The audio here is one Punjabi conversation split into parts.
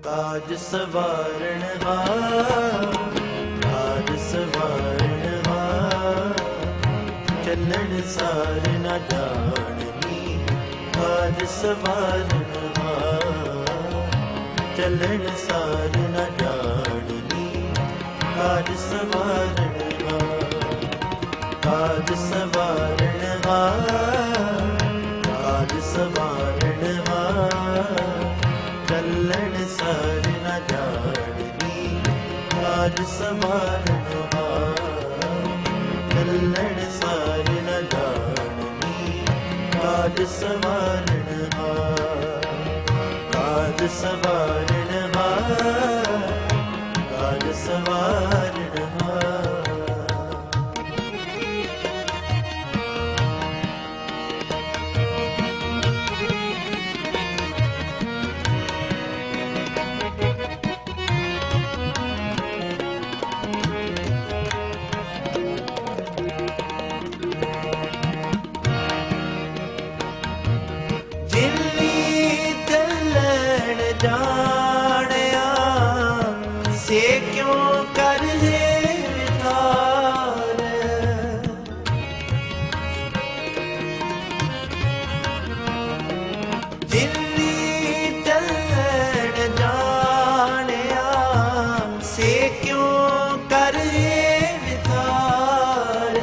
काज सवारण हार, काज सवारण हार, चलन सार न जाननी। काज सवारण हार, चलन सार न जाननी। काज सवारण हार, काज सवारण हार, काज सवारण हार, चलन सार न जाननी। काज सवारण हार, चलन सार न जाननी। काज सवारण हार, काज सवारण हार, काज सवारण हार। से क्यों कर है विधार। जिन्नी टलन जानिया, से क्यों कर है विधार।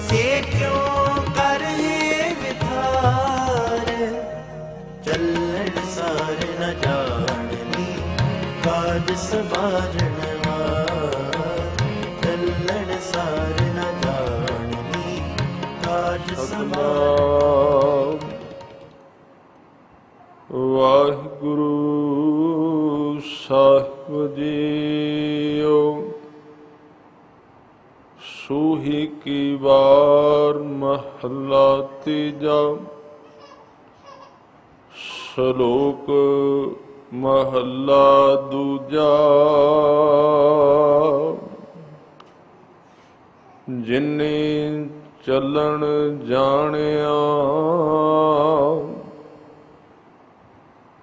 से क्यों कर है विधार, चलन सार न जाननी। काज सवारण हार, चलन सार न जाननी। काज सवारण। वाहिगुरु साहिब जीओ। सूही की बार महला तीजा। श्लोक महला दूजा। जिन्ने चलन जानिया,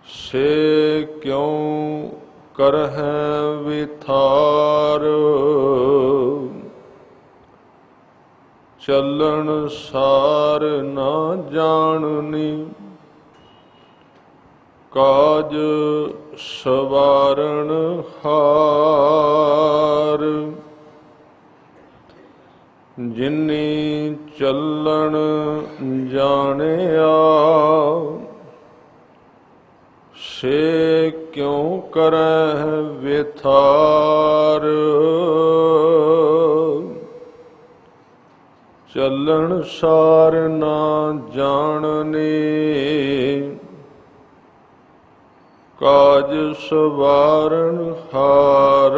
से क्यों करहैं विथार। चलन सार न जाननी। काज सवारण हार, जिन्नी चलन जानिया, से क्यों करह विथार। चलन सार ना जानने, काज सवारण हार।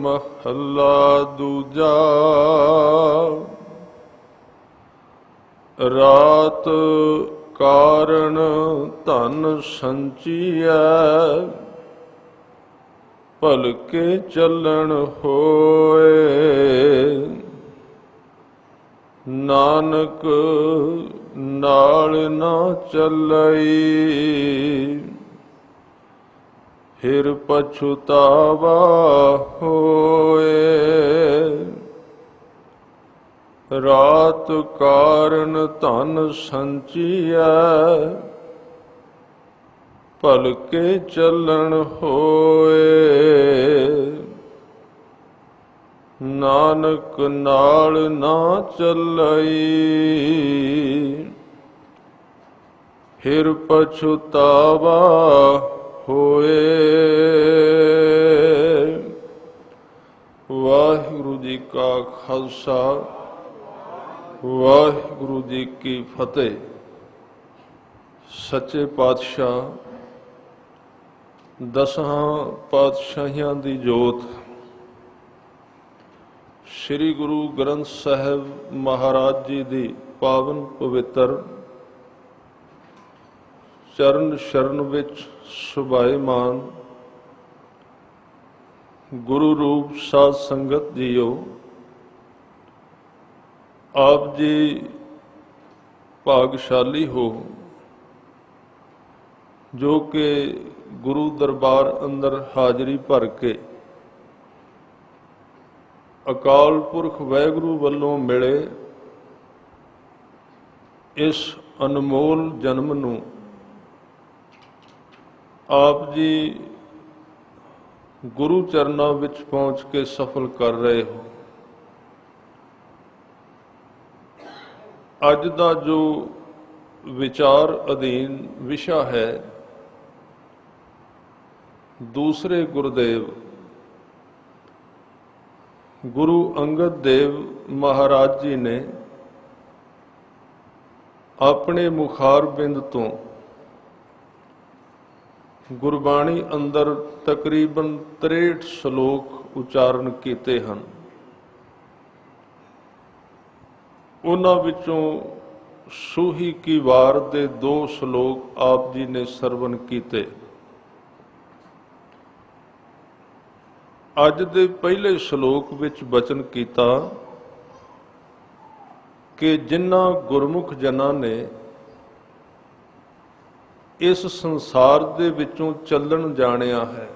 महला दूजा। रात कारण धन संचिया, भलके चलन होए। नानक नाल ना चलई, फिर पछुतावा होए। रात कारण धन संचिया, भलके चलन होए। नानक नाल ना चलई, फिर पछुतावा होए। वाहिगुरु जी का खालसा, वाहिगुरु जी की फतेह। सच्चे पातशाह दसां पातशाहियां दी जोत श्री गुरु ग्रंथ साहिब महाराज जी दी पावन पवित्र चरण शरण विच सुभाईमान गुरु रूप साध संगत जीओ, आप जी भागशाली हो जो कि ਗੁਰੂ ਦਰਬਾਰ ਅੰਦਰ ਹਾਜ਼ਰੀ ਭਰ ਕੇ ਅਕਾਲ ਪੁਰਖ ਵਾਹਿਗੁਰੂ ਵੱਲੋਂ ਮਿਲੇ ਇਸ ਅਨਮੋਲ ਜਨਮ ਨੂੰ ਆਪ ਜੀ ਗੁਰੂ ਚਰਨਾਂ ਵਿੱਚ ਪਹੁੰਚ ਕੇ ਸਫਲ ਕਰ ਰਹੇ ਹੋ। ਅੱਜ ਦਾ ਜੋ ਵਿਚਾਰ ਅਧੀਨ ਵਿਸ਼ਾ ਹੈ, ਦੂਸਰੇ ਗੁਰਦੇਵ ਗੁਰੂ ਅੰਗਦ ਦੇਵ ਮਹਾਰਾਜ ਜੀ ਨੇ ਆਪਣੇ ਮੁਖਾਰਬਿੰਦ ਤੋਂ ਗੁਰਬਾਣੀ ਅੰਦਰ ਤਕਰੀਬਨ 63 ਸ਼ਲੋਕ ਉਚਾਰਨ ਕੀਤੇ ਹਨ। ਉਹਨਾਂ ਵਿੱਚੋਂ ਸੂਹੀ ਕੀ ਵਾਰ ਦੇ 2 ਸ਼ਲੋਕ ਆਪ ਜੀ ਨੇ ਸਰਵਣ ਕੀਤੇ। ਅੱਜ ਦੇ ਪਹਿਲੇ ਸ਼ਲੋਕ ਵਿੱਚ ਬਚਨ ਕੀਤਾ ਕਿ ਜਿਨ੍ਹਾਂ ਗੁਰਮੁਖ ਜਨਾਂ ਨੇ ਇਸ ਸੰਸਾਰ ਦੇ ਵਿੱਚੋਂ ਚੱਲਣ ਜਾਣਿਆ ਹੈ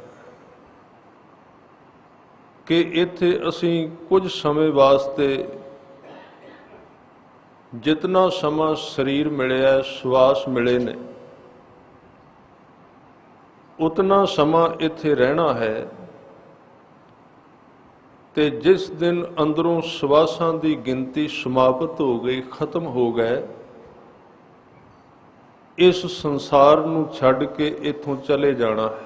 ਕਿ ਇੱਥੇ ਅਸੀਂ ਕੁਝ ਸਮੇਂ ਵਾਸਤੇ ਜਿਤਨਾ ਸਮਾਂ ਸਰੀਰ ਮਿਲਿਆ, ਸਵਾਸ ਮਿਲੇ ਨੇ, ਉਤਨਾ ਸਮਾਂ ਇੱਥੇ ਰਹਿਣਾ ਹੈ ਤੇ ਜਿਸ ਦਿਨ ਅੰਦਰੋਂ ਸਵਾਸਾਂ ਦੀ ਗਿਣਤੀ ਸਮਾਪਤ ਹੋ ਗਈ, ਖਤਮ ਹੋ ਗਏ, ਇਸ ਸੰਸਾਰ ਨੂੰ ਛੱਡ ਕੇ ਇੱਥੋਂ ਚਲੇ ਜਾਣਾ ਹੈ।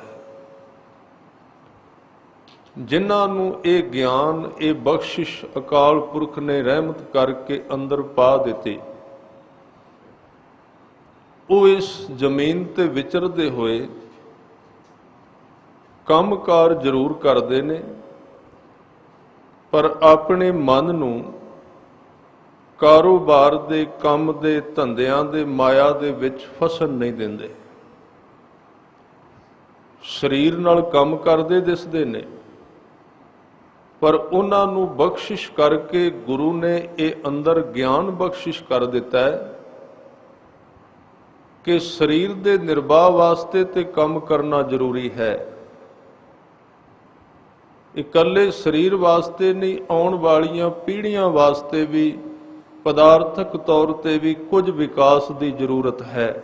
ਜਿਨ੍ਹਾਂ ਨੂੰ ਇਹ ਗਿਆਨ, ਇਹ ਬਖਸ਼ਿਸ਼ ਅਕਾਲ ਪੁਰਖ ਨੇ ਰਹਿਮਤ ਕਰਕੇ ਅੰਦਰ ਪਾ ਦਿੱਤੀ, ਉਹ ਇਸ ਜ਼ਮੀਨ ਤੇ ਵਿਚਰਦੇ ਹੋਏ ਕੰਮਕਾਰ ਜ਼ਰੂਰ ਕਰਦੇ ਨੇ, ਪਰ ਆਪਣੇ ਮਨ ਨੂੰ ਕਾਰੋਬਾਰ ਦੇ, ਕੰਮ ਦੇ, ਧੰਦਿਆਂ ਦੇ, ਮਾਇਆ ਦੇ ਵਿੱਚ ਫਸਣ ਨਹੀਂ ਦਿੰਦੇ। ਸਰੀਰ ਨਾਲ ਕੰਮ ਕਰਦੇ ਦਿਸਦੇ ਨੇ, ਪਰ ਉਹਨਾਂ ਨੂੰ ਬਖਸ਼ਿਸ਼ ਕਰਕੇ ਗੁਰੂ ਨੇ ਇਹ ਅੰਦਰ ਗਿਆਨ ਬਖਸ਼ਿਸ਼ ਕਰ ਦਿੱਤਾ ਹੈ ਕਿ ਸਰੀਰ ਦੇ ਨਿਰਵਾਹ ਵਾਸਤੇ ਤੇ ਕੰਮ ਕਰਨਾ ਜ਼ਰੂਰੀ ਹੈ। ਇਕੱਲੇ ਸਰੀਰ ਵਾਸਤੇ ਨਹੀਂ, ਆਉਣ ਵਾਲੀਆਂ ਪੀੜ੍ਹੀਆਂ ਵਾਸਤੇ ਵੀ ਪਦਾਰਥਕ ਤੌਰ ਤੇ ਵੀ ਕੁਝ ਵਿਕਾਸ ਦੀ ਜ਼ਰੂਰਤ ਹੈ।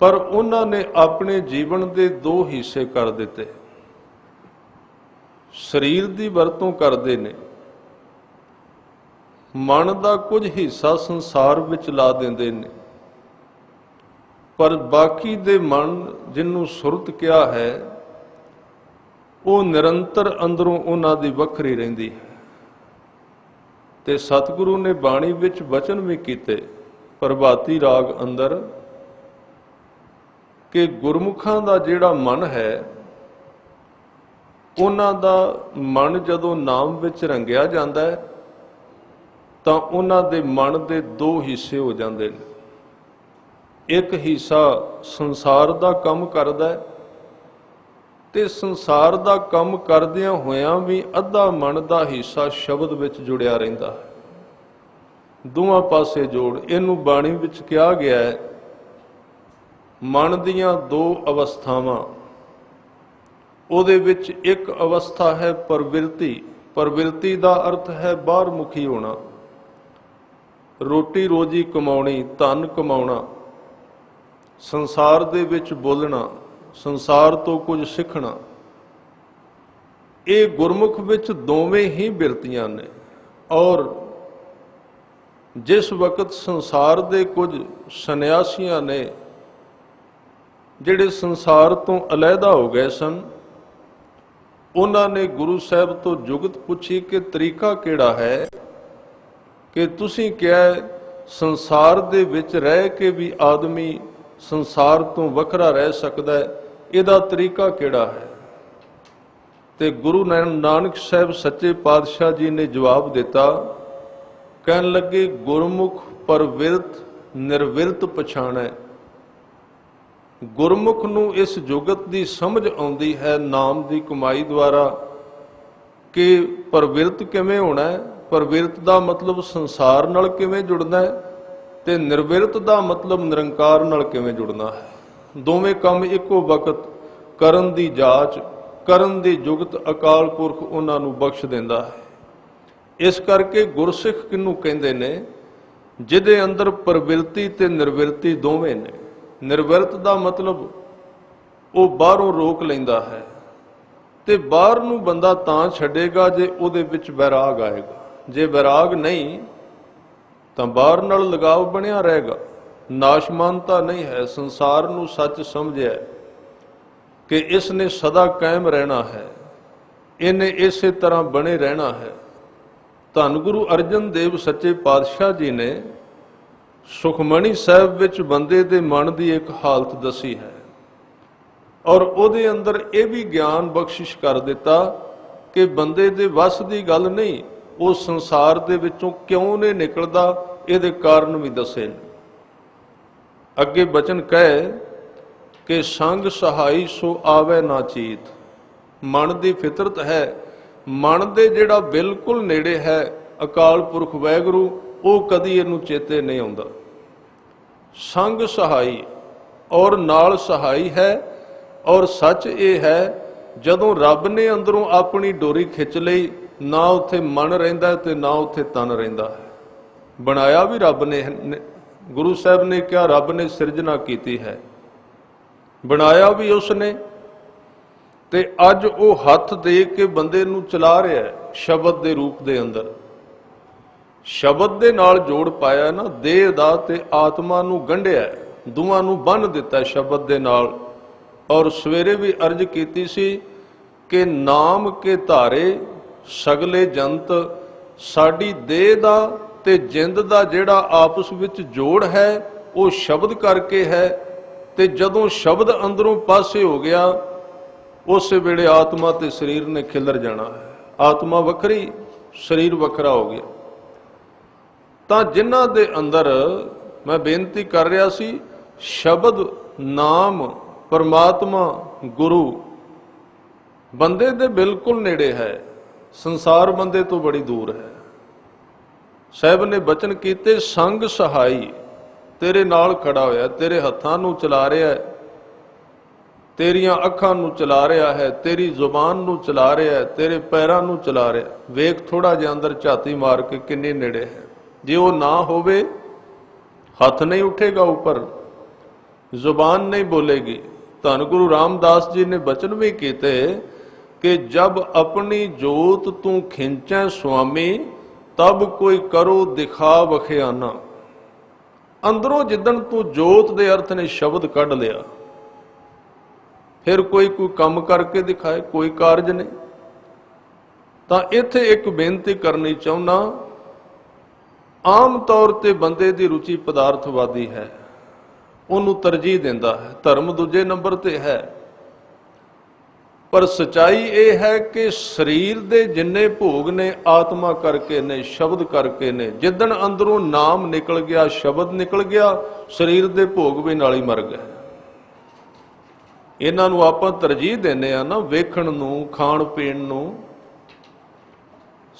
ਪਰ ਉਹਨਾਂ ਨੇ ਆਪਣੇ ਜੀਵਨ ਦੇ 2 ਹਿੱਸੇ ਕਰ ਦਿੱਤੇ। ਸਰੀਰ ਦੀ ਵਰਤੋਂ ਕਰਦੇ ਨੇ, ਮਨ ਦਾ ਕੁਝ ਹਿੱਸਾ ਸੰਸਾਰ ਵਿੱਚ ਲਾ ਦਿੰਦੇ ਨੇ, ਪਰ ਬਾਕੀ ਦੇ ਮਨ ਜਿਹਨੂੰ ਸੁਰਤ ਕਿਹਾ ਹੈ, ਉਹ ਨਿਰੰਤਰ ਅੰਦਰੋਂ ਉਹਨਾਂ ਦੀ ਵੱਖਰੀ ਰਹਿੰਦੀ ਹੈ। ਤੇ ਸਤਿਗੁਰੂ ਨੇ ਬਾਣੀ ਵਿੱਚ ਵਚਨ ਵੀ ਕੀਤੇ ਪ੍ਰਭਾਤੀ ਰਾਗ ਅੰਦਰ ਕਿ ਗੁਰਮੁਖਾਂ ਦਾ ਜਿਹੜਾ ਮਨ ਹੈ, ਉਹਨਾਂ ਦਾ ਮਨ ਜਦੋਂ ਨਾਮ ਵਿੱਚ ਰੰਗਿਆ ਜਾਂਦਾ ਹੈ ਤਾਂ ਉਹਨਾਂ ਦੇ ਮਨ ਦੇ 2 ਹਿੱਸੇ ਹੋ ਜਾਂਦੇ ਨੇ। ਇੱਕ ਹਿੱਸਾ ਸੰਸਾਰ ਦਾ ਕੰਮ ਕਰਦਾ ਹੈ ਤੇ ਸੰਸਾਰ ਦਾ ਕੰਮ ਕਰਦਿਆਂ ਹੋਇਆਂ ਵੀ ਅੱਧਾ ਮਨ ਦਾ ਹਿੱਸਾ ਸ਼ਬਦ ਵਿੱਚ ਜੁੜਿਆ ਰਹਿੰਦਾ ਹੈ। ਦੋਵਾਂ ਪਾਸੇ ਜੋੜ, ਇਹਨੂੰ ਬਾਣੀ ਵਿੱਚ ਕਿਹਾ ਗਿਆ ਹੈ ਮਨ ਦੀਆਂ 2 ਅਵਸਥਾਵਾਂ। ਉਹਦੇ ਵਿੱਚ ਇੱਕ ਅਵਸਥਾ ਹੈ ਪ੍ਰਵਿਰਤੀ। ਪ੍ਰਵਿਰਤੀ ਦਾ ਅਰਥ ਹੈ ਬਾਹਰ ਮੁਖੀ ਹੋਣਾ, ਰੋਟੀ ਰੋਜੀ ਕਮਾਉਣੀ, ਧਨ ਕਮਾਉਣਾ, ਸੰਸਾਰ ਦੇ ਵਿੱਚ ਬੋਲਣਾ, ਸੰਸਾਰ ਤੋਂ ਕੁਝ ਸਿੱਖਣਾ। ਇਹ ਗੁਰਮੁਖ ਵਿੱਚ ਦੋਵੇਂ ਹੀ ਬਿਰਤੀਆਂ ਨੇ। ਔਰ ਜਿਸ ਵਕਤ ਸੰਸਾਰ ਦੇ ਕੁਝ ਸੰਨਿਆਸੀਆਂ ਨੇ ਜਿਹੜੇ ਸੰਸਾਰ ਤੋਂ ਅਲੱਗਾ ਹੋ ਗਏ ਸਨ, ਉਹਨਾਂ ਨੇ ਗੁਰੂ ਸਾਹਿਬ ਤੋਂ ਜੁਗਤ ਪੁੱਛੀ ਕਿ ਤਰੀਕਾ ਕਿਹੜਾ ਹੈ ਕਿ ਤੁਸੀਂ ਕਿਹਾ ਸੰਸਾਰ ਦੇ ਵਿੱਚ ਰਹਿ ਕੇ ਵੀ ਆਦਮੀ ਸੰਸਾਰ ਤੋਂ ਵੱਖਰਾ ਰਹਿ ਸਕਦਾ ਹੈ, ਇਹਦਾ ਤਰੀਕਾ ਕਿਹੜਾ ਹੈ? ਤੇ ਗੁਰੂ ਨਾਨਕ ਸਾਹਿਬ ਸੱਚੇ ਪਾਤਸ਼ਾਹ ਜੀ ਨੇ ਜਵਾਬ ਦਿੱਤਾ, ਕਹਿਣ ਲੱਗੇ ਗੁਰਮੁਖ ਪਰਵਿਰਤ ਨਿਰਵਿਰਤ ਪਛਾਣੈ। ਗੁਰਮੁਖ ਨੂੰ ਇਸ ਜੁਗਤ ਦੀ ਸਮਝ ਆਉਂਦੀ ਹੈ ਨਾਮ ਦੀ ਕਮਾਈ ਦੁਆਰਾ ਕਿ ਪਰਵਿਰਤ ਕਿਵੇਂ ਹੋਣਾ ਹੈ, ਪਰਵਿਰਤ ਦਾ ਮਤਲਬ ਸੰਸਾਰ ਨਾਲ ਕਿਵੇਂ ਜੁੜਨਾ ਹੈ ਤੇ ਨਿਰਵਿਰਤ ਦਾ ਮਤਲਬ ਨਿਰੰਕਾਰ ਨਾਲ ਕਿਵੇਂ ਜੁੜਨਾ ਹੈ। ਦੋਵੇਂ ਕੰਮ ਇੱਕੋ ਵਕਤ ਕਰਨ ਦੀ ਜਾਚ, ਕਰਨ ਦੀ ਜੁਗਤ ਅਕਾਲ ਪੁਰਖ ਉਹਨਾਂ ਨੂੰ ਬਖਸ਼ ਦਿੰਦਾ ਹੈ। ਇਸ ਕਰਕੇ ਗੁਰਸਿੱਖ ਕਿਹਨੂੰ ਕਹਿੰਦੇ ਨੇ? ਜਿਹਦੇ ਅੰਦਰ ਪ੍ਰਵਿਰਤੀ ਤੇ ਨਿਰਵਿਰਤੀ ਦੋਵੇਂ ਨੇ। ਨਿਰਵਿਰਤ ਦਾ ਮਤਲਬ ਉਹ ਬਾਹਰੋਂ ਰੋਕ ਲੈਂਦਾ ਹੈ, ਤੇ ਬਾਹਰ ਨੂੰ ਬੰਦਾ ਤਾਂ ਛੱਡੇਗਾ ਜੇ ਉਹਦੇ ਵਿੱਚ ਵੈਰਾਗ ਆਏਗਾ। ਜੇ ਵੈਰਾਗ ਨਹੀਂ ਤਾਂ ਬਾਹਰ ਨਾਲ ਲਗਾਵ ਬਣਿਆ ਰਹੇਗਾ। ਨਾਸ਼ਮਾਨਤਾ ਨਹੀਂ ਹੈ। ਸੰਸਾਰ ਨੂੰ ਸੱਚ ਸਮਝਿਆ ਕਿ ਇਸ ਨੇ ਸਦਾ ਕਾਇਮ ਰਹਿਣਾ ਹੈ, ਇਹਨੇ ਇਸੇ ਤਰ੍ਹਾਂ ਬਣੇ ਰਹਿਣਾ ਹੈ। ਧੰਨ ਗੁਰੂ ਅਰਜਨ ਦੇਵ ਸੱਚੇ ਪਾਤਸ਼ਾਹ ਜੀ ਨੇ ਸੁਖਮਣੀ ਸਾਹਿਬ ਵਿੱਚ ਬੰਦੇ ਦੇ ਮਨ ਦੀ ਇੱਕ ਹਾਲਤ ਦੱਸੀ ਹੈ, ਔਰ ਉਹਦੇ ਅੰਦਰ ਇਹ ਵੀ ਗਿਆਨ ਬਖਸ਼ਿਸ਼ ਕਰ ਦਿੱਤਾ ਕਿ ਬੰਦੇ ਦੇ ਵੱਸ ਦੀ ਗੱਲ ਨਹੀਂ, ਉਹ ਸੰਸਾਰ ਦੇ ਵਿੱਚੋਂ ਕਿਉਂ ਨਹੀਂ ਨਿਕਲਦਾ, ਇਹਦੇ ਕਾਰਨ ਵੀ ਦੱਸੇ ਨੇ। ਅੱਗੇ ਬਚਨ ਕਹੇ ਕਿ ਸੰਗ ਸਹਾਈ ਸੋ ਆਵੇ ਨਾ ਚੀਤ। ਮਨ ਦੀ ਫਿਤਰਤ ਹੈ, ਮਨ ਦੇ ਜਿਹੜਾ ਬਿਲਕੁਲ ਨੇੜੇ ਹੈ ਅਕਾਲ ਪੁਰਖ ਵਾਹਿਗੁਰੂ, ਉਹ ਕਦੀ ਇਹਨੂੰ ਚੇਤੇ ਨਹੀਂ ਆਉਂਦਾ। ਸੰਗ ਸਹਾਈ ਔਰ ਨਾਲ ਸਹਾਈ ਹੈ, ਔਰ ਸੱਚ ਇਹ ਹੈ ਜਦੋਂ ਰੱਬ ਨੇ ਅੰਦਰੋਂ ਆਪਣੀ ਡੋਰੀ ਖਿੱਚ ਲਈ, ਨਾ ਉੱਥੇ ਮਨ ਰਹਿੰਦਾ ਤੇ ਨਾ ਉੱਥੇ ਤਨ ਰਹਿੰਦਾ ਹੈ। ਬਣਾਇਆ ਵੀ ਰੱਬ ਨੇ, ਗੁਰੂ ਸਾਹਿਬ ਨੇ ਕਿਹਾ ਰੱਬ ਨੇ ਸਿਰਜਣਾ ਕੀਤੀ ਹੈ, ਬਣਾਇਆ ਵੀ ਉਸ ਨੇ, ਤੇ ਅੱਜ ਉਹ ਹੱਥ ਦੇ ਕੇ ਬੰਦੇ ਨੂੰ ਚਲਾ ਰਿਹਾ ਹੈ ਸ਼ਬਦ ਦੇ ਰੂਪ ਦੇ ਅੰਦਰ। ਸ਼ਬਦ ਦੇ ਨਾਲ ਜੋੜ ਪਾਇਆ ਨਾ, ਦੇਹ ਦਾ ਤੇ ਆਤਮਾ ਨੂੰ ਗੰਢਿਆ, ਦੋਵਾਂ ਨੂੰ ਬੰਨ੍ਹ ਦਿੱਤਾ ਸ਼ਬਦ ਦੇ ਨਾਲ। ਔਰ ਸਵੇਰੇ ਵੀ ਅਰਜ਼ ਕੀਤੀ ਸੀ ਕਿ ਨਾਮ ਕੇ ਧਾਰੇ ਸਗਲੇ ਜੰਤ, ਸਾਡੀ ਦੇਹ ਦਾ ਤੇ ਜਿੰਦ ਦਾ ਜਿਹੜਾ ਆਪਸ ਵਿੱਚ ਜੋੜ ਹੈ ਉਹ ਸ਼ਬਦ ਕਰਕੇ ਹੈ। ਤੇ ਜਦੋਂ ਸ਼ਬਦ ਅੰਦਰੋਂ ਪਾਸੇ ਹੋ ਗਿਆ, ਉਸੇ ਵੇਲੇ ਆਤਮਾ ਤੇ ਸਰੀਰ ਨੇ ਖਿਲਰ ਜਾਣਾ ਹੈ। ਆਤਮਾ ਵੱਖਰੀ, ਸਰੀਰ ਵੱਖਰਾ ਹੋ ਗਿਆ। ਤਾਂ ਜਿਨ੍ਹਾਂ ਦੇ ਅੰਦਰ ਮੈਂ ਬੇਨਤੀ ਕਰ ਰਿਹਾ ਸੀ, ਸ਼ਬਦ, ਨਾਮ, ਪਰਮਾਤਮਾ, ਗੁਰੂ ਬੰਦੇ ਦੇ ਬਿਲਕੁਲ ਨੇੜੇ ਹੈ, ਸੰਸਾਰ ਬੰਦੇ ਤੋਂ ਬੜੀ ਦੂਰ ਹੈ। ਸਾਹਿਬ ਨੇ ਬਚਨ ਕੀਤੇ, ਸੰਗ ਸਹਾਈ ਤੇਰੇ ਨਾਲ ਖੜਾ ਹੋਇਆ, ਤੇਰੇ ਹੱਥਾਂ ਨੂੰ ਚਲਾ ਰਿਹਾ ਹੈ, ਤੇਰੀਆਂ ਅੱਖਾਂ ਨੂੰ ਚਲਾ ਰਿਹਾ ਹੈ, ਤੇਰੀ ਜ਼ੁਬਾਨ ਨੂੰ ਚਲਾ ਰਿਹਾ ਹੈ, ਤੇਰੇ ਪੈਰਾਂ ਨੂੰ ਚਲਾ ਰਿਹਾ। ਵੇਖ ਥੋੜਾ ਜਿਹਾ ਅੰਦਰ ਝਾਤੀ ਮਾਰ ਕੇ ਕਿੰਨੇ ਨੇੜੇ ਹੈ। ਜੇ ਉਹ ਨਾ ਹੋਵੇ, ਹੱਥ ਨਹੀਂ ਉੱਠੇਗਾ ਉੱਪਰ, ਜ਼ੁਬਾਨ ਨਹੀਂ ਬੋਲੇਗੀ। ਧੰਨ ਗੁਰੂ ਰਾਮਦਾਸ ਜੀ ਨੇ ਬਚਨ ਵੀ ਕੀਤੇ ਕਿ ਜਬ ਆਪਣੀ ਜੋਤ ਤੂੰ ਖਿੰਚੈ ਸੁਆਮੀ, ਤਬ ਕੋਈ ਕਰੋ ਦਿਖਾ ਵਖਿਆਨਾ। ਅੰਦਰੋਂ ਜਿੱਦਣ ਤੂੰ ਜੋਤ ਦੇ ਅਰਥ ਨੇ ਸ਼ਬਦ ਕੱਢ ਲਿਆ, ਫਿਰ ਕੋਈ ਕੰਮ ਕਰਕੇ ਦਿਖਾਏ, ਕੋਈ ਕਾਰਜ ਨਹੀਂ। ਤਾਂ ਇੱਥੇ ਇੱਕ ਬੇਨਤੀ ਕਰਨੀ ਚਾਹੁੰਦਾ, ਆਮ ਤੌਰ ਤੇ ਬੰਦੇ ਦੀ ਰੁਚੀ ਪਦਾਰਥਵਾਦੀ ਹੈ, ਉਹਨੂੰ ਤਰਜੀਹ ਦਿੰਦਾ ਹੈ, ਧਰਮ ਦੂਜੇ ਨੰਬਰ ਤੇ ਹੈ। ਪਰ ਸਚਾਈ ਇਹ ਹੈ ਕਿ ਸਰੀਰ ਦੇ ਜਿੰਨੇ ਭੋਗ ਨੇ ਆਤਮਾ ਕਰਕੇ ਨੇ, ਸ਼ਬਦ ਕਰਕੇ ਨੇ। ਜਿੱਦਣ ਅੰਦਰੋਂ ਨਾਮ ਨਿਕਲ ਗਿਆ, ਸ਼ਬਦ ਨਿਕਲ ਗਿਆ, ਸਰੀਰ ਦੇ ਭੋਗ ਵੀ ਨਾਲ ਹੀ ਮਰ ਗਏ। ਇਹਨਾਂ ਨੂੰ ਆਪਾਂ ਤਰਜੀਹ ਦਿੰਦੇ ਆ ਨਾ, ਵੇਖਣ ਨੂੰ, ਖਾਣ ਪੀਣ ਨੂੰ,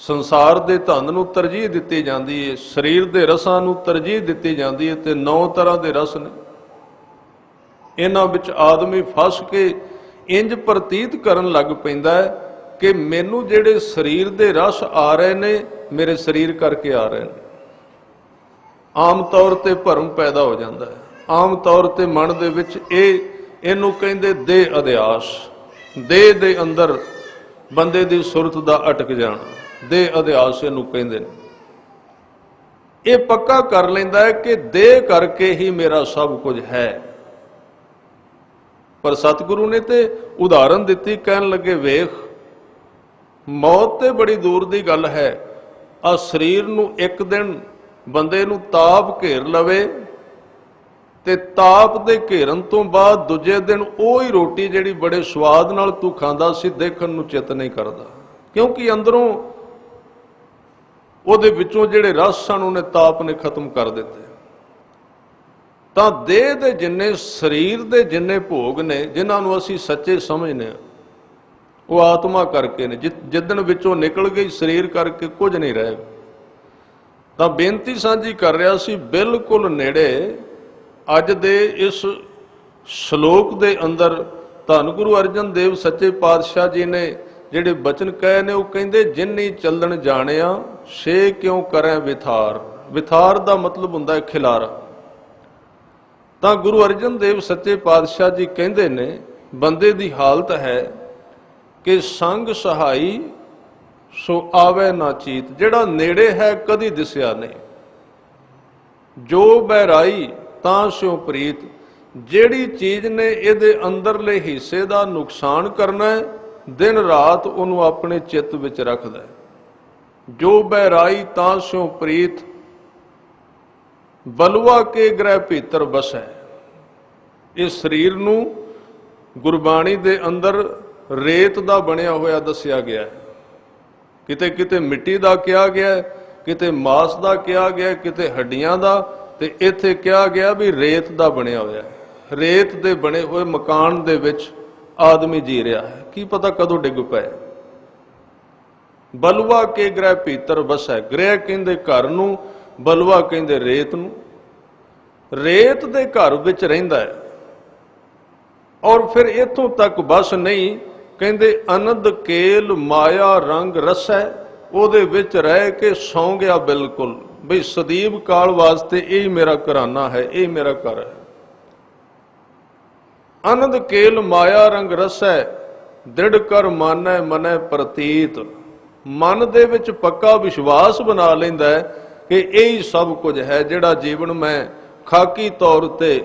ਸੰਸਾਰ ਦੇ ਧਨ ਨੂੰ ਤਰਜੀਹ ਦਿੱਤੀ ਜਾਂਦੀ ਹੈ, ਸਰੀਰ ਦੇ ਰਸਾਂ ਨੂੰ ਤਰਜੀਹ ਦਿੱਤੀ ਜਾਂਦੀ ਹੈ। ਤੇ 9 ਤਰ੍ਹਾਂ ਦੇ ਰਸ ਨੇ, ਇਹਨਾਂ ਵਿੱਚ ਆਦਮੀ ਫਸ ਕੇ ਇੰਜ ਪ੍ਰਤੀਤ ਕਰਨ ਲੱਗ ਪੈਂਦਾ ਹੈ ਕਿ ਮੈਨੂੰ ਜਿਹੜੇ ਸਰੀਰ ਦੇ ਰਸ ਆ ਰਹੇ ਨੇ, ਮੇਰੇ ਸਰੀਰ ਕਰਕੇ ਆ ਰਹੇ ਨੇ। ਆਮ ਤੌਰ ਤੇ ਭਰਮ ਪੈਦਾ ਹੋ ਜਾਂਦਾ ਹੈ। ਆਮ ਤੌਰ ਤੇ ਮਨ ਦੇ ਵਿੱਚ ਇਹਨੂੰ ਕਹਿੰਦੇ ਦੇਹ ਅਧਿਆਸ। ਦੇਹ ਦੇ ਅੰਦਰ ਬੰਦੇ ਦੀ ਸੁਰਤ ਦਾ ਅਟਕ ਜਾਣਾ, ਦੇਹ ਅਧਿਆਸ ਇਹਨੂੰ ਕਹਿੰਦੇ ਨੇ। ਇਹ ਪੱਕਾ ਕਰ ਲੈਂਦਾ ਹੈ ਕਿ ਦੇਹ ਕਰਕੇ ਹੀ ਮੇਰਾ ਸਭ ਕੁਝ ਹੈ। ਪਰ ਸਤਿਗੁਰੂ ਨੇ ਤੇ ਉਦਾਹਰਨ ਦਿੱਤੀ, ਕਹਿਣ ਲੱਗੇ ਵੇਖ, ਮੌਤ ਤੇ ਬੜੀ ਦੂਰ ਦੀ ਗੱਲ ਹੈ। ਆ ਸਰੀਰ ਨੂੰ ਇੱਕ ਦਿਨ ਬੰਦੇ ਨੂੰ ਤਾਪ ਘੇਰ ਲਵੇ, ਤੇ ਤਾਪ ਦੇ ਘੇਰਨ ਤੋਂ ਬਾਅਦ ਦੂਜੇ ਦਿਨ ਉਹ ਹੀ ਰੋਟੀ ਜਿਹੜੀ ਬੜੇ ਸਵਾਦ ਨਾਲ ਤੂੰ ਖਾਂਦਾ ਸੀ, ਦੇਖਣ ਨੂੰ ਚਿੱਤ ਨਹੀਂ ਕਰਦਾ, ਕਿਉਂਕਿ ਅੰਦਰੋਂ ਉਹਦੇ ਵਿੱਚੋਂ ਜਿਹੜੇ ਰਸ ਸਨ ਉਹਨੇ ਤਾਪ ਨੇ ਖਤਮ ਕਰ ਦਿੱਤੇ। ਤਾਂ ਦੇਹ ਦੇ ਜਿੰਨੇ, ਸਰੀਰ ਦੇ ਜਿੰਨੇ ਭੋਗ ਨੇ, ਜਿਨ੍ਹਾਂ ਨੂੰ ਅਸੀਂ ਸੱਚੇ ਸਮਝਦੇ ਹਾਂ, ਉਹ ਆਤਮਾ ਕਰਕੇ ਨੇ। ਜਿੱਦਣ ਵਿੱਚੋਂ ਨਿਕਲ ਗਈ, ਸਰੀਰ ਕਰਕੇ ਕੁਝ ਨਹੀਂ ਰਹੇ। ਤਾਂ ਬੇਨਤੀ ਸਾਂਝੀ ਕਰ ਰਿਹਾ ਸੀ, ਬਿਲਕੁਲ ਨੇੜੇ ਅੱਜ ਦੇ ਇਸ ਸ਼ਲੋਕ ਦੇ ਅੰਦਰ ਧੰਨ ਗੁਰੂ ਅਰਜਨ ਦੇਵ ਸੱਚੇ ਪਾਤਸ਼ਾਹ ਜੀ ਨੇ ਜਿਹੜੇ ਬਚਨ ਕਹੇ ਨੇ, ਉਹ ਕਹਿੰਦੇ ਜਿਨਨੀ ਚੱਲਣ ਜਾਣਿਆ ਸੇ ਕਿਉਂ ਕਰੈ ਵਿਥਾਰ। ਵਿਥਾਰ ਦਾ ਮਤਲਬ ਹੁੰਦਾ ਹੈ ਖਿਲਾਰਾ। ਤਾਂ ਗੁਰੂ ਅਰਜਨ ਦੇਵ ਸੱਚੇ ਪਾਤਸ਼ਾਹ ਜੀ ਕਹਿੰਦੇ ਨੇ ਬੰਦੇ ਦੀ ਹਾਲਤ ਹੈ ਕਿ ਸੰਗ ਸਹਾਈ ਸੋ ਆਵੇ ਨਾ ਚੀਤ। ਜਿਹੜਾ ਨੇੜੇ ਹੈ ਕਦੀ ਦਿਸਿਆ ਨਹੀਂ। ਜੋ ਬਹਿਰਾਈ ਤਾਂ ਸਿਉ ਪ੍ਰੀਤ। ਜਿਹੜੀ ਚੀਜ਼ ਨੇ ਇਹਦੇ ਅੰਦਰਲੇ ਹਿੱਸੇ ਦਾ ਨੁਕਸਾਨ ਕਰਨਾ ਹੈ, ਦਿਨ ਰਾਤ ਉਹਨੂੰ ਆਪਣੇ ਚਿੱਤ ਵਿੱਚ ਰੱਖਦਾ ਹੈ। ਜੋ ਬਹਿਰਾਈ ਤਾਂ ਸਿਉ ਪ੍ਰੀਤ, ਬਲਵਾ ਕੇ ਗ੍ਰਹਿ ਭੀਤਰ ਬਸੈ। ਇਸ ਸਰੀਰ ਨੂੰ ਗੁਰਬਾਣੀ ਦੇ ਅੰਦਰ ਰੇਤ ਦਾ ਬਣਿਆ ਹੋਇਆ ਦੱਸਿਆ ਗਿਆ ਹੈ। ਕਿਤੇ ਕਿਤੇ ਮਿੱਟੀ ਦਾ ਕਿਹਾ ਗਿਆ, ਕਿਤੇ ਮਾਸ ਦਾ ਕਿਹਾ ਗਿਆ, ਕਿਤੇ ਹੱਡੀਆਂ ਦਾ, ਤੇ ਇੱਥੇ ਕਿਹਾ ਗਿਆ ਵੀ ਰੇਤ ਦਾ ਬਣਿਆ ਹੋਇਆ ਹੈ। ਰੇਤ ਦੇ ਬਣੇ ਹੋਏ ਮਕਾਨ ਦੇ ਵਿੱਚ ਆਦਮੀ ਜੀ ਰਿਹਾ ਹੈ, ਕੀ ਪਤਾ ਕਦੋਂ ਡਿੱਗ ਪਏ। ਬਲਵਾ ਕੇ ਗ੍ਰਹਿ ਭੀਤਰ ਵਸੈ। ਗ੍ਰਹਿ ਕਹਿੰਦੇ ਘਰ ਨੂੰ, ਬਲਵਾ ਕਹਿੰਦੇ ਰੇਤ ਨੂੰ। ਰੇਤ ਦੇ ਘਰ ਵਿੱਚ ਰਹਿੰਦਾ ਹੈ। ਔਰ ਫਿਰ ਇੱਥੋਂ ਤੱਕ ਬਸ ਨਹੀਂ, ਕਹਿੰਦੇ ਅਨੰਦ ਕੇਲ ਮਾਇਆ ਰੰਗ ਰਸੈ। ਉਹਦੇ ਵਿੱਚ ਰਹਿ ਕੇ ਸੌਂ ਗਿਆ ਬਿਲਕੁਲ, ਬਈ ਸਦੀਵ ਕਾਲ ਵਾਸਤੇ ਇਹ ਮੇਰਾ ਘਰਾਨਾ ਹੈ, ਇਹ ਮੇਰਾ ਘਰ ਹੈ। ਅਨੰਦ ਕੇਲ ਮਾਇਆ ਰੰਗ ਰਸੈ, ਦ੍ਰਿੜ ਕਰ ਮਾਨੈ ਮਨੈ ਪ੍ਰਤੀਤ। ਮਨ ਦੇ ਵਿੱਚ ਪੱਕਾ ਵਿਸ਼ਵਾਸ ਬਣਾ ਲੈਂਦਾ ਹੈ ਕਿ ਇਹੀ ਸਭ ਕੁਝ ਹੈ। ਜਿਹੜਾ ਜੀਵਨ ਮੈਂ ਖਾਕੀ ਤੌਰ ਤੇ,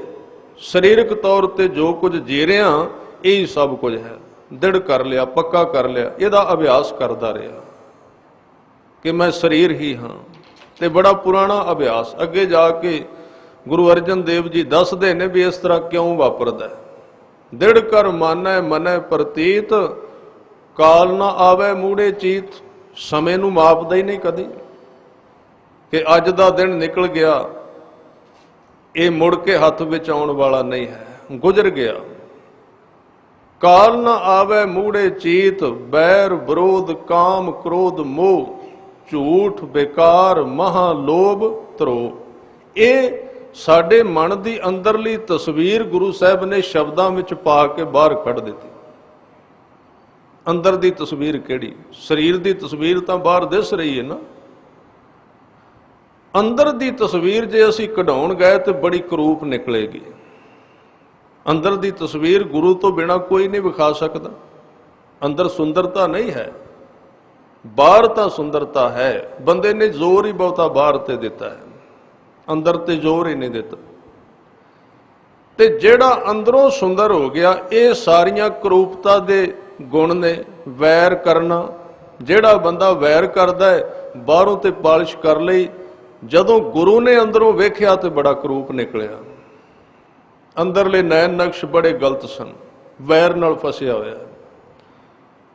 ਸਰੀਰਕ ਤੌਰ ਤੇ ਜੋ ਕੁਝ ਜੀ ਰਿਹਾ, ਇਹੀ ਸਭ ਕੁਝ ਹੈ। ਦ੍ਰਿੜ ਕਰ ਲਿਆ, ਪੱਕਾ ਕਰ ਲਿਆ, ਇਹਦਾ ਅਭਿਆਸ ਕਰਦਾ ਰਿਹਾ ਕਿ ਮੈਂ ਸਰੀਰ ਹੀ ਹਾਂ। ਤੇ ਬੜਾ ਪੁਰਾਣਾ ਅਭਿਆਸ। ਅੱਗੇ ਜਾ ਕੇ ਗੁਰੂ ਅਰਜਨ ਦੇਵ ਜੀ ਦੱਸਦੇ ਨੇ ਵੀ ਇਸ ਤਰ੍ਹਾਂ ਕਿਉਂ ਵਾਪਰਦਾ। ਦ੍ਰਿੜ ਕਰ ਮਾਨੈ ਮਨੈ ਪ੍ਰਤੀਤ, ਕਾਲ ਨਾ ਆਵੇ ਮੂੜੇ ਚੀਤ। ਸਮੇਂ ਨੂੰ ਮਾਪਦਾ ਹੀ ਨਹੀਂ ਕਦੀ ਕਿ ਅੱਜ ਦਾ ਦਿਨ ਨਿਕਲ ਗਿਆ, ਇਹ ਮੁੜ ਕੇ ਹੱਥ ਵਿੱਚ ਆਉਣ ਵਾਲਾ ਨਹੀਂ ਹੈ, ਗੁਜ਼ਰ ਗਿਆ। ਕਾਲ ਨਾ ਆਵੇ ਮੂੜੇ ਚੀਤ, ਬੈਰ ਵਿਰੋਧ ਕਾਮ ਕ੍ਰੋਧ ਮੋਹ, ਝੂਠ ਬੇਕਾਰ ਮਹਾ ਲੋਭ ਧਰੋਹ। ਇਹ ਸਾਡੇ ਮਨ ਦੀ ਅੰਦਰਲੀ ਤਸਵੀਰ ਗੁਰੂ ਸਾਹਿਬ ਨੇ ਸ਼ਬਦਾਂ ਵਿੱਚ ਪਾ ਕੇ ਬਾਹਰ ਕੱਢ ਦਿੱਤੀ। ਅੰਦਰ ਦੀ ਤਸਵੀਰ ਕਿਹੜੀ? ਸਰੀਰ ਦੀ ਤਸਵੀਰ ਤਾਂ ਬਾਹਰ ਦਿਸ ਰਹੀ ਹੈ ਨਾ। ਅੰਦਰ ਦੀ ਤਸਵੀਰ ਜੇ ਅਸੀਂ ਕਢਾਉਣ ਗਏ ਤੇ ਬੜੀ ਕਰੂਪ ਨਿਕਲੇਗੀ। ਅੰਦਰ ਦੀ ਤਸਵੀਰ ਗੁਰੂ ਤੋਂ ਬਿਨਾਂ ਕੋਈ ਨਹੀਂ ਵਿਖਾ ਸਕਦਾ। ਅੰਦਰ ਸੁੰਦਰਤਾ ਨਹੀਂ ਹੈ, ਬਾਹਰ ਤਾਂ ਸੁੰਦਰਤਾ ਹੈ। ਬੰਦੇ ਨੇ ਜ਼ੋਰ ਹੀ ਬਹੁਤਾ ਬਾਹਰ ਤੇ ਦਿੱਤਾ ਹੈ, ਅੰਦਰ ਤੇ ਜ਼ੋਰ ਹੀ ਨਹੀਂ ਦਿੱਤਾ। ਤੇ ਜਿਹੜਾ ਅੰਦਰੋਂ ਸੁੰਦਰ ਹੋ ਗਿਆ, ਇਹ ਸਾਰੀਆਂ ਕਰੂਪਤਾ ਦੇ ਗੁਣ ਨੇ। ਵੈਰ ਕਰਨਾ, ਜਿਹੜਾ ਬੰਦਾ ਵੈਰ ਕਰਦਾ ਹੈ, ਬਾਹਰੋਂ ਤੇ ਪਾਲਿਸ਼ ਕਰ ਲਈ, ਜਦੋਂ ਗੁਰੂ ਨੇ ਅੰਦਰੋਂ ਵੇਖਿਆ ਤੇ ਬੜਾ ਕਰੂਪ ਨਿਕਲਿਆ। ਅੰਦਰਲੇ ਨੈਣ ਨਕਸ਼ ਬੜੇ ਗਲਤ ਸਨ, ਵੈਰ ਨਾਲ ਫਸਿਆ ਹੋਇਆ।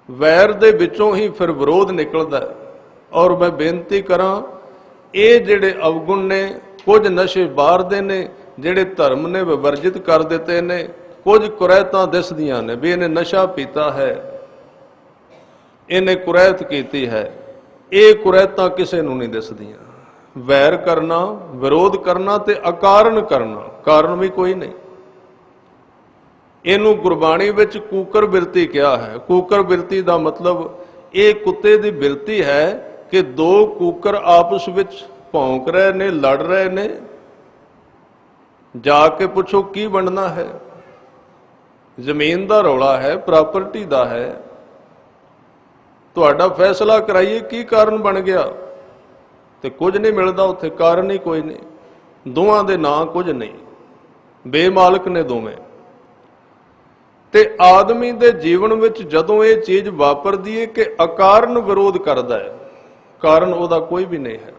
ਵੈਰ ਦੇ ਵਿੱਚੋਂ ਹੀ ਫਿਰ ਵਿਰੋਧ ਨਿਕਲਦਾ। ਔਰ ਮੈਂ ਬੇਨਤੀ ਕਰਾਂ, ਇਹ ਜਿਹੜੇ ਅਵਗੁਣ ਨੇ, ਕੁਝ ਨਸ਼ੇ ਬਾਹਰ ਦੇ ਨੇ ਜਿਹੜੇ ਧਰਮ ਨੇ ਵਿਵਰਜਿਤ ਕਰ ਦਿੱਤੇ ਨੇ। ਕੁਝ ਕੁਰੈਤਾਂ ਦਿਸਦੀਆਂ ਨੇ ਵੀ ਇਹਨੇ ਨਸ਼ਾ ਪੀਤਾ ਹੈ, ਇਹਨੇ ਕੁਰੈਤ ਕੀਤੀ ਹੈ। ਇਹ ਕੁਰੈਤਾਂ ਕਿਸੇ ਨੂੰ ਨਹੀਂ ਦਿਸਦੀਆਂ। ਵੈਰ ਕਰਨਾ, ਵਿਰੋਧ ਕਰਨਾ ਤੇ ਅਕਾਰਨ ਕਰਨਾ, ਕਾਰਨ ਵੀ ਕੋਈ ਨਹੀਂ। ਇਹਨੂੰ ਗੁਰਬਾਣੀ ਵਿੱਚ ਕੂਕਰ ਬਿਰਤੀ ਕਿਹਾ ਹੈ। ਕੂਕਰ ਬਿਰਤੀ ਦਾ ਮਤਲਬ ਇਹ ਕੁੱਤੇ ਦੀ ਬਿਰਤੀ ਹੈ ਕਿ ਦੋ ਕੂਕਰ ਆਪਸ ਵਿੱਚ ਭੌਂਕ ਰਹੇ ਨੇ, ਲੜ ਰਹੇ ਨੇ। ਜਾ ਕੇ ਪੁੱਛੋ ਕੀ ਵੰਡਣਾ ਹੈ। ਜ਼ਮੀਨ ਦਾ ਰੌਲਾ ਹੈ, ਪ੍ਰਾਪਰਟੀ ਦਾ ਹੈ। ਤੁਹਾਡਾ ਫੈਸਲਾ ਕਰਾਈਏ ਕੀ ਕਾਰਨ ਬਣ ਗਿਆ, ਤੇ ਕੁਝ ਨਹੀਂ ਮਿਲਦਾ ਉੱਥੇ, ਕਾਰਨ ਹੀ ਕੋਈ ਨਹੀਂ। ਦੋਵਾਂ ਦੇ ਨਾਂ ਕੁਝ ਨਹੀਂ, ਬੇਮਾਲਕ ਨੇ ਦੋਵੇਂ। ਤੇ ਆਦਮੀ ਦੇ ਜੀਵਨ ਵਿੱਚ ਜਦੋਂ ਇਹ ਚੀਜ਼ ਵਾਪਰਦੀ ਹੈ ਕਿ ਅਕਾਰਨ ਵਿਰੋਧ ਕਰਦਾ ਹੈ, ਕਾਰਨ ਉਹਦਾ ਕੋਈ ਵੀ ਨਹੀਂ ਹੈ,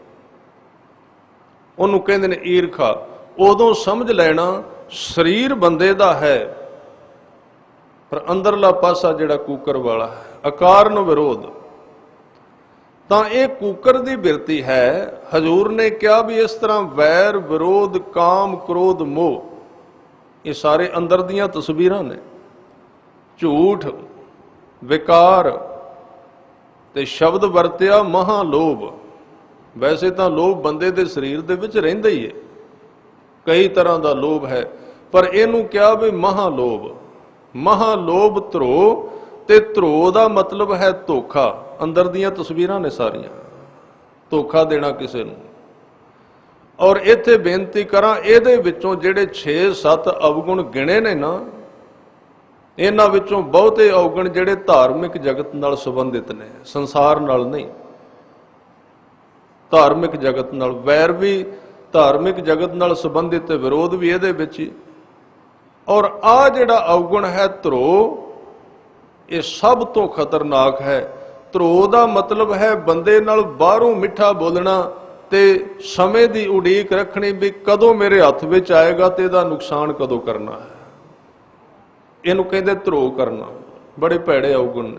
ਉਹਨੂੰ ਕਹਿੰਦੇ ਨੇ ਈਰਖਾ। ਉਦੋਂ ਸਮਝ ਲੈਣਾ ਸਰੀਰ ਬੰਦੇ ਦਾ ਹੈ, ਪਰ ਅੰਦਰਲਾ ਪਾਸਾ ਜਿਹੜਾ ਕੂਕਰ ਵਾਲਾ ਹੈ, ਅਕਾਰਨ ਵਿਰੋਧ। ਤਾਂ ਇਹ ਕੂਕਰ ਦੀ ਬਿਰਤੀ ਹੈ। ਹਜ਼ੂਰ ਨੇ ਕਿਹਾ ਵੀ ਇਸ ਤਰ੍ਹਾਂ ਵੈਰ ਵਿਰੋਧ ਕਾਮ ਕ੍ਰੋਧ ਮੋਹ, ਇਹ ਸਾਰੇ ਅੰਦਰ ਦੀਆਂ ਤਸਵੀਰਾਂ ਨੇ। ਝੂਠ ਵਿਕਾਰ ਤੇ ਸ਼ਬਦ ਵਰਤਿਆ ਮਹਾ ਲੋਭ। ਵੈਸੇ ਤਾਂ ਲੋਭ ਬੰਦੇ ਦੇ ਸਰੀਰ ਦੇ ਵਿੱਚ ਰਹਿੰਦਾ ਹੀ ਹੈ, ਕਈ ਤਰ੍ਹਾਂ ਦਾ ਲੋਭ ਹੈ। ਪਰ ਇਹਨੂੰ ਕਿਹਾ ਵੀ ਮਹਾਲੋਭ ਧਰੋ, ਤੇ ਧਰੋ ਦਾ ਮਤਲਬ ਹੈ ਧੋਖਾ। ਅੰਦਰ ਦੀਆਂ ਤਸਵੀਰਾਂ ਨੇ ਸਾਰੀਆਂ, ਧੋਖਾ ਦੇਣਾ ਕਿਸੇ ਨੂੰ। ਔਰ ਇੱਥੇ ਬੇਨਤੀ ਕਰਾਂ, ਇਹਦੇ ਵਿੱਚੋਂ ਜਿਹੜੇ 6-7 ਅਵਗੁਣ ਗਿਣੇ ਨੇ ਨਾ, ਇਹਨਾਂ ਵਿੱਚੋਂ ਬਹੁਤੇ ਅਵਗੁਣ ਜਿਹੜੇ ਧਾਰਮਿਕ ਜਗਤ ਨਾਲ ਸੰਬੰਧਿਤ ਨੇ, ਸੰਸਾਰ ਨਾਲ ਨਹੀਂ। ਧਾਰਮਿਕ ਜਗਤ ਨਾਲ ਵੈਰ ਵੀ, ਧਾਰਮਿਕ ਜਗਤ ਨਾਲ ਸੰਬੰਧਿਤ ਤੇ ਵਿਰੋਧ ਵੀ ਇਹਦੇ ਵਿੱਚ ਹੀ। ਔਰ ਆ ਜਿਹੜਾ ਅਵਗੁਣ ਹੈ ਧਰੋ, ਇਹ ਸਭ ਤੋਂ ਖਤਰਨਾਕ ਹੈ। ਧਰੋ ਦਾ ਮਤਲਬ ਹੈ ਬੰਦੇ ਨਾਲ ਬਾਹਰੋਂ ਮਿੱਠਾ ਬੋਲਣਾ ਤੇ ਸਮੇਂ ਦੀ ਉਡੀਕ ਰੱਖਣੀ ਵੀ ਕਦੋਂ ਮੇਰੇ ਹੱਥ ਵਿੱਚ ਆਏਗਾ ਤੇ ਇਹਦਾ ਨੁਕਸਾਨ ਕਦੋਂ ਕਰਨਾ ਹੈ। ਇਹਨੂੰ ਕਹਿੰਦੇ ਧਰੋ ਕਰਨਾ। ਬੜੇ ਭੈੜੇ ਅਵਗੁਣ ਨੇ।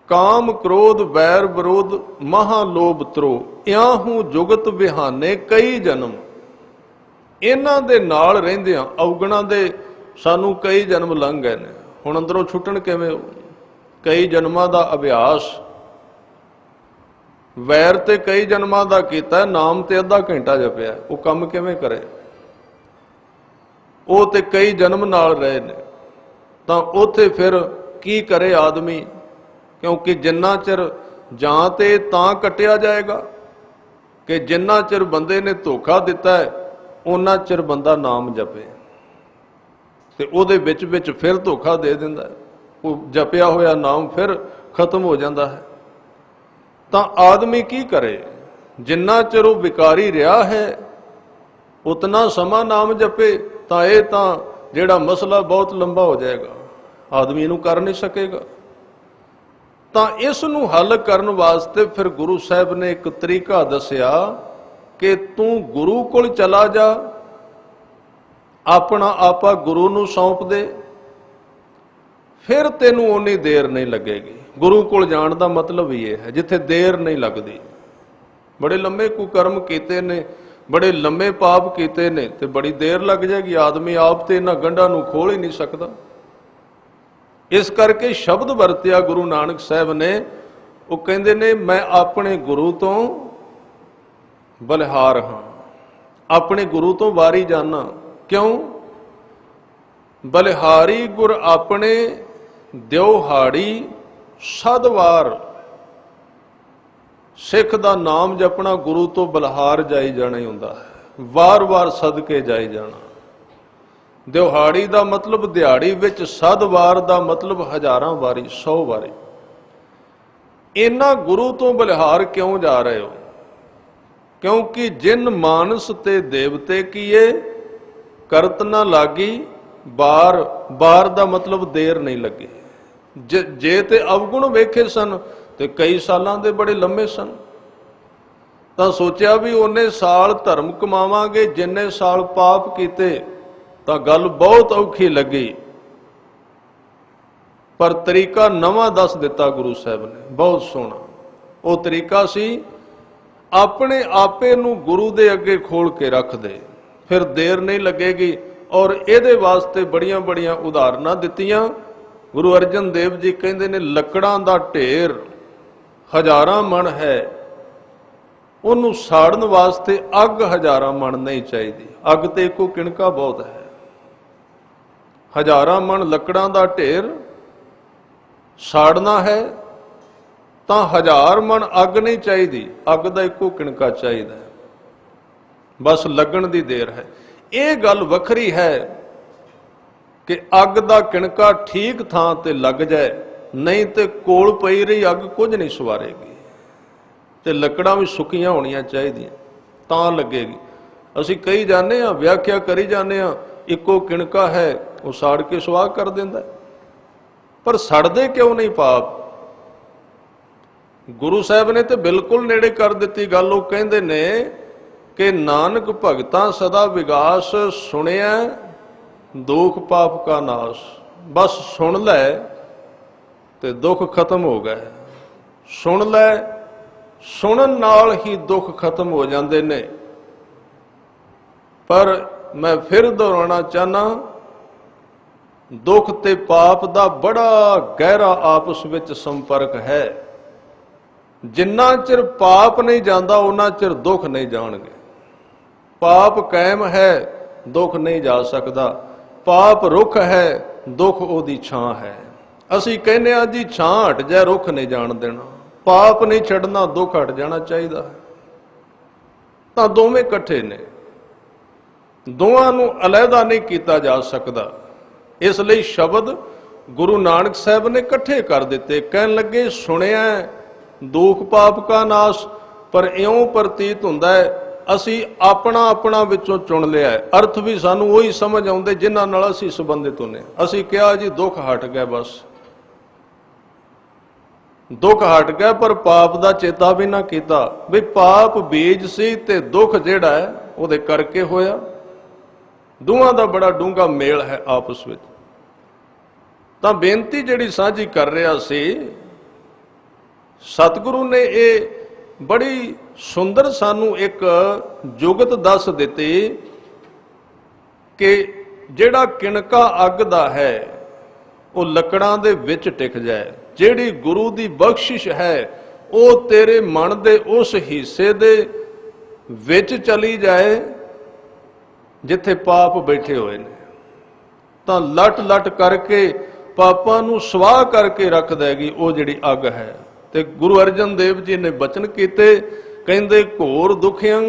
ਕਾਮ ਕ੍ਰੋਧ ਵੈਰ ਵਿਰੋਧ ਮਹਾਲੋਭ ਧਰੋ, ਇਆਹੂ ਜੁਗਤ ਵਿਹਾਨੇ ਕਈ ਜਨਮ। ਇਹਨਾਂ ਦੇ ਨਾਲ ਰਹਿੰਦਿਆਂ ਅਵਗੁਣਾਂ ਦੇ ਸਾਨੂੰ ਕਈ ਜਨਮ ਲੰਘ ਗਏ ਨੇ। ਹੁਣ ਅੰਦਰੋਂ ਛੁੱਟਣ ਕਿਵੇਂ? ਕਈ ਜਨਮਾਂ ਦਾ ਅਭਿਆਸ। ਵੈਰ ਤੇ ਕਈ ਜਨਮਾਂ ਦਾ ਕੀਤਾ, ਨਾਮ ਤੇ ਅੱਧਾ ਘੰਟਾ ਜਪਿਆ, ਉਹ ਕੰਮ ਕਿਵੇਂ ਕਰੇ? ਉਹ ਤੇ ਕਈ ਜਨਮ ਨਾਲ ਰਹੇ ਨੇ। ਤਾਂ ਉੱਥੇ ਫਿਰ ਕੀ ਕਰੇ ਆਦਮੀ? ਕਿਉਂਕਿ ਜਿੰਨਾ ਚਿਰ ਜਾਂ ਤੇ ਤਾਂ ਕੱਟਿਆ ਜਾਏਗਾ ਕਿ ਜਿੰਨਾ ਚਿਰ ਬੰਦੇ ਨੇ ਧੋਖਾ ਦਿੱਤਾ ਹੈ ਉਹਨਾਂ ਚਿਰ ਬੰਦਾ ਨਾਮ ਜਪੇ, ਤੇ ਉਹਦੇ ਵਿੱਚ ਫਿਰ ਧੋਖਾ ਦੇ ਦਿੰਦਾ ਹੈ। ਉਹ ਜਪਿਆ ਹੋਇਆ ਨਾਮ ਫਿਰ ਖਤਮ ਹੋ ਜਾਂਦਾ ਹੈ। ਤਾਂ ਆਦਮੀ ਕੀ ਕਰੇ? ਜਿੰਨਾ ਚਿਰ ਉਹ ਵਿਕਾਰੀ ਰਿਹਾ ਹੈ ਉਤਨਾ ਸਮਾਂ ਨਾਮ ਜਪੇ। ਤਾਂ ਇਹ ਤਾਂ ਜਿਹੜਾ ਮਸਲਾ ਬਹੁਤ ਲੰਬਾ ਹੋ ਜਾਏਗਾ, ਆਦਮੀ ਇਹਨੂੰ ਕਰ ਨਹੀਂ ਸਕੇਗਾ। ਤਾਂ ਇਸ ਨੂੰ ਹੱਲ ਕਰਨ ਵਾਸਤੇ ਫਿਰ ਗੁਰੂ ਸਾਹਿਬ ਨੇ ਇੱਕ ਤਰੀਕਾ ਦੱਸਿਆ ਕਿ ਤੂੰ ਗੁਰੂ ਕੋਲ ਚਲਾ ਜਾ, ਆਪਣਾ ਆਪਾ ਗੁਰੂ ਨੂੰ ਸੌਂਪ ਦੇ, ਫਿਰ ਤੈਨੂੰ ਓਨੀ ਦੇਰ ਨਹੀਂ ਲੱਗੇਗੀ। ਗੁਰੂ ਕੋਲ ਜਾਣ ਦਾ ਮਤਲਬ ਹੀ ਇਹ ਹੈ ਜਿੱਥੇ ਦੇਰ ਨਹੀਂ ਲੱਗਦੀ। ਬੜੇ ਲੰਮੇ ਕੁਕਰਮ ਕੀਤੇ ਨੇ, ਬੜੇ ਲੰਮੇ ਪਾਪ ਕੀਤੇ ਨੇ, ਤੇ ਬੜੀ ਦੇਰ ਲੱਗ ਜਾਏਗੀ। ਆਦਮੀ ਆਪ ਤੇ ਇਹਨਾਂ ਗੰਢਾਂ ਨੂੰ ਖੋਲ ਹੀ ਨਹੀਂ ਸਕਦਾ। ਇਸ ਕਰਕੇ ਸ਼ਬਦ ਵਰਤਿਆ ਗੁਰੂ ਨਾਨਕ ਸਾਹਿਬ ਨੇ। ਉਹ ਕਹਿੰਦੇ ਨੇ ਮੈਂ ਆਪਣੇ ਗੁਰੂ ਤੋਂ ਬਲਿਹਾਰ ਹਾਂ, ਆਪਣੇ ਗੁਰੂ ਤੋਂ ਵਾਰੀ ਜਾਣਾ। ਕਿਉਂ? ਬਲਿਹਾਰੀ ਗੁਰ ਆਪਣੇ ਦਿਉਹਾੜੀ ਸਦਵਾਰ। ਸਿੱਖ ਦਾ ਨਾਮ ਜਪਣਾ ਗੁਰੂ ਤੋਂ ਬਲਿਹਾਰ ਜਾਈ ਜਾਣਾ ਹੀ ਹੁੰਦਾ ਹੈ, ਵਾਰ-ਵਾਰ ਸਦਕੇ ਜਾਈ ਜਾਣਾ। ਦਿਹਾੜੀ ਦਾ ਮਤਲਬ ਦਿਹਾੜੀ ਵਿੱਚ, ਸਦਵਾਰ ਦਾ ਮਤਲਬ ਹਜ਼ਾਰਾਂ ਵਾਰੀ, 100 ਵਾਰੀ। ਇਹਨਾਂ ਗੁਰੂ ਤੋਂ ਬਲਿਹਾਰ ਕਿਉਂ ਜਾ ਰਹੇ ਹੋ? ਕਿਉਂਕਿ ਜਿਨ ਮਾਨਸ ਤੇ ਦੇਵਤੇ ਕੀਏ ਕਰਤ ਨਾ ਲਾਗੀ ਬਾਰ। ਬਾਰ ਦਾ ਮਤਲਬ ਦੇਰ ਨਹੀਂ ਲੱਗੇ। ਜੇ ਤੇ ਅਵਗੁਣ ਵੇਖੇ ਸਨ ਤੇ ਕਈ ਸਾਲਾਂ ਦੇ ਬੜੇ ਲੰਮੇ ਸਨ। ਤਾਂ ਸੋਚਿਆ ਵੀ ਉਹਨੇ ਸਾਲ ਧਰਮ ਕਮਾਵਾਂਗੇ ਜਿੰਨੇ ਸਾਲ ਪਾਪ ਕੀਤੇ। ਤਾਂ ਗੱਲ ਬਹੁਤ ਔਖੀ ਲੱਗੀ, ਪਰ ਤਰੀਕਾ ਨਵਾਂ ਦੱਸ ਦਿੱਤਾ ਗੁਰੂ ਸਾਹਿਬ ਨੇ, ਬਹੁਤ ਸੋਹਣਾ। ਉਹ ਤਰੀਕਾ ਸੀ ਆਪਣੇ ਆਪੇ ਨੂੰ ਗੁਰੂ ਦੇ ਅੱਗੇ ਖੋਲ ਕੇ ਰੱਖ ਦੇ, ਫਿਰ ਦੇਰ ਨਹੀਂ ਲੱਗੇਗੀ। ਔਰ ਇਹਦੇ ਵਾਸਤੇ ਬੜੀਆਂ ਬੜੀਆਂ ਉਦਾਹਰਨਾਂ ਦਿੱਤੀਆਂ। ਗੁਰੂ ਅਰਜਨ ਦੇਵ ਜੀ ਕਹਿੰਦੇ ਨੇ ਲੱਕੜਾਂ ਦਾ ਢੇਰ ਹਜ਼ਾਰਾਂ ਮਣ ਹੈ, ਉਹਨੂੰ ਸਾੜਨ ਵਾਸਤੇ ਅੱਗ ਹਜ਼ਾਰਾਂ ਮਣ ਨਹੀਂ ਚਾਹੀਦੀ। ਅੱਗ ਤੇ ਇੱਕੋ ਕਿਣਕਾ ਬਹੁਤ ਹੈ। ਹਜ਼ਾਰਾਂ ਮਣ ਲੱਕੜਾਂ ਦਾ ਢੇਰ ਸਾੜਨਾ ਹੈ ਤਾਂ 1000 ਮਣ ਅੱਗ ਨਹੀਂ ਚਾਹੀਦੀ, ਅੱਗ ਦਾ ਇੱਕੋ ਕਿਣਕਾ ਚਾਹੀਦਾ, ਬਸ ਲੱਗਣ ਦੀ ਦੇਰ ਹੈ। ਇਹ ਗੱਲ ਵੱਖਰੀ ਹੈ ਕਿ ਅੱਗ ਦਾ ਕਿਣਕਾ ਠੀਕ ਥਾਂ ਤੇ ਲੱਗ ਜਾਏ, ਨਹੀਂ ਤੇ ਕੋਲ ਪਈ ਰਹੀ ਅੱਗ ਕੁਝ ਨਹੀਂ ਸਵਾਰੇਗੀ। ਤੇ ਲੱਕੜਾਂ ਵੀ ਸੁੱਕੀਆਂ ਹੋਣੀਆਂ ਚਾਹੀਦੀਆਂ ਤਾਂ ਲੱਗੇਗੀ। ਅਸੀਂ ਕਹੀ ਜਾਂਦੇ ਹਾਂ, ਵਿਆਖਿਆ ਕਰੀ ਜਾਂਦੇ ਹਾਂ, ਇੱਕੋ ਕਿਣਕਾ ਹੈ, ਉਹ ਸਾੜ ਕੇ ਸੁਆਹ ਕਰ ਦਿੰਦਾ। ਪਰ ਸੜਦੇ ਕਿਉਂ ਨਹੀਂ ਪਾਪ? ਗੁਰੂ ਸਾਹਿਬ ਨੇ ਤੇ ਬਿਲਕੁਲ ਨੇੜੇ ਕਰ ਦਿੱਤੀ ਗੱਲ। ਉਹ ਕਹਿੰਦੇ ਨੇ ਕਿ ਨਾਨਕ ਭਗਤਾਂ ਸਦਾ ਵਿਗਾਸ, ਸੁਣਿਆ ਦੁੱਖ ਪਾਪ ਕਾ ਨਾਸ। ਬਸ ਸੁਣ ਲੈ ਤੇ ਦੁੱਖ ਖਤਮ ਹੋ ਗਏ। ਸੁਣ ਲੈ, ਸੁਣਨ ਨਾਲ ਹੀ ਦੁੱਖ ਖਤਮ ਹੋ ਜਾਂਦੇ ਨੇ। ਪਰ ਮੈਂ ਫਿਰ ਦੁਹਰਾਉਣਾ ਚਾਹਨਾ, ਦੁੱਖ ਤੇ ਪਾਪ ਦਾ ਬੜਾ ਗਹਿਰਾ ਆਪਸ ਵਿੱਚ ਸੰਪਰਕ ਹੈ। ਜਿੰਨਾ ਚਿਰ ਪਾਪ ਨਹੀਂ ਜਾਂਦਾ ਉਹਨਾਂ ਚਿਰ ਦੁੱਖ ਨਹੀਂ ਜਾਣਗੇ। ਪਾਪ ਕਾਇਮ ਹੈ ਦੁੱਖ ਨਹੀਂ ਜਾ ਸਕਦਾ। ਪਾਪ ਰੁੱਖ ਹੈ, ਦੁੱਖ ਉਹਦੀ ਛਾਂ ਹੈ। ਅਸੀਂ ਕਹਿੰਦੇ ਆ ਜੀ ਛਾਂ ਹਟ ਜਾਏ, ਰੁੱਖ ਨਹੀਂ ਜਾਣ ਦੇਣਾ। ਪਾਪ ਨਹੀਂ ਛੱਡਣਾ, ਦੁੱਖ ਹਟ ਜਾਣਾ ਚਾਹੀਦਾ ਹੈ। ਤਾਂ ਦੋਵੇਂ ਇਕੱਠੇ ਨੇ, ਦੋਵਾਂ ਨੂੰ ਅਲੱਗਾ ਨਹੀਂ ਕੀਤਾ ਜਾ ਸਕਦਾ। ਇਸ ਲਈ ਸ਼ਬਦ ਗੁਰੂ ਨਾਨਕ ਸਾਹਿਬ ਨੇ ਇਕੱਠੇ ਕਰ ਦਿੱਤੇ। ਕਹਿਣ ਲੱਗੇ ਸੁਣਿਆ ਦੁਖ ਪਾਪ ਕਾ ਨਾਸ, ਪਰ ਇਉਂ ਪ੍ਰਤੀਤ ਹੁੰਦਾ ਹੈ ਅਸੀਂ ਆਪਣਾ ਆਪਣਾ ਵਿੱਚੋਂ ਚੁਣ ਲਿਆ ਹੈ। ਅਰਥ ਵੀ ਸਾਨੂੰ ਉਹੀ ਸਮਝ ਆਉਂਦੇ ਜਿਨ੍ਹਾਂ ਨਾਲ ਅਸੀਂ ਸੰਬੰਧਿਤ ਹੁੰਦੇ। ਅਸੀਂ ਕਿਹਾ ਜੀ ਦੁੱਖ ਹਟ ਗਿਆ, ਬਸ ਦੁੱਖ ਹਟ ਗਿਆ, ਪਰ ਪਾਪ ਦਾ ਚੇਤਾ ਵੀ ਨਾ ਕੀਤਾ ਵੀ ਪਾਪ ਬੀਜ ਸੀ ਤੇ ਦੁੱਖ ਜਿਹੜਾ ਹੈ ਉਹਦੇ ਕਰਕੇ ਹੋਇਆ। ਦੋਵਾਂ ਦਾ ਬੜਾ ਡੂੰਘਾ ਮੇਲ ਹੈ ਆਪਸ ਵਿੱਚ। ਤਾਂ ਬੇਨਤੀ ਜਿਹੜੀ ਸਾਂਝੀ ਕਰ ਰਿਹਾ ਸੀ, ਸਤਿਗੁਰੂ ਨੇ ਇਹ ਬੜੀ ਸੁੰਦਰ ਸਾਨੂੰ ਇੱਕ ਜੁਗਤ ਦੱਸ ਦਿੱਤੀ ਕਿ ਜਿਹੜਾ ਕਿਣਕਾ ਅੱਗ ਦਾ ਹੈ ਉਹ ਲੱਕੜਾਂ ਦੇ ਵਿੱਚ ਟਿਕ ਜਾਏ। ਜਿਹੜੀ ਗੁਰੂ ਦੀ ਬਖਸ਼ਿਸ਼ ਹੈ ਉਹ ਤੇਰੇ ਮਨ ਦੇ ਉਸ ਹਿੱਸੇ ਦੇ ਵਿੱਚ ਚਲੀ ਜਾਏ ਜਿੱਥੇ ਪਾਪ ਬੈਠੇ ਹੋਏ ਨੇ, ਤਾਂ ਲਟ ਲਟ ਕਰਕੇ ਪਾਪਾਂ ਨੂੰ ਸਵਾਹ ਕਰਕੇ ਰੱਖ ਦੇਗੀ ਉਹ ਜਿਹੜੀ ਅੱਗ ਹੈ। ਤੇ ਗੁਰੂ ਅਰਜਨ ਦੇਵ ਜੀ ਨੇ ਬਚਨ ਕੀਤੇ, ਕਹਿੰਦੇ ਘੋਰ ਦੁਖਿਆਂ,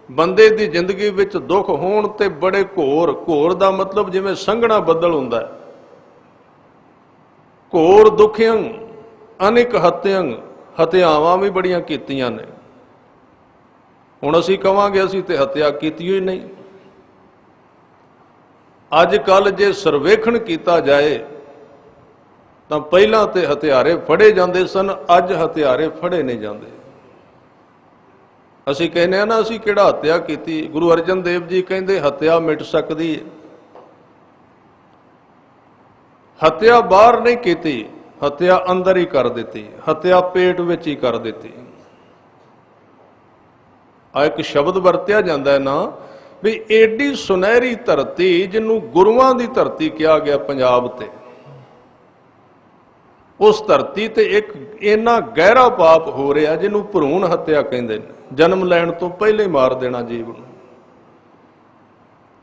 ਬੰਦੇ ਦੀ ਜ਼ਿੰਦਗੀ ਵਿੱਚ ਦੁੱਖ ਹੋਣ ਤੇ ਬੜੇ ਘੋਰ, ਘੋਰ ਦਾ ਮਤਲਬ ਜਿਵੇਂ ਸੰਘਣਾ ਬੱਦਲ ਹੁੰਦਾ ਹੈ। ਘੋਰ ਦੁਖਿਆਂ ਅਨੇਕ ਹੱਤਿਆਂ, ਹੱਤਿਆਵਾਂ ਵੀ ਬੜੀਆਂ ਕੀਤੀਆਂ ਨੇ। ਹੁਣ ਅਸੀਂ ਕਵਾਂਗੇ ਅਸੀਂ ਤੇ ਹੱਤਿਆ ਕੀਤੀ ਹੋਈ ਨਹੀਂ। ਅੱਜ ਕੱਲ ਜੇ ਸਰਵੇਖਣ ਕੀਤਾ ਜਾਏ ਤਾਂ ਪਹਿਲਾਂ ਤੇ ਹਥਿਆਰੇ ਫੜੇ ਜਾਂਦੇ ਸਨ, ਅੱਜ ਹਥਿਆਰੇ ਫੜੇ ਨਹੀਂ ਜਾਂਦੇ। ਅਸੀਂ ਕਹਿੰਦੇ ਆ ਨਾ ਅਸੀਂ ਕਿਹੜਾ ਹੱਤਿਆ ਕੀਤੀ। ਗੁਰੂ ਅਰਜਨ ਦੇਵ ਜੀ ਕਹਿੰਦੇ ਹੱਤਿਆ ਮਿਟ ਸਕਦੀ ਹੈ, ਹੱਤਿਆ ਬਾਹਰ ਨਹੀਂ ਕੀਤੀ, ਹੱਤਿਆ ਅੰਦਰ ਹੀ ਕਰ ਦਿੱਤੀ, ਹੱਤਿਆ ਪੇਟ ਵਿੱਚ ਹੀ ਕਰ ਦਿੱਤੀ। ਆ ਇੱਕ ਸ਼ਬਦ ਵਰਤਿਆ ਜਾਂਦਾ ਹੈ ਨਾ ਵੀ ਏਡੀ ਸੁਨਹਿਰੀ ਧਰਤੀ ਜਿਹਨੂੰ ਗੁਰੂਆਂ ਦੀ ਧਰਤੀ ਕਿਹਾ ਗਿਆ ਪੰਜਾਬ ਤੇ, ਉਸ ਧਰਤੀ ਤੇ ਇੱਕ ਇੰਨਾ ਗਹਿਰਾ ਪਾਪ ਹੋ ਰਿਹਾ ਜਿਹਨੂੰ ਭਰੂਣ ਹੱਤਿਆ ਕਹਿੰਦੇ ਨੇ। ਜਨਮ ਲੈਣ ਤੋਂ ਪਹਿਲੇ ਮਾਰ ਦੇਣਾ ਜੀਵ ਨੂੰ।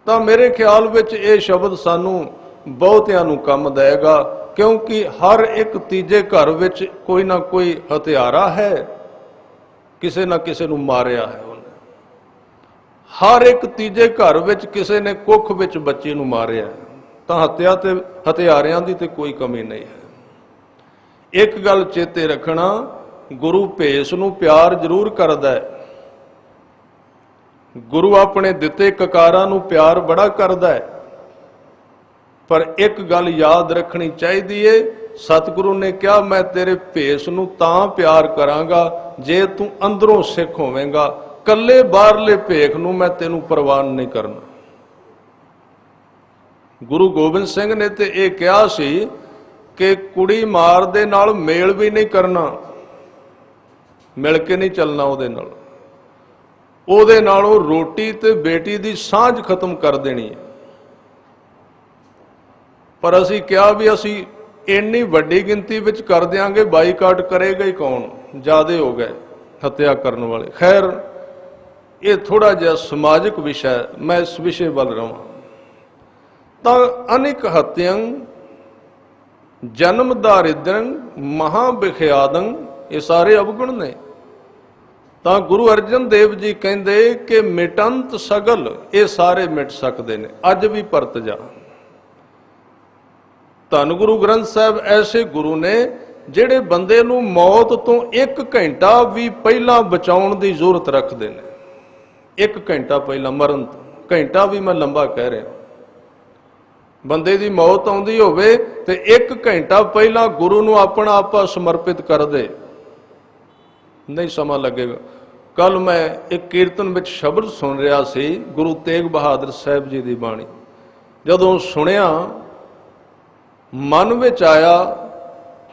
ਤਾਂ ਮੇਰੇ ਖਿਆਲ ਵਿੱਚ ਇਹ ਸ਼ਬਦ ਸਾਨੂੰ ਬਹੁਤਿਆਂ ਨੂੰ ਕੰਮ ਦੇਗਾ, ਕਿਉਂਕਿ ਹਰ ਇੱਕ ਤੀਜੇ ਘਰ ਵਿੱਚ ਕੋਈ ਨਾ ਕੋਈ ਹਥਿਆਰਾ ਹੈ, ਕਿਸੇ ਨਾ ਕਿਸੇ ਨੂੰ ਮਾਰਿਆ ਹੈ ਉਹਨੇ। ਹਰ ਇੱਕ ਤੀਜੇ ਘਰ ਵਿੱਚ ਕਿਸੇ ਨੇ ਕੁੱਖ ਵਿੱਚ ਬੱਚੇ ਨੂੰ ਮਾਰਿਆ। ਤਾਂ ਹੱਤਿਆ ਤੇ ਹਥਿਆਰਿਆਂ ਦੀ ਤੇ ਕੋਈ ਕਮੀ ਨਹੀਂ ਹੈ। ਇੱਕ ਗੱਲ ਚੇਤੇ ਰੱਖਣਾ, ਗੁਰੂ ਭੇਸ ਨੂੰ ਪਿਆਰ ਜ਼ਰੂਰ ਕਰਦਾ ਹੈ, ਗੁਰੂ ਆਪਣੇ ਦਿੱਤੇ ਕਕਾਰਾਂ ਨੂੰ ਪਿਆਰ ਬੜਾ ਕਰਦਾ ਹੈ, ਪਰ ਇੱਕ ਗੱਲ ਯਾਦ ਰੱਖਣੀ ਚਾਹੀਦੀ ਏ, ਸਤਿਗੁਰੂ ਨੇ ਕਿਹਾ ਮੈਂ ਤੇਰੇ ਭੇਸ ਨੂੰ ਤਾਂ ਪਿਆਰ ਕਰਾਂਗਾ ਜੇ ਤੂੰ ਅੰਦਰੋਂ ਸਿੱਖ ਹੋਵੇਂਗਾ, ਕੱਲੇ ਬਾਹਰਲੇ ਭੇਖ ਨੂੰ ਮੈਂ ਤੈਨੂੰ ਪ੍ਰਵਾਨ ਨਹੀਂ ਕਰਨਾ। ਗੁਰੂ ਗੋਬਿੰਦ ਸਿੰਘ ਨੇ ਤੇ ਇਹ ਕਿਹਾ ਸੀ ਕਿ ਕੁੜੀ ਮਾਰ ਦੇ ਨਾਲ ਮੇਲ ਵੀ ਨਹੀਂ ਕਰਨਾ, ਮਿਲ ਕੇ ਨਹੀਂ ਚੱਲਣਾ ਉਹਦੇ ਨਾਲ, ਉਹਦੇ ਨਾਲੋਂ ਰੋਟੀ ਤੇ ਬੇਟੀ ਦੀ ਸਾਂਝ ਖਤਮ ਕਰ ਦੇਣੀ ਹੈ। ਪਰ ਅਸੀਂ ਕਿਹਾ ਵੀ ਅਸੀਂ ਇੰਨੀ ਵੱਡੀ ਗਿਣਤੀ ਵਿੱਚ ਕਰ ਦਿਆਂਗੇ, ਬਾਈਕਾਟ ਕਰੇਗਾ ਹੀ ਕੌਣ, ਜ਼ਿਆਦੇ ਹੋ ਗਏ ਹੱਤਿਆ ਕਰਨ ਵਾਲੇ। ਖੈਰ ਇਹ ਥੋੜਾ ਜਿਹਾ ਸਮਾਜਿਕ ਵਿਸ਼ਾ, ਮੈਂ ਇਸ ਵਿਸ਼ੇ ਵੱਲ ਰਵਾਂ। ਤਾਂ ਅਨੇਕ ਹੱਤਿਆਂ ਜਨਮ ਦਾਰਿਦ੍ਰੰ ਮਹਾ ਵਿਖਿਆਦੰ, ਇਹ ਸਾਰੇ ਅਵਗੁਣ ਨੇ। ਤਾਂ ਗੁਰੂ ਅਰਜਨ ਦੇਵ ਜੀ ਕਹਿੰਦੇ ਕਿ ਮਿਟੰਤ ਸਗਲ, ਇਹ ਸਾਰੇ ਮਿਟ ਸਕਦੇ ਨੇ, ਅੱਜ ਵੀ ਪਰਤ ਜਾ। ਧੰਨ ਗੁਰੂ ਗ੍ਰੰਥ ਸਾਹਿਬ ਐਸੇ ਗੁਰੂ ਨੇ ਜਿਹੜੇ ਬੰਦੇ ਨੂੰ ਮੌਤ ਤੋਂ 1 ਘੰਟਾ ਵੀ ਪਹਿਲਾਂ ਬਚਾਉਣ ਦੀ ਜ਼ਰੂਰਤ ਰੱਖਦੇ ਨੇ। 1 ਘੰਟਾ ਪਹਿਲਾਂ ਮਰਨ ਤੋਂ, ਘੰਟਾ ਵੀ ਮੈਂ ਲੰਬਾ ਕਹਿ ਰਿਹਾ। ਬੰਦੇ ਦੀ ਮੌਤ ਆਉਂਦੀ ਹੋਵੇ ਤੇ 1 ਘੰਟਾ ਪਹਿਲਾਂ ਗੁਰੂ ਨੂੰ ਆਪਣਾ ਆਪਾ ਸਮਰਪਿਤ ਕਰ ਦੇ, ਨਹੀਂ ਸਮਾਂ ਲੱਗੇਗਾ। ਕੱਲ ਮੈਂ ਇੱਕ ਕੀਰਤਨ ਵਿੱਚ ਸ਼ਬਦ ਸੁਣ ਰਿਹਾ ਸੀ, ਗੁਰੂ ਤੇਗ ਬਹਾਦਰ ਸਾਹਿਬ ਜੀ ਦੀ ਬਾਣੀ। ਜਦੋਂ ਸੁਣਿਆ ਮਨ ਵਿੱਚ ਆਇਆ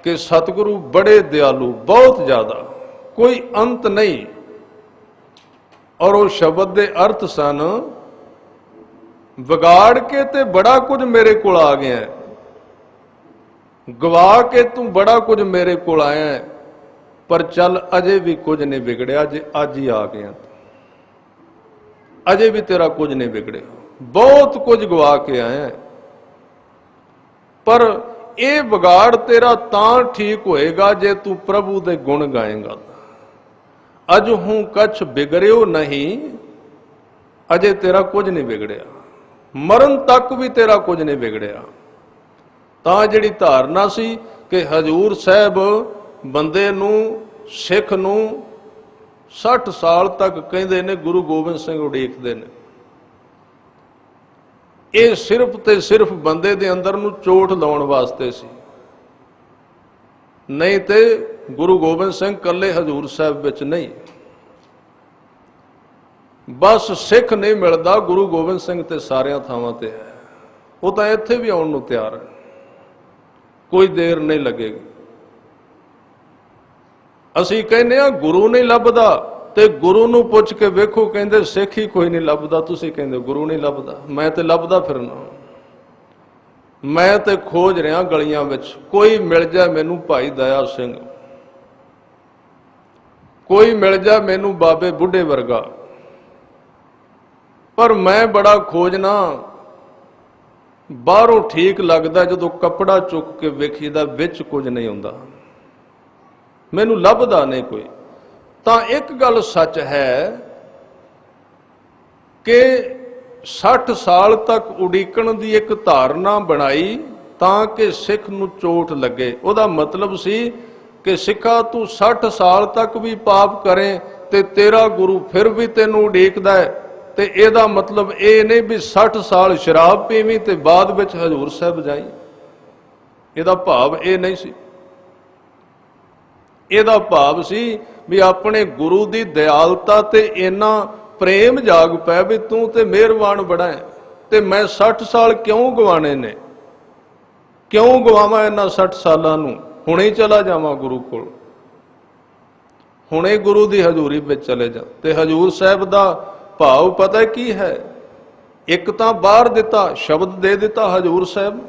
ਕਿ ਸਤਿਗੁਰੂ ਬੜੇ ਦਿਆਲੂ, ਬਹੁਤ ਜ਼ਿਆਦਾ, ਕੋਈ ਅੰਤ ਨਹੀਂ। ਔਰ ਉਹ ਸ਼ਬਦ ਦੇ ਅਰਥ ਸਨ, ਵਿਗਾੜ ਕੇ ਤੇ ਬੜਾ ਕੁਝ ਮੇਰੇ ਕੋਲ ਆ ਗਿਆ, ਗਵਾ ਕੇ ਤੂੰ ਬੜਾ ਕੁਝ ਮੇਰੇ ਕੋਲ ਆਇਆ, ਪਰ ਚੱਲ ਅਜੇ ਵੀ ਕੁਝ ਨਹੀਂ ਵਿਗੜਿਆ। ਜੇ ਅੱਜ ਹੀ ਆ ਗਿਆ, ਅਜੇ ਵੀ ਤੇਰਾ ਕੁਝ ਨਹੀਂ ਵਿਗੜਿਆ। बहुत कुछ गवा के आए हैं, पर ਇਹ ਵਿਗਾੜ ਤੇਰਾ ਤਾਂ ਠੀਕ ਹੋਏਗਾ ਜੇ ਤੂੰ ਪ੍ਰਭੂ ਦੇ ਗੁਣ ਗਾਏਗਾ। ਅਜ ਹੂੰ ਕਛ ਬਿਗੜਿਓ ਨਹੀਂ, ਅਜੇ ਤੇਰਾ ਕੁਝ ਨਹੀਂ ਵਿਗੜਿਆ, ਮਰਨ ਤੱਕ ਵੀ ਤੇਰਾ ਕੁਝ ਨਹੀਂ ਵਿਗੜਿਆ। ਤਾਂ ਜਿਹੜੀ ਧਾਰਨਾ ਸੀ ਕਿ ਹਜੂਰ ਸਾਹਿਬ ਬੰਦੇ ਨੂੰ, ਸਿੱਖ ਨੂੰ 60 ਸਾਲ ਤੱਕ ਕਹਿੰਦੇ ਨੇ ਗੁਰੂ ਗੋਬਿੰਦ ਸਿੰਘ ਉਡੀਕਦੇ ਨੇ, ਇਹ ਸਿਰਫ ਤੇ ਸਿਰਫ ਬੰਦੇ ਦੇ ਅੰਦਰ ਨੂੰ ਚੋਟ ਲਾਉਣ ਵਾਸਤੇ ਸੀ। ਨਹੀਂ ਤੇ ਗੁਰੂ ਗੋਬਿੰਦ ਸਿੰਘ ਕੱਲੇ ਹਜੂਰ ਸਾਹਿਬ ਵਿੱਚ ਨਹੀਂ, ਬਸ ਸਿੱਖ ਨਹੀਂ ਮਿਲਦਾ, ਗੁਰੂ ਗੋਬਿੰਦ ਸਿੰਘ ਤੇ ਸਾਰਿਆਂ ਥਾਵਾਂ ਤੇ ਹੈ। ਉਹ ਤਾਂ ਇੱਥੇ ਵੀ ਆਉਣ ਨੂੰ ਤਿਆਰ ਹੈ, ਕੋਈ ਦੇਰ ਨਹੀਂ ਲੱਗੇਗੀ। ਅਸੀਂ ਕਹਿੰਦੇ ਆ ਗੁਰੂ ਨਹੀਂ ਲੱਭਦਾ, ਤੇ ਗੁਰੂ ਨੂੰ ਪੁੱਛ ਕੇ ਵੇਖੋ, ਕਹਿੰਦੇ ਸਿੱਖ ਹੀ ਕੋਈ ਨਹੀਂ ਲੱਭਦਾ। ਤੁਸੀਂ ਕਹਿੰਦੇ ਗੁਰੂ ਨਹੀਂ ਲੱਭਦਾ, ਮੈਂ ਤੇ ਲੱਭਦਾ ਫਿਰਨਾ, ਮੈਂ ਤੇ ਖੋਜ ਰਿਹਾ ਗਲੀਆਂ ਵਿੱਚ, ਕੋਈ ਮਿਲ ਜਾ ਮੈਨੂੰ ਭਾਈ ਦਇਆ ਸਿੰਘ, ਕੋਈ ਮਿਲ ਜਾ ਮੈਨੂੰ ਬਾਬੇ ਬੁੱਢੇ ਵਰਗਾ, ਪਰ ਮੈਂ ਬੜਾ ਖੋਜਣਾ, ਬਾਹਰੋਂ ਠੀਕ ਲੱਗਦਾ, ਜਦੋਂ ਕੱਪੜਾ ਚੁੱਕ ਕੇ ਵੇਖੀਦਾ ਵਿੱਚ ਕੁਝ ਨਹੀਂ ਹੁੰਦਾ, ਮੈਨੂੰ ਲੱਭਦਾ ਨਹੀਂ ਕੋਈ। ਤਾਂ ਇੱਕ ਗੱਲ ਸੱਚ ਹੈ ਕਿ 60 ਸਾਲ ਤੱਕ ਉਡੀਕਣ ਦੀ ਇੱਕ ਧਾਰਨਾ ਬਣਾਈ ਤਾਂ ਕਿ ਸਿੱਖ ਨੂੰ ਚੋਟ ਲੱਗੇ। ਉਹਦਾ ਮਤਲਬ ਸੀ ਕਿ ਸਿੱਖਾ ਤੂੰ 60 ਸਾਲ ਤੱਕ ਵੀ ਪਾਪ ਕਰੇ ਤੇ ਤੇਰਾ ਗੁਰੂ ਫਿਰ ਵੀ ਤੈਨੂੰ ਉਡੀਕਦਾ ਹੈ। ਤੇ ਇਹਦਾ ਮਤਲਬ ਇਹ ਨਹੀਂ ਵੀ 60 ਸਾਲ ਸ਼ਰਾਬ ਪੀਵੀਂ ਤੇ ਬਾਅਦ ਵਿੱਚ ਹਜ਼ੂਰ ਸਾਹਿਬ ਜਾਈ, ਇਹਦਾ ਭਾਵ ਇਹ ਨਹੀਂ ਸੀ। ਇਹਦਾ ਭਾਵ ਸੀ ਵੀ ਆਪਣੇ ਗੁਰੂ ਦੀ ਦਿਆਲਤਾ ਤੇ ਇੰਨਾ ਪ੍ਰੇਮ ਜਾਗ ਪੈ ਵੀ ਤੂੰ ਤੇ ਮਿਹਰਬਾਨ ਬੜਾ ਹੈ, ਤੇ ਮੈਂ 60 ਸਾਲ ਕਿਉਂ ਗਵਾਣੇ ਨੇ, ਕਿਉਂ ਗਵਾਵਾਂ ਇਹਨਾਂ 60 ਸਾਲਾਂ ਨੂੰ, ਹੁਣੇ ਚਲਾ ਜਾਵਾਂ ਗੁਰੂ ਕੋਲ, ਹੁਣੇ ਗੁਰੂ ਦੀ ਹਜ਼ੂਰੀ ਵਿੱਚ ਚਲੇ ਜਾ। ਤੇ ਹਜ਼ੂਰ ਸਾਹਿਬ ਦਾ ਭਾਵ ਪਤਾ ਕੀ ਹੈ, ਇੱਕ ਤਾਂ ਬਾਹਰ ਦਿੱਤਾ ਸ਼ਬਦ ਦੇ ਦਿੱਤਾ ਹਜ਼ੂਰ ਸਾਹਿਬ,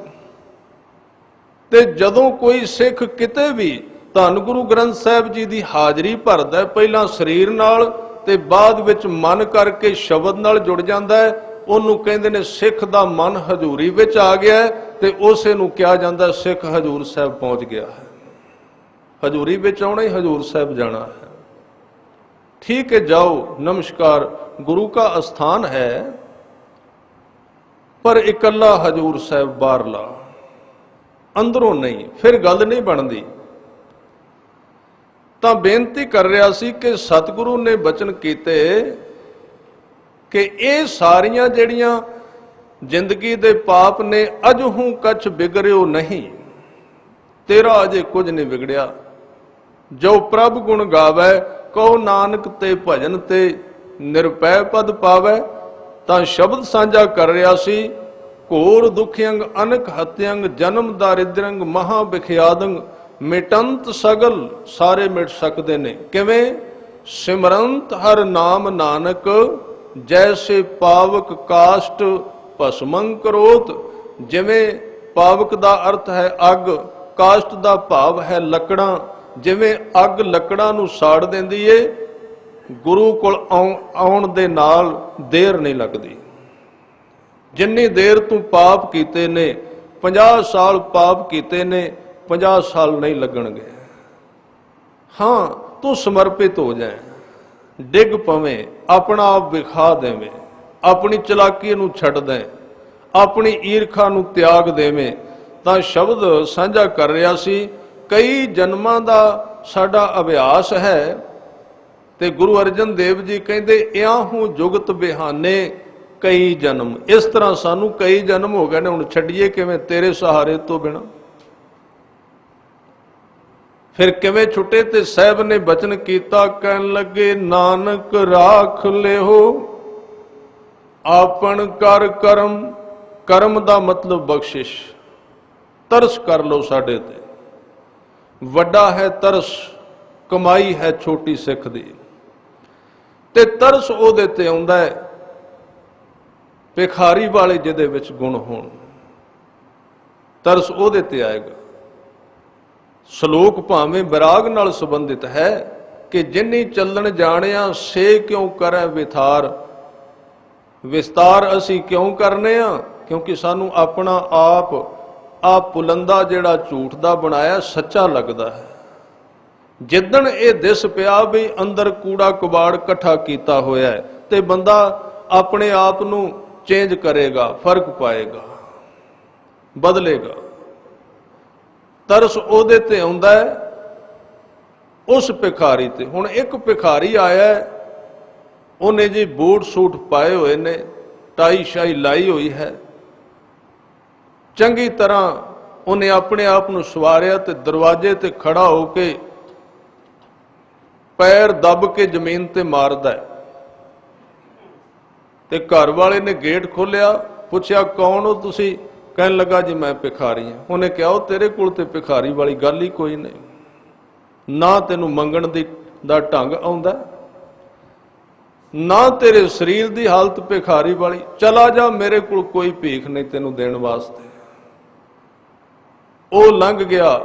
ਤੇ ਜਦੋਂ ਕੋਈ ਸਿੱਖ ਕਿਤੇ ਵੀ ਧੰਨ ਗੁਰੂ ਗ੍ਰੰਥ ਸਾਹਿਬ ਜੀ ਦੀ ਹਾਜ਼ਰੀ ਭਰਦਾ, ਪਹਿਲਾਂ ਸਰੀਰ ਨਾਲ ਤੇ ਬਾਅਦ ਵਿੱਚ ਮਨ ਕਰਕੇ ਸ਼ਬਦ ਨਾਲ ਜੁੜ ਜਾਂਦਾ ਹੈ, ਉਹਨੂੰ ਕਹਿੰਦੇ ਨੇ ਸਿੱਖ ਦਾ ਮਨ ਹਜ਼ੂਰੀ ਵਿੱਚ ਆ ਗਿਆ ਹੈ, ਤੇ ਉਸੇ ਨੂੰ ਕਿਹਾ ਜਾਂਦਾ ਸਿੱਖ ਹਜ਼ੂਰ ਸਾਹਿਬ ਪਹੁੰਚ ਗਿਆ ਹੈ। ਹਜ਼ੂਰੀ ਵਿੱਚ ਆਉਣਾ ਹੀ ਹਜ਼ੂਰ ਸਾਹਿਬ ਜਾਣਾ ਹੈ। ਠੀਕ ਹੈ, ਜਾਓ, ਨਮਸਕਾਰ, ਗੁਰੂ का ਅਸਥਾਨ ਹੈ, ਪਰ ਇਕੱਲਾ ਹਜ਼ੂਰ ਸਾਹਿਬ ਬਾਹਰਲਾ, ਅੰਦਰੋਂ ਨਹੀਂ, ਫਿਰ ਗੱਲ ਨਹੀਂ ਬਣਦੀ। ਤਾਂ ਬੇਨਤੀ ਕਰ ਰਿਹਾ ਸੀ ਕਿ ਸਤਿਗੁਰੂ ਨੇ ਬਚਨ ਕੀਤੇ ਕਿ ਇਹ ਸਾਰੀਆਂ ਜਿਹੜੀਆਂ ਜ਼ਿੰਦਗੀ ਦੇ ਪਾਪ ਨੇ, ਅਜਹੂ ਕਛ ਬਿਗੜਿਓ ਨਹੀਂ, ਤੇਰਾ ਅਜੇ ਕੁਝ ਨਹੀਂ ਵਿਗੜਿਆ। ਜੋ ਪ੍ਰਭ ਗੁਣ ਗਾਵੇ, ਕਹੋ ਨਾਨਕ ਤੇ ਭਜਨ ਤੇ ਨਿਰਪੈ ਪਦ ਪਾਵੇ। ਤਾਂ ਸ਼ਬਦ ਸਾਂਝਾ ਕਰ ਰਿਹਾ ਸੀ, ਘੋਰ ਦੁਖਿਅੰਗ ਅਨਕ ਹਤਿਅੰਗ ਜਨਮ ਦਾਰਿਦ੍ਰੰਗ ਮਹਾ ਵਿਖਿਆਦੰਗ ਮਿਟੰਤ ਸਗਲ, ਸਾਰੇ ਮਿਟ ਸਕਦੇ ਨੇ। ਕਿਵੇਂ? ਸਿਮਰੰਤ ਹਰ ਨਾਮ ਨਾਨਕ, ਜੈਸੇ ਪਾਵਕ ਕਾਸ਼ਟ ਭਸਮੰ ਕਰੋਤ। ਜਿਵੇਂ ਪਾਵਕ ਦਾ ਅਰਥ ਹੈ ਅੱਗ, ਕਾਸ਼ਟ ਦਾ ਭਾਵ ਹੈ ਲੱਕੜਾਂ, ਜਿਵੇਂ ਅੱਗ ਲੱਕੜਾਂ ਨੂੰ ਸਾੜ ਦਿੰਦੀ ਏ, ਗੁਰੂ ਕੋਲ ਆਉਣ ਦੇ ਨਾਲ ਦੇਰ ਨਹੀਂ ਲੱਗਦੀ। ਜਿੰਨੀ ਦੇਰ ਤੂੰ ਪਾਪ ਕੀਤੇ ਨੇ, 50 ਸਾਲ ਪਾਪ ਕੀਤੇ ਨੇ, 50 ਸਾਲ ਨਹੀਂ ਲੱਗਣਗੇ। ਹਾਂ, ਤੂੰ ਸਮਰਪਿਤ ਹੋ ਜਾਏ, ਡਿੱਗ ਪਵੇਂ, ਆਪਣਾ ਆਪ ਵਿਖਾ ਦੇਵੇਂ, ਆਪਣੀ ਚਲਾਕੀ ਨੂੰ ਛੱਡ ਦੇ, ਆਪਣੀ ਈਰਖਾ ਨੂੰ ਤਿਆਗ ਦੇਵੇਂ। ਤਾਂ ਸ਼ਬਦ ਸਾਂਝਾ ਕਰ ਰਿਹਾ ਸੀ, ਕਈ ਜਨਮਾਂ ਦਾ ਸਾਡਾ ਅਭਿਆਸ ਹੈ, ਤੇ ਗੁਰੂ ਅਰਜਨ ਦੇਵ ਜੀ ਕਹਿੰਦੇ ਇਆਹੂ ਜੁਗਤ ਬਿਹਾਨੇ ਕਈ ਜਨਮ। ਇਸ ਤਰ੍ਹਾਂ ਸਾਨੂੰ ਕਈ ਜਨਮ ਹੋ ਗਏ ਨੇ, ਹੁਣ ਛੱਡੀਏ ਕਿਵੇਂ ਤੇਰੇ ਸਹਾਰੇ ਤੋਂ ਬਿਨਾਂ। ਫਿਰ ਕਿਵੇਂ ਛੁੱਟੇ? ਤੇ ਸਾਹਿਬ ਨੇ ਬਚਨ ਕੀਤਾ, ਕਹਿਣ ਲੱਗੇ ਨਾਨਕ ਰਾਖ ਲਿਓ ਆਪਨ ਕਰ ਕਰਮ। ਕਰਮ ਦਾ ਮਤਲਬ ਬਖਸ਼ਿਸ਼, ਤਰਸ ਕਰ ਲਓ ਸਾਡੇ ਤੇ। ਵੱਡਾ ਹੈ ਤਰਸ, ਕਮਾਈ ਹੈ ਛੋਟੀ ਸਿੱਖ ਦੀ, ਤੇ ਤਰਸ ਉਹਦੇ ਤੇ ਆਉਂਦਾ ਹੈ ਭਿਖਾਰੀ ਵਾਲੇ ਜਿਹਦੇ ਵਿੱਚ ਗੁਣ ਹੋਣ, ਤਰਸ ਉਹਦੇ ਤੇ ਆਏਗਾ। ਸ਼ਲੋਕ ਭਾਵੇਂ ਵਿਰਾਗ ਨਾਲ ਸੰਬੰਧਿਤ ਹੈ ਕਿ ਜਿਨੀ ਚੱਲਣ ਜਾਣਿਆ ਸੇ ਕਿਉਂ ਕਰੈ ਵਿਥਾਰ। ਵਿਸਤਾਰ ਅਸੀਂ ਕਿਉਂ ਕਰਨੇ ਆ? ਕਿਉਂਕਿ ਸਾਨੂੰ ਆਪਣਾ ਆਪ ਪੁਲੰਦਾ ਜਿਹੜਾ ਝੂਠ ਦਾ ਬਣਾਇਆ ਸੱਚਾ ਲੱਗਦਾ ਹੈ। ਜਿੱਦਣ ਇਹ ਦਿਸ ਪਿਆ ਵੀ ਅੰਦਰ ਕੂੜਾ ਕਬਾੜ ਇਕੱਠਾ ਕੀਤਾ ਹੋਇਆ ਹੈ ਤੇ ਬੰਦਾ ਆਪਣੇ ਆਪ ਨੂੰ ਚੇਂਜ ਕਰੇਗਾ, ਫਰਕ ਪਾਏਗਾ, ਬਦਲੇਗਾ। ਤਰਸ ਉਹਦੇ ਤੇ ਆਉਂਦਾ ਹੈ, ਉਸ ਭਿਖਾਰੀ ਤੇ। ਹੁਣ ਇੱਕ ਭਿਖਾਰੀ ਆਇਆ, ਉਹਨੇ ਜੀ ਬੂਟ ਸੂਟ ਪਾਏ ਹੋਏ ਨੇ, ਟਾਈ ਸ਼ਾਈ ਲਾਈ ਹੋਈ ਹੈ, ਚੰਗੀ ਤਰ੍ਹਾਂ ਉਹਨੇ ਆਪਣੇ ਆਪ ਨੂੰ ਸਵਾਰਿਆ ਤੇ ਦਰਵਾਜ਼ੇ ਤੇ ਖੜਾ ਹੋ ਕੇ ਪੈਰ ਦੱਬ ਕੇ ਜ਼ਮੀਨ ਤੇ ਮਾਰਦਾ ਹੈ। ਤੇ ਘਰ ਵਾਲੇ ਨੇ ਗੇਟ ਖੋਲਿਆ, ਪੁੱਛਿਆ ਕੌਣ ਹੋ ਤੁਸੀਂ? ਕਹਿਣ ਲੱਗਾ ਜੀ ਮੈਂ ਭਿਖਾਰੀ ਹਾਂ। ਉਹਨੇ ਕਿਹਾ ਉਹ ਤੇਰੇ ਕੋਲ ਤੇ ਭਿਖਾਰੀ ਵਾਲੀ ਗੱਲ ਹੀ ਕੋਈ ਨਹੀਂ, ਨਾ ਤੈਨੂੰ ਮੰਗਣ ਦਾ ਢੰਗ ਆਉਂਦਾ, ਨਾ ਤੇਰੇ ਸਰੀਰ ਦੀ ਹਾਲਤ ਭਿਖਾਰੀ ਵਾਲੀ, ਚਲਾ ਜਾ, ਮੇਰੇ ਕੋਲ ਕੋਈ ਭੀਖ ਨਹੀਂ ਤੈਨੂੰ ਦੇਣ ਵਾਸਤੇ। ਉਹ ਲੰਘ ਗਿਆ।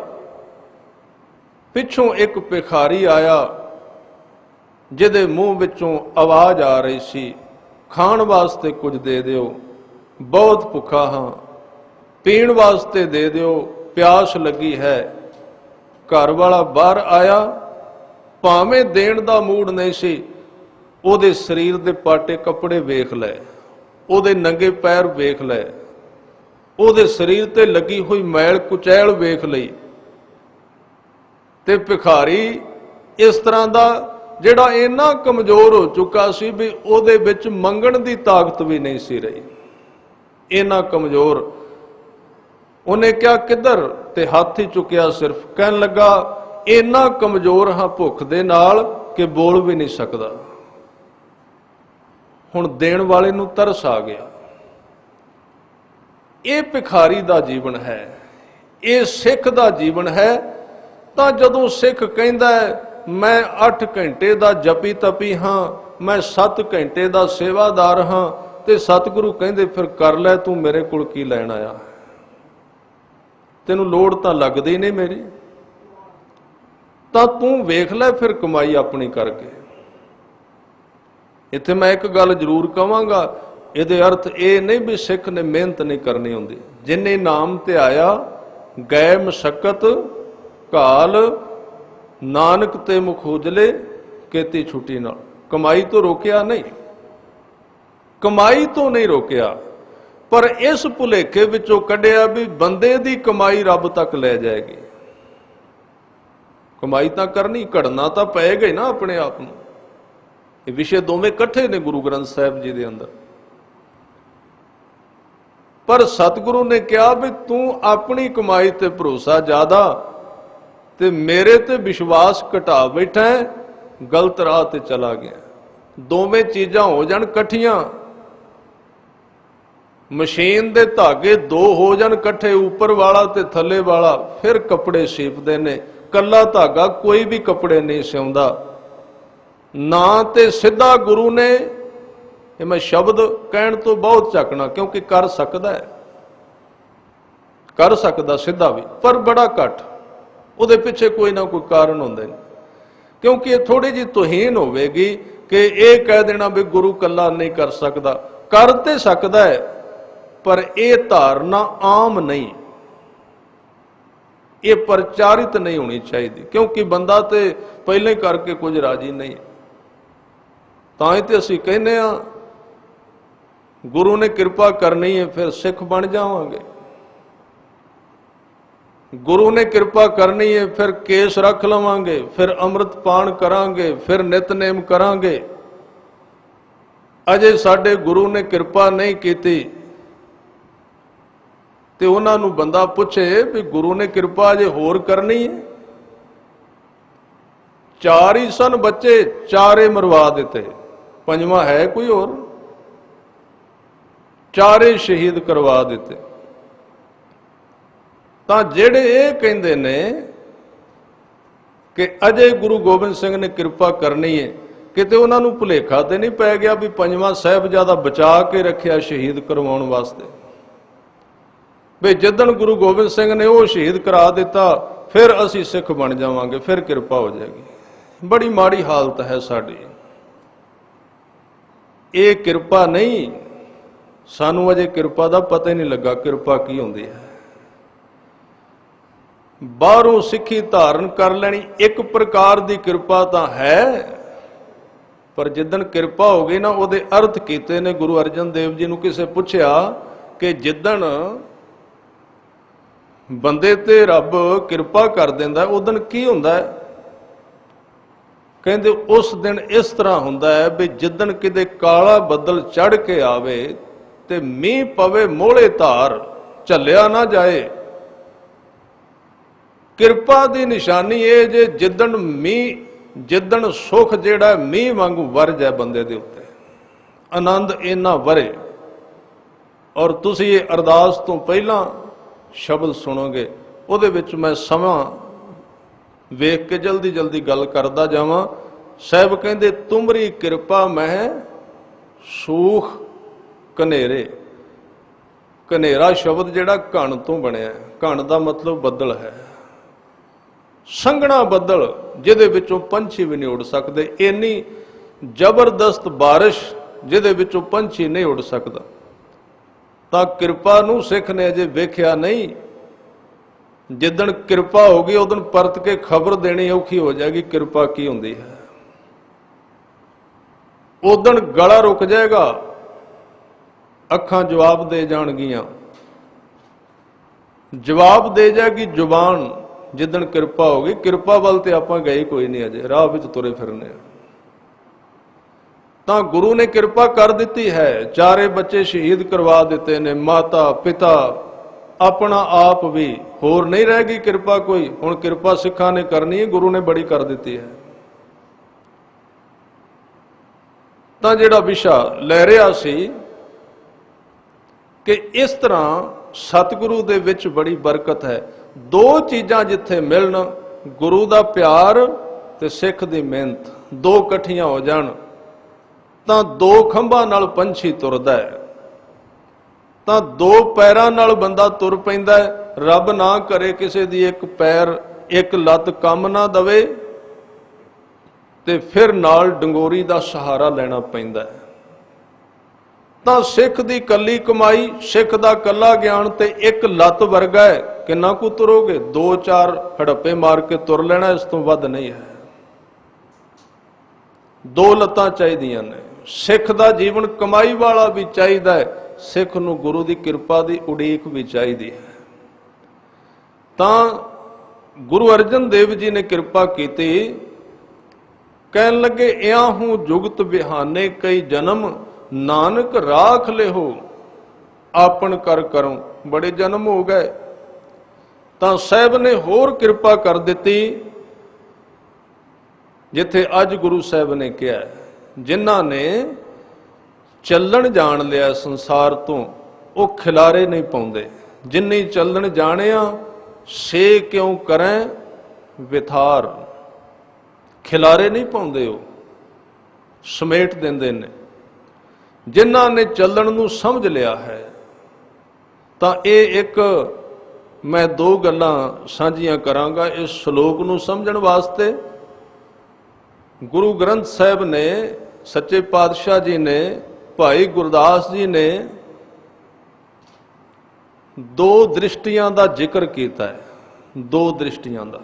ਪਿੱਛੋਂ ਇੱਕ ਭਿਖਾਰੀ ਆਇਆ ਜਿਹਦੇ ਮੂੰਹ ਵਿੱਚੋਂ ਆਵਾਜ਼ ਆ ਰਹੀ ਸੀ, ਖਾਣ ਵਾਸਤੇ ਕੁਝ ਦੇ ਦਿਓ, ਬਹੁਤ ਭੁੱਖਾ ਹਾਂ, ਪੀਣ ਵਾਸਤੇ ਦੇ ਦਿਓ, ਪਿਆਸ ਲੱਗੀ ਹੈ। ਘਰ ਵਾਲਾ ਬਾਹਰ ਆਇਆ, ਭਾਵੇਂ ਦੇਣ ਦਾ ਮੂਡ ਨਹੀਂ ਸੀ, ਉਹਦੇ ਸਰੀਰ ਦੇ ਪਾਟੇ ਕੱਪੜੇ ਵੇਖ ਲਏ, ਉਹਦੇ ਨੰਗੇ ਪੈਰ ਵੇਖ ਲਏ, ਉਹਦੇ ਸਰੀਰ ਤੇ ਲੱਗੀ ਹੋਈ ਮੈਲ ਕੁਚੈਲ ਵੇਖ ਲਈ। ਤੇ ਭਿਖਾਰੀ ਇਸ ਤਰ੍ਹਾਂ ਦਾ ਜਿਹੜਾ ਇੰਨਾ ਕਮਜ਼ੋਰ ਹੋ ਚੁੱਕਾ ਸੀ ਵੀ ਉਹਦੇ ਵਿੱਚ ਮੰਗਣ ਦੀ ਤਾਕਤ ਵੀ ਨਹੀਂ ਸੀ ਰਹੀ, ਇੰਨਾ ਕਮਜ਼ੋਰ। ਉਹਨੇ ਕਿਹਾ ਕਿੱਧਰ? ਤੇ ਹੱਥ ਹੀ ਚੁੱਕਿਆ ਸਿਰਫ। ਕਹਿਣ ਲੱਗਾ ਇੰਨਾ ਕਮਜ਼ੋਰ ਹਾਂ ਭੁੱਖ ਦੇ ਨਾਲ ਕਿ ਬੋਲ ਵੀ ਨਹੀਂ ਸਕਦਾ। ਹੁਣ ਦੇਣ ਵਾਲੇ ਨੂੰ ਤਰਸ ਆ ਗਿਆ। ਇਹ ਭਿਖਾਰੀ ਦਾ ਜੀਵਨ ਹੈ, ਇਹ ਸਿੱਖ ਦਾ ਜੀਵਨ ਹੈ। ਤਾਂ ਜਦੋਂ ਸਿੱਖ ਕਹਿੰਦਾ ਹੈ ਮੈਂ 8 ਘੰਟੇ ਦਾ ਜਪੀ ਤਪੀ ਹਾਂ, ਮੈਂ 7 ਘੰਟੇ ਦਾ ਸੇਵਾਦਾਰ ਹਾਂ, ਤੇ ਸਤਿਗੁਰੂ ਕਹਿੰਦੇ ਫਿਰ ਕਰ ਲੈ, ਤੂੰ ਮੇਰੇ ਕੋਲ ਕੀ ਲੈਣ ਆਇਆ? ਤੈਨੂੰ ਲੋੜ ਤਾਂ ਲੱਗਦੀ ਨਹੀਂ ਮੇਰੀ, ਤਾਂ ਤੂੰ ਵੇਖ ਲੈ ਫਿਰ ਕਮਾਈ ਆਪਣੀ ਕਰਕੇ। ਇੱਥੇ ਮੈਂ ਇੱਕ ਗੱਲ ਜ਼ਰੂਰ ਕਵਾਂਗਾ, ਇਹਦੇ ਅਰਥ ਇਹ ਨਹੀਂ ਵੀ ਸਿੱਖ ਨੇ ਮਿਹਨਤ ਨਹੀਂ ਕਰਨੀ ਹੁੰਦੀ। ਜਿੰਨੇ ਨਾਮ ਤੇ ਆਇਆ ਗਏ ਮਸ਼ੱਕਤ ਘਾਲ, ਨਾਨਕ ਤੇ ਮੁਖ ਉਜਲੇ ਕੀਤੀ ਛੁੱਟੀ ਨਾਲ। ਕਮਾਈ ਤੋਂ ਰੋਕਿਆ ਨਹੀਂ, ਕਮਾਈ ਤੋਂ ਨਹੀਂ ਰੋਕਿਆ, ਪਰ ਇਸ ਭੁਲੇਖੇ ਵਿੱਚੋਂ ਕੱਢਿਆ ਵੀ ਬੰਦੇ ਦੀ ਕਮਾਈ ਰੱਬ ਤੱਕ ਲੈ ਜਾਏਗੀ। ਕਮਾਈ ਤਾਂ ਕਰਨੀ, ਘੜਨਾ ਤਾਂ ਪਏਗਾ ਹੀ ਨਾ ਆਪਣੇ ਆਪ ਨੂੰ। ਇਹ ਵਿਸ਼ੇ ਦੋਵੇਂ ਇਕੱਠੇ ਨੇ ਗੁਰੂ ਗ੍ਰੰਥ ਸਾਹਿਬ ਜੀ ਦੇ ਅੰਦਰ। ਪਰ ਸਤਿਗੁਰੂ ਨੇ ਕਿਹਾ ਵੀ ਤੂੰ ਆਪਣੀ ਕਮਾਈ ਤੇ ਭਰੋਸਾ ਜ਼ਿਆਦਾ ਤੇ ਮੇਰੇ ਤੇ ਵਿਸ਼ਵਾਸ ਘਟਾ ਬੈਠਾ, ਗਲਤ ਰਾਹ ਤੇ ਚਲਾ ਗਿਆ। ਦੋਵੇਂ ਚੀਜ਼ਾਂ ਹੋ ਜਾਣ ਇਕੱਠੀਆਂ, ਮਸ਼ੀਨ ਦੇ ਧਾਗੇ ਦੋ ਹੋ ਜਾਣ ਇਕੱਠੇ, ਉੱਪਰ ਵਾਲਾ ਤੇ ਥੱਲੇ ਵਾਲਾ, ਫਿਰ ਕੱਪੜੇ ਸੀਪਦੇ ਨੇ। ਕੱਲਾ ਧਾਗਾ ਕੋਈ ਵੀ ਕੱਪੜੇ ਨਹੀਂ ਸਿਉਂਦਾ। ਨਾ ਤੇ ਸਿੱਧਾ ਗੁਰੂ ਨੇ, ਇਹ ਮੈਂ ਸ਼ਬਦ ਕਹਿਣ ਤੋਂ ਬਹੁਤ ਝਕਣਾ, ਕਿਉਂਕਿ ਕਰ ਸਕਦਾ ਹੈ, ਕਰ ਸਕਦਾ ਸਿੱਧਾ ਵੀ, ਪਰ ਬੜਾ ਘੱਟ। ਉਹਦੇ ਪਿੱਛੇ ਕੋਈ ਨਾ ਕੋਈ ਕਾਰਨ ਹੁੰਦੇ ਨੇ। ਕਿਉਂਕਿ ਇਹ ਥੋੜੀ ਜਿਹੀ ਤੋਹੀਨ ਹੋਵੇਗੀ ਕਿ ਇਹ ਕਹਿ ਦੇਣਾ ਵੀ ਗੁਰੂ ਕੱਲਾ ਨਹੀਂ ਕਰ ਸਕਦਾ। ਕਰ ਤੇ ਸਕਦਾ ਹੈ, ਪਰ ਇਹ ਧਾਰਨਾ ਆਮ ਨਹੀਂ, ਇਹ ਪ੍ਰਚਾਰਿਤ ਨਹੀਂ ਹੋਣੀ ਚਾਹੀਦੀ। ਕਿਉਂਕਿ ਬੰਦਾ ਤੇ ਪਹਿਲਾਂ ਹੀ ਕਰਕੇ ਕੁਝ ਰਾਜੀ ਨਹੀਂ। ਤਾਂ ਹੀ ਤੇ ਅਸੀਂ ਕਹਿੰਦੇ ਆ ਗੁਰੂ ਨੇ ਕਿਰਪਾ ਕਰਨੀ ਹੈ, ਫਿਰ ਸਿੱਖ ਬਣ ਜਾਵਾਂਗੇ। ਗੁਰੂ ਨੇ ਕਿਰਪਾ ਕਰਨੀ ਹੈ, ਫਿਰ ਕੇਸ ਰੱਖ ਲਵਾਂਗੇ, ਫਿਰ ਅੰਮ੍ਰਿਤ ਪਾਨ ਕਰਾਂਗੇ, ਫਿਰ ਨਿਤਨੇਮ ਕਰਾਂਗੇ। ਅਜੇ ਸਾਡੇ ਗੁਰੂ ਨੇ ਕਿਰਪਾ ਨਹੀਂ ਕੀਤੀ ਤੇ ਉਹਨਾਂ ਨੂੰ ਬੰਦਾ ਪੁੱਛੇ ਵੀ ਗੁਰੂ ਨੇ ਕਿਰਪਾ ਅਜੇ ਹੋਰ ਕਰਨੀ ਹੈ? 4 ਹੀ ਸਨ ਬੱਚੇ, 4 ਮਰਵਾ ਦਿੱਤੇ, 5ਵਾਂ ਹੈ ਕੋਈ ਹੋਰ? 4 ਸ਼ਹੀਦ ਕਰਵਾ ਦਿੱਤੇ। ਤਾਂ ਜਿਹੜੇ ਇਹ ਕਹਿੰਦੇ ਨੇ ਕਿ ਅਜੇ ਗੁਰੂ ਗੋਬਿੰਦ ਸਿੰਘ ਨੇ ਕਿਰਪਾ ਕਰਨੀ ਹੈ, ਕਿਤੇ ਉਹਨਾਂ ਨੂੰ ਭੁਲੇਖਾ ਤੇ ਨਹੀਂ ਪੈ ਗਿਆ ਵੀ 5ਵਾਂ ਸਾਹਿਬਜ਼ਾਦਾ ਬਚਾ ਕੇ ਰੱਖਿਆ ਸ਼ਹੀਦ ਕਰਵਾਉਣ ਵਾਸਤੇ, ਵੀ ਜਿੱਦਣ ਗੁਰੂ ਗੋਬਿੰਦ ਸਿੰਘ ਨੇ ਉਹ ਸ਼ਹੀਦ ਕਰਾ ਦਿੱਤਾ ਫਿਰ ਅਸੀਂ ਸਿੱਖ ਬਣ ਜਾਵਾਂਗੇ, ਫਿਰ ਕਿਰਪਾ ਹੋ ਜਾਏਗੀ। ਬੜੀ ਮਾੜੀ ਹਾਲਤ ਹੈ ਸਾਡੀ। ਇਹ ਕਿਰਪਾ ਨਹੀਂ, ਸਾਨੂੰ ਅਜੇ ਕਿਰਪਾ ਦਾ ਪਤਾ ਹੀ ਨਹੀਂ ਲੱਗਾ ਕਿਰਪਾ ਕੀ ਹੁੰਦੀ ਹੈ। ਬਾਹਰੋਂ ਸਿੱਖੀ ਧਾਰਨ ਕਰ ਲੈਣੀ ਇੱਕ ਪ੍ਰਕਾਰ ਦੀ ਕਿਰਪਾ ਤਾਂ ਹੈ, ਪਰ ਜਿੱਦਣ ਕਿਰਪਾ ਹੋ ਗਈ ਨਾ ਉਹਦੇ ਅਰਥ ਕੀਤੇ ਨੇ ਗੁਰੂ ਅਰਜਨ ਦੇਵ ਜੀ ਨੂੰ। ਕਿਸੇ ਪੁੱਛਿਆ ਕਿ ਜਿੱਦਣ ਬੰਦੇ ਤੇ ਰੱਬ ਕਿਰਪਾ ਕਰ ਦਿੰਦਾ ਉਦਣ ਕੀ ਹੁੰਦਾ ਹੈ? ਕਹਿੰਦੇ ਉਸ ਦਿਨ ਇਸ ਤਰ੍ਹਾਂ ਹੁੰਦਾ ਹੈ ਵੀ ਜਿੱਦਣ ਕਿਤੇ ਕਾਲਾ ਬੱਦਲ ਚੜ ਕੇ ਆਵੇ ਤੇ ਮੀਂਹ ਪਵੇ ਮੋਹਲੇ ਧਾਰ, ਝੱਲਿਆ ਨਾ ਜਾਏ। ਕਿਰਪਾ ਦੀ ਨਿਸ਼ਾਨੀ ਇਹ ਜੇ ਜਿੱਦਣ ਸੁਖ ਜਿਹੜਾ ਮੀਂਹ ਵਾਂਗੂ ਵਰ ਜਾਏ ਬੰਦੇ ਦੇ ਉੱਤੇ, ਆਨੰਦ ਇੰਨਾ ਵਰੇ। ਔਰ ਤੁਸੀਂ ਇਹ ਅਰਦਾਸ ਤੋਂ ਪਹਿਲਾਂ ਸ਼ਬਦ ਸੁਣੋਗੇ, ਉਹਦੇ ਵਿੱਚ ਮੈਂ ਸਮਾਂ ਵੇਖ ਕੇ ਜਲਦੀ ਜਲਦੀ ਗੱਲ ਕਰਦਾ ਜਾਵਾਂ। ਸਾਹਿਬ ਕਹਿੰਦੇ ਤੁਮਰੀ ਕਿਰਪਾ ਮਹਿ ਸੂਖ ਕਨੇਰੇ। ਕਨੇਰਾ ਸ਼ਬਦ ਜਿਹੜਾ ਘਣ ਤੋਂ ਬਣਿਆ, ਘਣ ਦਾ ਮਤਲਬ ਬੱਦਲ ਹੈ, ਸੰਘਣਾ ਬੱਦਲ ਜਿਹਦੇ ਵਿੱਚੋਂ ਪੰਛੀ ਵੀ ਨਹੀਂ ਉੱਡ ਸਕਦੇ, ਇੰਨੀ ਜ਼ਬਰਦਸਤ ਬਾਰਿਸ਼ ਜਿਹਦੇ ਵਿੱਚੋਂ ਪੰਛੀ ਨਹੀਂ ਉੱਡ ਸਕਦਾ। ਤਾਂ ਕਿਰਪਾ ਨੂੰ ਸਿੱਖ ਨੇ ਅਜੇ ਵੇਖਿਆ ਨਹੀਂ। ਜਿੱਦਣ ਕਿਰਪਾ ਹੋ ਗਈ ਉਦੋਂ ਪਰਤ ਕੇ ਖਬਰ ਦੇਣੀ ਔਖੀ ਹੋ ਜਾਏਗੀ ਕਿਰਪਾ ਕੀ ਹੁੰਦੀ ਹੈ। ਉਦੋਂ ਗਲਾ ਰੁਕ ਜਾਏਗਾ, ਅੱਖਾਂ ਜਵਾਬ ਦੇ ਜਾਣਗੀਆਂ, ਜਵਾਬ ਦੇ ਜਾਏਗੀ ਜ਼ੁਬਾਨ। ਜਿੱਦਣ ਕਿਰਪਾ ਹੋ ਗਈ, ਕਿਰਪਾ ਵੱਲ ਤੇ ਆਪਾਂ ਗਏ ਕੋਈ ਨਹੀਂ, ਅਜੇ ਰਾਹ ਵਿੱਚ ਤੁਰੇ ਫਿਰਨੇ ਆ। ਤਾਂ ਗੁਰੂ ਨੇ ਕਿਰਪਾ ਕਰ ਦਿੱਤੀ ਹੈ, ਚਾਰੇ ਬੱਚੇ ਸ਼ਹੀਦ ਕਰਵਾ ਦਿੱਤੇ ਨੇ, ਮਾਤਾ ਪਿਤਾ ਆਪਣਾ ਆਪ ਵੀ, ਹੋਰ ਨਹੀਂ ਰਹਿ ਗਈ ਕਿਰਪਾ ਕੋਈ। ਹੁਣ ਕਿਰਪਾ ਸਿੱਖਾਂ ਨੇ ਕਰਨੀ ਹੈ, ਗੁਰੂ ਨੇ ਬੜੀ ਕਰ ਦਿੱਤੀ ਹੈ। ਤਾਂ ਜਿਹੜਾ ਵਿਸ਼ਾ ਲੈ ਰਿਹਾ ਸੀ ਕਿ ਇਸ ਤਰ੍ਹਾਂ ਸਤਿਗੁਰੂ ਦੇ ਵਿੱਚ ਬੜੀ ਬਰਕਤ ਹੈ। ਦੋ ਚੀਜ਼ਾਂ ਜਿੱਥੇ ਮਿਲਣ, ਗੁਰੂ ਦਾ ਪਿਆਰ ਤੇ ਸਿੱਖ ਦੀ ਮਿਹਨਤ, ਦੋ ਇਕੱਠੀਆਂ ਹੋ ਜਾਣ ਤਾਂ ਦੋ ਖੰਭਾਂ ਨਾਲ ਪੰਛੀ ਤੁਰਦਾ ਹੈ। ਤਾਂ ਦੋ ਪੈਰਾਂ ਨਾਲ ਬੰਦਾ ਤੁਰ ਪੈਂਦਾ ਹੈ। ਰੱਬ ਨਾ ਕਰੇ ਕਿਸੇ ਦੀ ਇੱਕ ਪੈਰ ਇੱਕ ਲੱਤ ਕੰਮ ਨਾ ਦਵੇ ਤੇ ਫਿਰ ਨਾਲ ਡੰਗੋਰੀ ਦਾ ਸਹਾਰਾ ਲੈਣਾ ਪੈਂਦਾ ਹੈ। ਤਾਂ ਸਿੱਖ ਦੀ ਕੱਲੀ ਕਮਾਈ, ਸਿੱਖ ਦਾ ਕੱਲਾ ਗਿਆਨ ਤੇ ਇੱਕ ਲੱਤ ਵਰਗਾ ਹੈ। ਕਿੰਨਾ ਕੁ ਤੁਰੋਗੇ? 2-4 ਹੜੱਪੇ ਮਾਰ ਕੇ ਤੁਰ ਲੈਣਾ, ਇਸ ਤੋਂ ਵੱਧ ਨਹੀਂ ਹੈ। ਦੋ ਲੱਤਾਂ ਚਾਹੀਦੀਆਂ ਨੇ। ਸਿੱਖ ਦਾ ਜੀਵਨ ਕਮਾਈ ਵਾਲਾ ਵੀ ਚਾਹੀਦਾ ਹੈ, ਸਿੱਖ ਨੂੰ ਗੁਰੂ ਦੀ ਕਿਰਪਾ ਦੀ ਉਡੀਕ ਵੀ ਚਾਹੀਦੀ ਹੈ। ਤਾਂ ਗੁਰੂ ਅਰਜਨ ਦੇਵ ਜੀ ਨੇ ਕਿਰਪਾ ਕੀਤੀ। ਕਹਿਣ ਲੱਗੇ ਇਆਹੂ ਜੁਗਤ ਬਿਹਾਨੇ ਕਈ ਜਨਮ, ਨਾਨਕ ਰਾਖ ਲਿਹੋ ਆਪਨ ਕਰ ਕਰੋ। ਬੜੇ ਜਨਮ ਹੋ ਗਏ। ਤਾਂ ਸਾਹਿਬ ਨੇ ਹੋਰ ਕਿਰਪਾ ਕਰ ਦਿੱਤੀ, ਜਿੱਥੇ ਅੱਜ ਗੁਰੂ ਸਾਹਿਬ ਨੇ ਕਿਹਾ ਜਿਨ੍ਹਾਂ ਨੇ ਚੱਲਣ ਜਾਣ ਲਿਆ ਸੰਸਾਰ ਤੋਂ, ਉਹ ਖਿਲਾਰੇ ਨਹੀਂ ਪਾਉਂਦੇ। ਜਿੰਨੀ ਚੱਲਣ ਜਾਣਿਆ ਸੇ ਕਿਉਂ ਕਰੈ ਵਿਥਾਰ। ਖਿਲਾਰੇ ਨਹੀਂ ਪਾਉਂਦੇ, ਉਹ ਸਮੇਟ ਦਿੰਦੇ ਨੇ। ਜਿਨ੍ਹਾਂ ਨੇ ਚੱਲਣ ਨੂੰ ਸਮਝ ਲਿਆ ਹੈ, ਤਾਂ ਇਹ ਇੱਕ ਮੈਂ ਦੋ ਗੱਲਾਂ ਸਾਂਝੀਆਂ ਕਰਾਂਗਾ ਇਸ ਸ਼ਲੋਕ ਨੂੰ ਸਮਝਣ ਵਾਸਤੇ। ਗੁਰੂ ਗ੍ਰੰਥ ਸਾਹਿਬ ਨੇ, ਸੱਚੇ ਪਾਤਸ਼ਾਹ ਜੀ ਨੇ, ਭਾਈ ਗੁਰਦਾਸ ਜੀ ਨੇ ਦੋ ਦ੍ਰਿਸ਼ਟੀਆਂ ਦਾ ਜ਼ਿਕਰ ਕੀਤਾ ਹੈ। ਦੋ ਦ੍ਰਿਸ਼ਟੀਆਂ ਦਾ,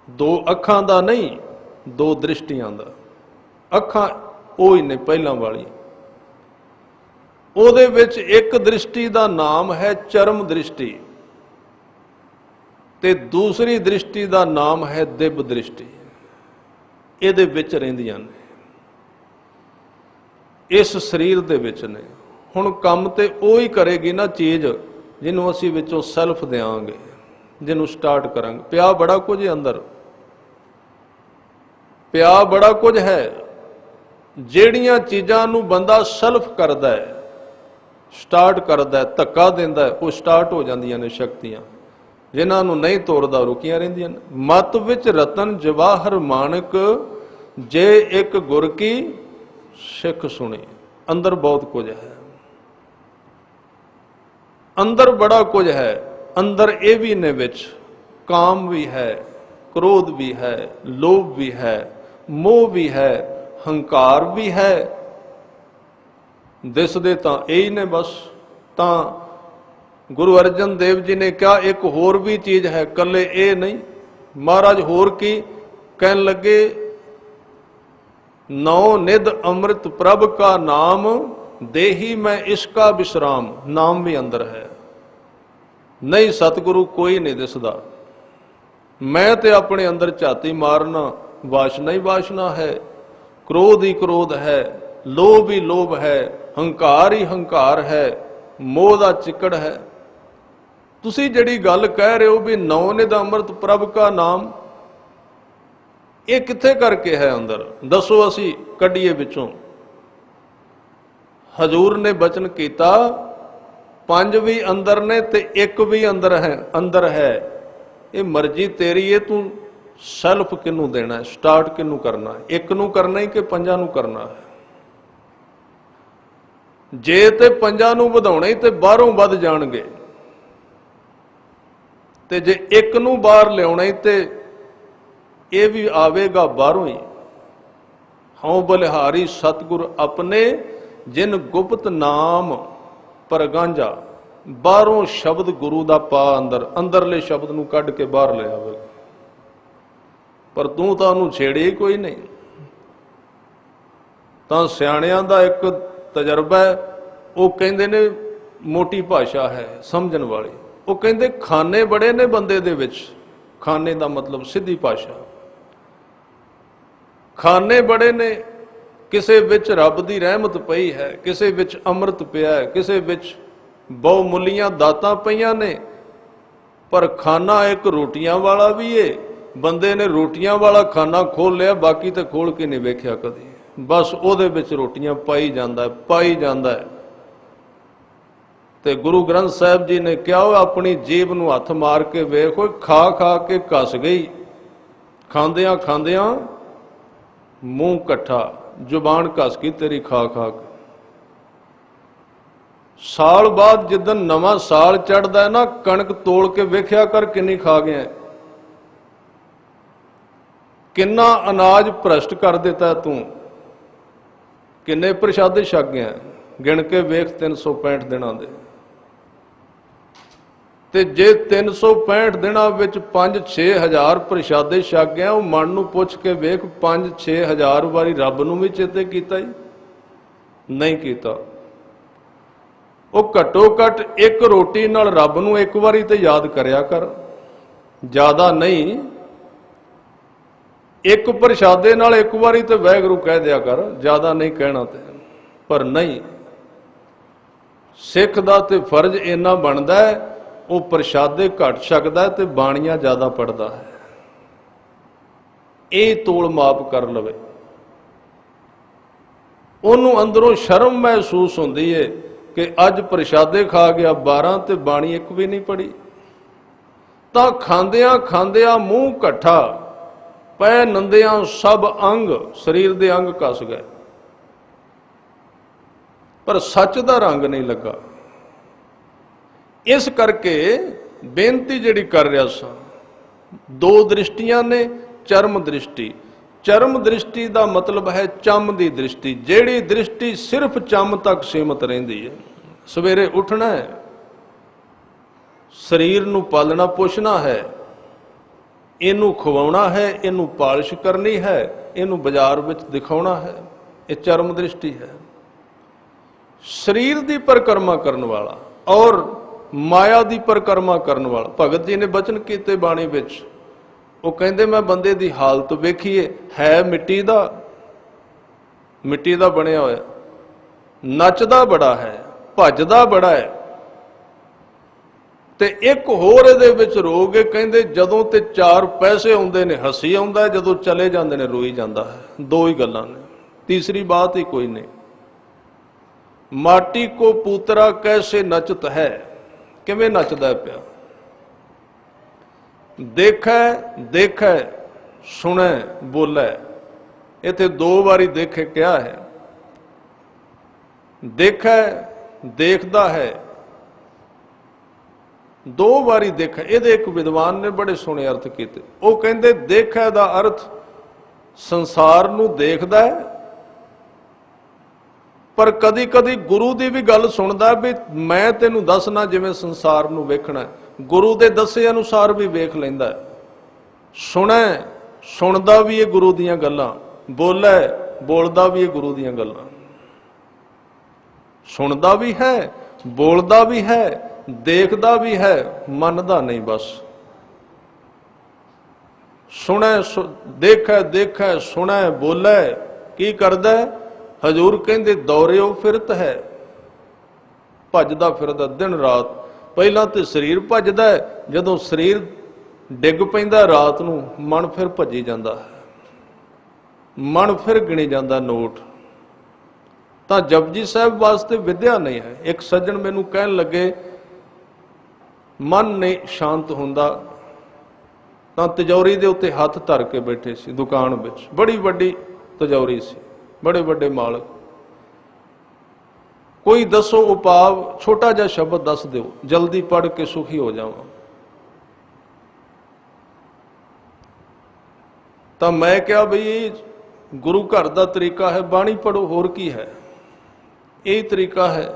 ਦੋ ਅੱਖਾਂ ਦਾ ਨਹੀਂ, ਦੋ ਦ੍ਰਿਸ਼ਟੀਆਂ ਦਾ। ਅੱਖਾਂ ਉਹ ਹੀ ਨੇ ਪਹਿਲਾਂ ਵਾਲੀ। ਉਹਦੇ ਵਿੱਚ ਇੱਕ ਦ੍ਰਿਸ਼ਟੀ ਦਾ ਨਾਮ ਹੈ ਚਰਮ ਦ੍ਰਿਸ਼ਟੀ ਤੇ ਦੂਸਰੀ ਦ੍ਰਿਸ਼ਟੀ ਦਾ ਨਾਮ ਹੈ ਦਿਵ ਦ੍ਰਿਸ਼ਟੀ। ਇਹਦੇ ਵਿੱਚ ਰਹਿੰਦੀਆਂ ਨੇ, ਇਸ ਸਰੀਰ ਦੇ ਵਿੱਚ ਨੇ। ਹੁਣ ਕੰਮ ਤੇ ਉਹ ਹੀ ਕਰੇਗੀ ਨਾ ਚੀਜ਼ ਜਿਹਨੂੰ ਅਸੀਂ ਵਿੱਚੋਂ ਸੈਲਫ ਦਿਆਂਗੇ, ਜਿਹਨੂੰ ਸਟਾਰਟ ਕਰਾਂਗੇ। ਪਿਆ ਬੜਾ ਕੁਝ ਅੰਦਰ, ਪਿਆ ਬੜਾ ਕੁਝ ਹੈ। ਜਿਹੜੀਆਂ ਚੀਜ਼ਾਂ ਨੂੰ ਬੰਦਾ ਸੈਲਫ ਕਰਦਾ ਹੈ, ਸਟਾਰਟ ਕਰਦਾ ਹੈ, ਧੱਕਾ ਦਿੰਦਾ ਹੈ, ਉਹ ਸਟਾਰਟ ਹੋ ਜਾਂਦੀਆਂ ਨੇ ਸ਼ਕਤੀਆਂ। ਜਿਨ੍ਹਾਂ ਨੂੰ ਨਹੀਂ ਤੋੜਦਾ ਰੁਕੀਆਂ ਰਹਿੰਦੀਆਂ ਨੇ। ਮਤ ਵਿੱਚ ਰਤਨ ਜਵਾਹਰ ਮਾਣਕ, ਜੇ ਇੱਕ ਗੁਰ ਕੀ ਸਿੱਖ ਸੁਣੀ। ਅੰਦਰ ਬਹੁਤ ਕੁਝ ਹੈ, ਅੰਦਰ ਬੜਾ ਕੁਝ ਹੈ। ਅੰਦਰ ਇਹ ਵੀ ਨੇ ਵਿੱਚ ਕਾਮ ਵੀ ਹੈ, ਕ੍ਰੋਧ ਵੀ ਹੈ, ਲੋਭ ਵੀ ਹੈ, ਮੋਹ ਵੀ ਹੈ, ਹੰਕਾਰ ਵੀ ਹੈ, दिसदे तां यही ने बस। तां गुरु अर्जन देव जी ने कहा एक होर भी चीज है, कल्ले ये नहीं। महाराज होर की कहन लगे, नौ निध अमृत प्रभ का नाम, देही मैं इसका विश्राम। नाम भी अंदर है, नहीं सतगुरु कोई नहीं दिसदा। मैं ते अपने अंदर झाती मारना, वासना ही वासना है, क्रोध ही क्रोध है, लोभ ही लोभ है, हंकार ही हंकार है, मोह दा चिकड़ है। तुसी जड़ी गल कह रहे हो भी नौ निध अमृत प्रभ का नाम, ये किथे करके है अंदर, दसो असी कढ़िए विचों। हजूर ने बचन कीता, पंज भी अंदर ने ते एक भी अंदर है। ये मर्जी तेरी है, तू सैल्फ किनू देना है, स्टार्ट किनू करना है, एक नू करना ही कि पंजा नू करना है। जे ते पंजा नू वधाउणा ही ते बाहरों वध जाणगे, ते जे एक नू बाहर लियाउणा ही ते ये भी आवेगा बाहरों ही। हाँ बलिहारी सतगुर अपने, जिन गुप्त नाम परगांजा। बाहरों शब्द गुरु दा पा अंदर, अंदरले शब्द नू कढ़ के बाहर ले आवेगा। पर तू तां उहनूं छेड़े ही कोई नहीं। तां सियाणियां दा एक तजर्बा है, वो कहंदे ने मोटी भाषा है समझण वाली। वो कहंदे खाने बड़े ने बंदे दे विच, खाने दा मतलब सीधी भाषा। खाने बड़े ने, किसे विच रब दी रहमत पई है, किसे विच अमृत पिया है, किसे विच बहुमुलियां दातां पईयां ने। पर खाना एक रोटियां वाला भी है। बंदे ने रोटियां वाला खाना खोल लिया, बाकी तो खोल के नहीं वेख्या कदी, बस ओहदे विच रोटियां पाई जांदा है। ते गुरु ग्रंथ साहिब जी ने क्या हो, अपनी जीभ नूं हथ मार के वेखो, खा खा के घस गई। खांदियां खांदियां मूंह कट्ठा, जुबान घस गई तेरी खा खा के। साल बाद जिदन नवा साल चढ़दा है ना, कणक तोल के वेख्या कर किन्नी खा गया, किन्ना अनाज भ्रष्ट कर दिता है तू, किन्ने प्रशादे छक गया, गिण के वेख 365 दिनां दे। ते जे 365 दिनां विच 5-6 हज़ार प्रशादे छक गया, वो मन नूं पुछ के वेख 5-6 हज़ार वारी रब नूं भी चेते कीता ही नहीं कीता। वो घट्टो घट एक रोटी नाल रब नूं एक वारी ते याद करया कर, ज्यादा नहीं। एक प्रशादे नाल एक वारी ते वाहिगुरू कह दिया कर, ज्यादा नहीं कहना ते। पर नहीं, सिख दा ते फर्ज इन्ना बनदा है, वो प्रशादे घट सकदा ते बाणियां ज्यादा पढ़दा है। ये तोल माप कर लवे, उन्होंने अंदरों शर्म महसूस होंदी है कि अज प्रशादे खा गया 12 ते बाणी एक भी नहीं पढ़ी। तां खांदियां खांदियां मूँह कट्ठा, पै नंदियां सब अंग, शरीर दे अंग कस गए, पर सच दा रंग नहीं लगा। इस करके बेनती जिहड़ी कर रहा सा, दो दृष्टियां ने। चरम दृष्टि, चरम दृष्टि का मतलब है चम की दृष्टि, जिहड़ी दृष्टि सिर्फ चम तक सीमित रहिंदी है। सवेरे उठना है, शरीर नूं पालना पोषना है, इनू खवाउणा है, इनू पालिश करनी है, इनू बाजार विच दिखाउणा है, ये चरम दृष्टि है। शरीर की परिक्रमा करने वाला और माया की परिक्रमा करने वाला। भगत जी ने बचन कीते बाणी विच, वो कहंदे मैं बंदे की हालत वेखीए, है मिट्टी दा बनिया होया, नचदा बड़ा है, भजदा बड़ा है। ते एक होर इहदे विच रोग है, कहंदे जदों ते 4 पैसे आउंदे ने हसी आउंदा है, जदों चले जांदे ने रोई जांदा है। दो ही गल्लां ने, तीसरी बात ही कोई नहीं। माटी को पूतरा कैसे नचत है, किवें नचदा है पिया, देखे सुने बोले। इत्थे 2 बारी देखे क्या है, देखे देखदा है, 2 बारी देखा। ये एक विद्वान ने बड़े सोहने अर्थ किए। वो कहते देखा दा अर्थ संसार नूं देखदा है, ਪਰ ਕਦੀ ਕਦੀ ਗੁਰੂ ਦੀ ਵੀ ਗੱਲ ਸੁਣਦਾ ਵੀ ਮੈਂ ਤੈਨੂੰ ਦੱਸਣਾ ਜਿਵੇਂ ਸੰਸਾਰ ਨੂੰ ਵੇਖਣਾ, ਗੁਰੂ ਦੇ ਦੱਸੇ ਅਨੁਸਾਰ ਵੀ ਵੇਖ ਲੈਂਦਾ, ਸੁਣਦਾ ਵੀ ਇਹ ਗੁਰੂ ਦੀਆਂ ਗੱਲਾਂ, ਬੋਲਦਾ ਵੀ ਇਹ ਗੁਰੂ ਦੀਆਂ ਗੱਲਾਂ, ਸੁਣਦਾ ਵੀ ਹੈ, ਬੋਲਦਾ ਵੀ ਹੈ, ਦੇਖਦਾ ਵੀ ਹੈ, ਮੰਨਦਾ ਨਹੀਂ। ਬਸ ਦੇਖੈ ਸੁਣੈ ਬੋਲੇ, ਕੀ ਕਰਦਾ? ਹਜ਼ੂਰ ਕਹਿੰਦੇ ਦੌਰਿਓ ਫਿਰਤ ਹੈ, ਭੱਜਦਾ ਫਿਰਦਾ ਦਿਨ ਰਾਤ। ਪਹਿਲਾਂ ਤੇ ਸਰੀਰ ਭੱਜਦਾ ਹੈ, ਜਦੋਂ ਸਰੀਰ ਡਿੱਗ ਪੈਂਦਾ ਰਾਤ ਨੂੰ ਮਨ ਫਿਰ ਭੱਜੀ ਜਾਂਦਾ ਹੈ, ਮਨ ਫਿਰ ਗਿਣੀ ਜਾਂਦਾ ਨੋਟ। ਤਾਂ ਜਪਜੀ ਸਾਹਿਬ ਵਾਸਤੇ ਵਿਦਿਆ ਨਹੀਂ ਹੈ। ਇੱਕ ਸੱਜਣ ਮੈਨੂੰ ਕਹਿਣ ਲੱਗੇ ਮਨ ਨਹੀਂ ਸ਼ਾਂਤ ਹੁੰਦਾ, ਤਾਂ ਤਿਜੌਰੀ ਦੇ ਉੱਤੇ ਹੱਥ ਧਰ ਕੇ ਬੈਠੇ ਸੀ ਦੁਕਾਨ ਵਿੱਚ, ਬੜੀ ਵੱਡੀ ਤਿਜੌਰੀ ਸੀ, ਬੜੇ ਵੱਡੇ ਮਾਲਕ। ਕੋਈ ਦੱਸੋ ਉਪਾਅ, ਛੋਟਾ ਜਿਹਾ ਸ਼ਬਦ ਦੱਸ ਦਿਓ, ਜਲਦੀ ਪੜ੍ਹ ਕੇ ਸੁਖੀ ਹੋ ਜਾਵਾਂ। ਤਾਂ ਮੈਂ ਕਿਹਾ ਬਈ ਗੁਰੂ ਘਰ ਦਾ ਤਰੀਕਾ ਹੈ, ਬਾਣੀ ਪੜੋ, ਹੋਰ ਕੀ ਹੈ, ਇਹ ਤਰੀਕਾ ਹੈ।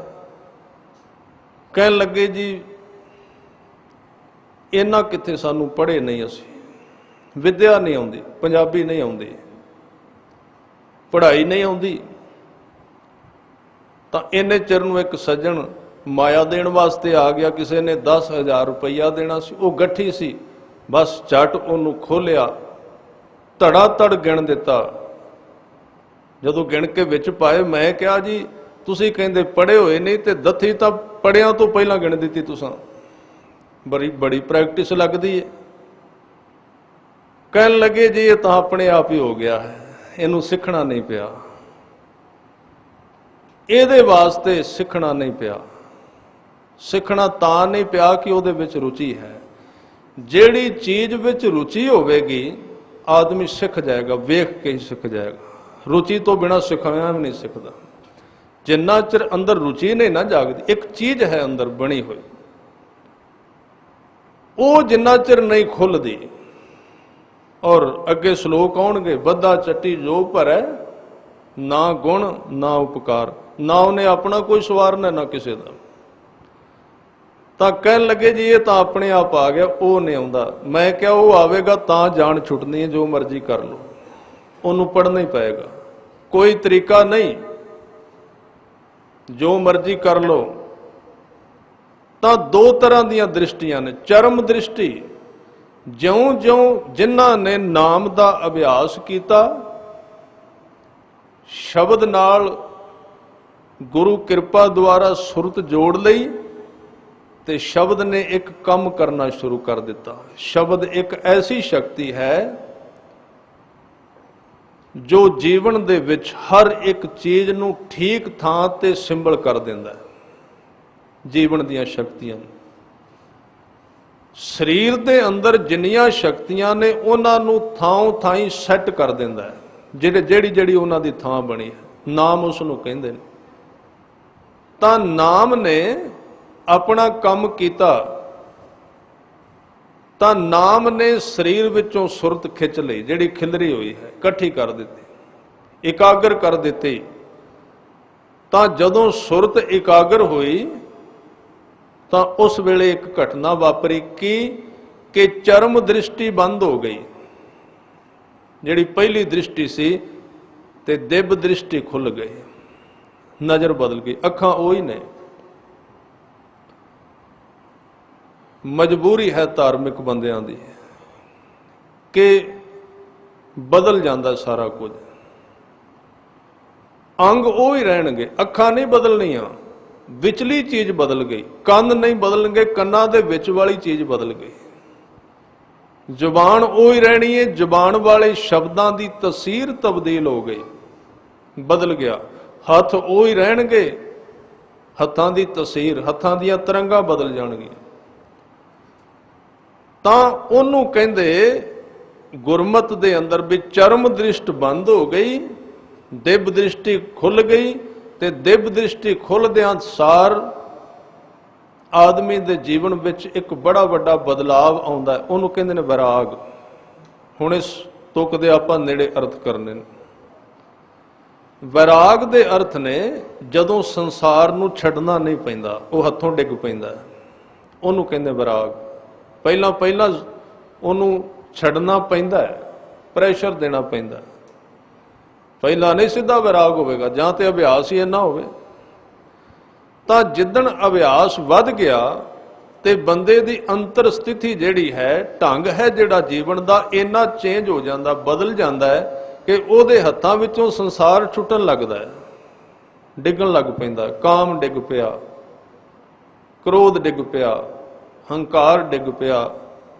ਕਹਿਣ ਲੱਗੇ ਜੀ ਇਹਨਾਂ ਕਿੱਥੇ ਸਾਨੂੰ ਪੜ੍ਹੇ ਨਹੀਂ, ਅਸੀਂ ਵਿਦਿਆ ਨਹੀਂ ਆਉਂਦੀ, ਪੰਜਾਬੀ ਨਹੀਂ ਆਉਂਦੀ, ਪੜ੍ਹਾਈ ਨਹੀਂ ਆਉਂਦੀ। ਤਾਂ ਇੰਨੇ ਚਿਰ ਨੂੰ ਇੱਕ ਸੱਜਣ ਮਾਇਆ ਦੇਣ ਵਾਸਤੇ ਆ ਗਿਆ, ਕਿਸੇ ਨੇ 10,000 ਰੁਪਈਆ ਦੇਣਾ ਸੀ, ਉਹ ਗੱਠੀ ਸੀ, ਬਸ ਝੱਟ ਉਹਨੂੰ ਖੋਲਿਆ, ਧੜਾ ਧੜ ਗਿਣ ਦਿੱਤਾ। ਜਦੋਂ ਗਿਣ ਕੇ ਵਿੱਚ ਪਾਏ, ਮੈਂ ਕਿਹਾ ਜੀ ਤੁਸੀਂ ਕਹਿੰਦੇ ਪੜ੍ਹੇ ਹੋਏ ਨਹੀਂ, ਤੇ ਦੱਥੀ ਤਾਂ ਪੜ੍ਹਿਆਂ ਤੋਂ ਪਹਿਲਾਂ ਗਿਣ ਦਿੱਤੀ ਤੁਸੀਂ, ਬੜੀ ਪ੍ਰੈਕਟਿਸ ਲੱਗਦੀ ਹੈ। ਕਹਿਣ ਲੱਗੇ ਜੀ ਇਹ ਤਾਂ ਆਪਣੇ ਆਪ ਹੀ ਹੋ ਗਿਆ ਹੈ, ਇਹਨੂੰ ਸਿੱਖਣਾ ਨਹੀਂ ਪਿਆ, ਇਹਦੇ ਵਾਸਤੇ ਸਿੱਖਣਾ ਨਹੀਂ ਪਿਆ। ਸਿੱਖਣਾ ਤਾਂ ਨਹੀਂ ਪਿਆ ਕਿ ਉਹਦੇ ਵਿੱਚ ਰੁਚੀ ਹੈ। ਜਿਹੜੀ ਚੀਜ਼ ਵਿੱਚ ਰੁਚੀ ਹੋਵੇਗੀ ਆਦਮੀ ਸਿੱਖ ਜਾਏਗਾ, ਵੇਖ ਕੇ ਹੀ ਸਿੱਖ ਜਾਏਗਾ। ਰੁਚੀ ਤੋਂ ਬਿਨਾਂ ਸਿੱਖਿਆ ਵੀ ਨਹੀਂ ਸਿੱਖਦਾ। ਜਿੰਨਾ ਚਿਰ ਅੰਦਰ ਰੁਚੀ ਨਹੀਂ ਨਾ ਜਾਗਦੀ, ਇੱਕ ਚੀਜ਼ ਹੈ ਅੰਦਰ ਬਣੀ ਹੋਈ, ਉਹ ਜਿੰਨਾ ਚਿਰ ਨਹੀਂ ਖੁੱਲਦੀ। ਔਰ ਅੱਗੇ ਸ਼ਲੋਕ ਆਉਣਗੇ, ਬੱਧਾ ਚੱਟੀ ਜੋ ਭਰੈ, ਨਾ ਗੁਣ ਨਾ ਉਪਕਾਰ, ਨਾ ਉਹਨੇ ਆਪਣਾ ਕੋਈ ਸਵਾਰਨਾ ਨਾ ਕਿਸੇ ਦਾ। ਤਾਂ ਕਹਿਣ ਲੱਗੇ ਜੀ ਇਹ ਤਾਂ ਆਪਣੇ ਆਪ ਆ ਗਿਆ, ਉਹ ਨਹੀਂ ਆਉਂਦਾ। ਮੈਂ ਕਿਹਾ ਉਹ ਆਵੇਗਾ ਤਾਂ ਜਾਨ ਛੁੱਟਣੀ ਹੈ, ਜੋ ਮਰਜ਼ੀ ਕਰ ਲਓ, ਉਹਨੂੰ ਪੜ੍ਹਨਾ ਹੀ ਪਏਗਾ, ਕੋਈ ਤਰੀਕਾ ਨਹੀਂ, ਜੋ ਮਰਜ਼ੀ ਕਰ ਲਓ। ਤਾਂ ਦੋ ਤਰ੍ਹਾਂ ਦੀਆਂ ਦ੍ਰਿਸ਼ਟੀਆਂ ਨੇ। ਚਰਮ ਦ੍ਰਿਸ਼ਟੀ, ਜਿਉਂ-ਜਿਉਂ ਜਿਨ੍ਹਾਂ ਨੇ ਨਾਮ ਦਾ ਅਭਿਆਸ ਕੀਤਾ, ਸ਼ਬਦ ਨਾਲ ਗੁਰੂ ਕਿਰਪਾ ਦੁਆਰਾ ਸੁਰਤ ਜੋੜ ਲਈ, ਤੇ ਸ਼ਬਦ ਨੇ ਇੱਕ ਕੰਮ ਕਰਨਾ ਸ਼ੁਰੂ ਕਰ ਦਿੱਤਾ। ਸ਼ਬਦ ਇੱਕ ਐਸੀ ਸ਼ਕਤੀ ਹੈ ਜੋ ਜੀਵਨ ਦੇ ਵਿੱਚ ਹਰ ਇੱਕ ਚੀਜ਼ ਨੂੰ ਠੀਕ ਥਾਂ ਤੇ ਸਿੰਬਲ ਕਰ ਦਿੰਦਾ ਹੈ। ਜੀਵਨ ਦੀਆਂ ਸ਼ਕਤੀਆਂ, ਸਰੀਰ ਦੇ ਅੰਦਰ ਜਿੰਨੀਆਂ ਸ਼ਕਤੀਆਂ ਨੇ ਉਹਨਾਂ ਨੂੰ ਥਾਂ ਥਾਈਂ ਸੈੱਟ ਕਰ ਦਿੰਦਾ ਹੈ। ਜਿਹੜੀ ਉਹਨਾਂ ਦੀ ਥਾਂ ਬਣੀ ਹੈ, ਨਾਮ ਉਸ ਨੂੰ ਕਹਿੰਦੇ ਨੇ। ਤਾਂ ਨਾਮ ਨੇ ਆਪਣਾ ਕੰਮ ਕੀਤਾ, ਤਾਂ ਨਾਮ ਨੇ ਸਰੀਰ ਵਿੱਚੋਂ ਸੁਰਤ ਖਿੱਚ ਲਈ, ਜਿਹੜੀ ਖਿਲਰੀ ਹੋਈ ਹੈ ਇਕੱਠੀ ਕਰ ਦਿੱਤੀ, ਇਕਾਗਰ ਕਰ ਦਿੱਤੀ। ਤਾਂ ਜਦੋਂ ਸੁਰਤ ਇਕਾਗਰ ਹੋਈ ਤਾਂ ਉਸ ਵੇਲੇ ਇੱਕ ਘਟਨਾ ਵਾਪਰੀ ਕਿ ਚਰਮ ਦ੍ਰਿਸ਼ਟੀ ਬੰਦ ਹੋ ਗਈ, ਜਿਹੜੀ ਪਹਿਲੀ ਦ੍ਰਿਸ਼ਟੀ ਸੀ, ਤੇ ਦਿਵ ਦ੍ਰਿਸ਼ਟੀ ਖੁੱਲ ਗਈ, ਨਜ਼ਰ ਬਦਲ ਗਈ। ਅੱਖਾਂ ਉਹੀ ਨੇ। ਮਜਬੂਰੀ ਹੈ ਧਾਰਮਿਕ ਬੰਦਿਆਂ ਦੀ ਕਿ ਬਦਲ ਜਾਂਦਾ ਸਾਰਾ ਕੁਝ, ਅੰਗ ਉਹ ਹੀ ਰਹਿਣਗੇ, ਅੱਖਾਂ ਨਹੀਂ ਬਦਲਣੀਆਂ, ਵਿਚਲੀ ਚੀਜ਼ ਬਦਲ ਗਈ। ਕੰਨ ਨਹੀਂ ਬਦਲਣਗੇ, ਕੰਨਾਂ ਦੇ ਵਿੱਚ ਵਾਲੀ ਚੀਜ਼ ਬਦਲ ਗਈ। ਜ਼ੁਬਾਨ ਉਹ ਹੀ ਰਹਿਣੀ ਹੈ, ਜ਼ੁਬਾਨ ਵਾਲੇ ਸ਼ਬਦਾਂ ਦੀ ਤਸੀਰ ਤਬਦੀਲ ਹੋ ਗਈ, ਬਦਲ ਗਿਆ। ਹੱਥ ਉਹ ਹੀ ਰਹਿਣਗੇ, ਹੱਥਾਂ ਦੀ ਤਸੀਰ, ਹੱਥਾਂ ਦੀਆਂ ਤਰੰਗਾਂ ਬਦਲ ਜਾਣਗੀਆਂ। ਤਾਂ ਉਹਨੂੰ ਕਹਿੰਦੇ ਗੁਰਮਤ ਦੇ ਅੰਦਰ ਵੀ ਚਰਮ ਦ੍ਰਿਸ਼ਟ ਬੰਦ ਹੋ ਗਈ, ਦਿਵ ਦ੍ਰਿਸ਼ਟੀ ਖੁੱਲ ਗਈ, ਤੇ ਦਿਵ ਦ੍ਰਿਸ਼ਟੀ ਖੁੱਲਦਿਆਂ ਸਾਰ ਆਦਮੀ ਦੇ ਜੀਵਨ ਵਿੱਚ ਇੱਕ ਬੜਾ ਵੱਡਾ ਬਦਲਾਵ ਆਉਂਦਾ, ਉਹਨੂੰ ਕਹਿੰਦੇ ਨੇ ਵਿਰਾਗ। ਹੁਣ ਇਸ ਤੁਕ ਦੇ ਆਪਾਂ ਨੇੜੇ ਅਰਥ ਕਰਨੇ ਨੇ। ਵਿਰਾਗ ਦੇ ਅਰਥ ਨੇ ਜਦੋਂ ਸੰਸਾਰ ਨੂੰ ਛੱਡਣਾ ਨਹੀਂ ਪੈਂਦਾ, ਉਹ ਹੱਥੋਂ ਡਿੱਗ ਪੈਂਦਾ, ਉਹਨੂੰ ਕਹਿੰਦੇ ਵਿਰਾਗ। ਪਹਿਲਾਂ ਪਹਿਲਾਂ ਉਹਨੂੰ ਛੱਡਣਾ ਪੈਂਦਾ ਹੈ, ਪ੍ਰੈਸ਼ਰ ਦੇਣਾ ਪੈਂਦਾ। ਪਹਿਲਾਂ ਨਹੀਂ ਸਿੱਧਾ ਵਿਰਾਗ ਹੋਵੇਗਾ, ਜਾਂ ਤੇ ਅਭਿਆਸ ਹੀ ਇੰਨਾ ਹੋਵੇ। ਤਾਂ ਜਿੱਦਣ ਅਭਿਆਸ ਵੱਧ ਗਿਆ ਤੇ ਬੰਦੇ ਦੀ ਅੰਤਰ ਸਥਿਤੀ ਜਿਹੜੀ ਹੈ, ਢੰਗ ਹੈ ਜਿਹੜਾ ਜੀਵਨ ਦਾ, ਇੰਨਾ ਚੇਂਜ ਹੋ ਜਾਂਦਾ, ਬਦਲ ਜਾਂਦਾ ਹੈ ਕਿ ਉਹਦੇ ਹੱਥਾਂ ਵਿੱਚੋਂ ਸੰਸਾਰ ਛੁੱਟਣ ਲੱਗਦਾ ਹੈ, ਡਿੱਗਣ ਲੱਗ ਪੈਂਦਾ। ਕਾਮ ਡਿੱਗ ਪਿਆ, ਕ੍ਰੋਧ ਡਿੱਗ ਪਿਆ, ਹੰਕਾਰ ਡਿੱਗ ਪਿਆ,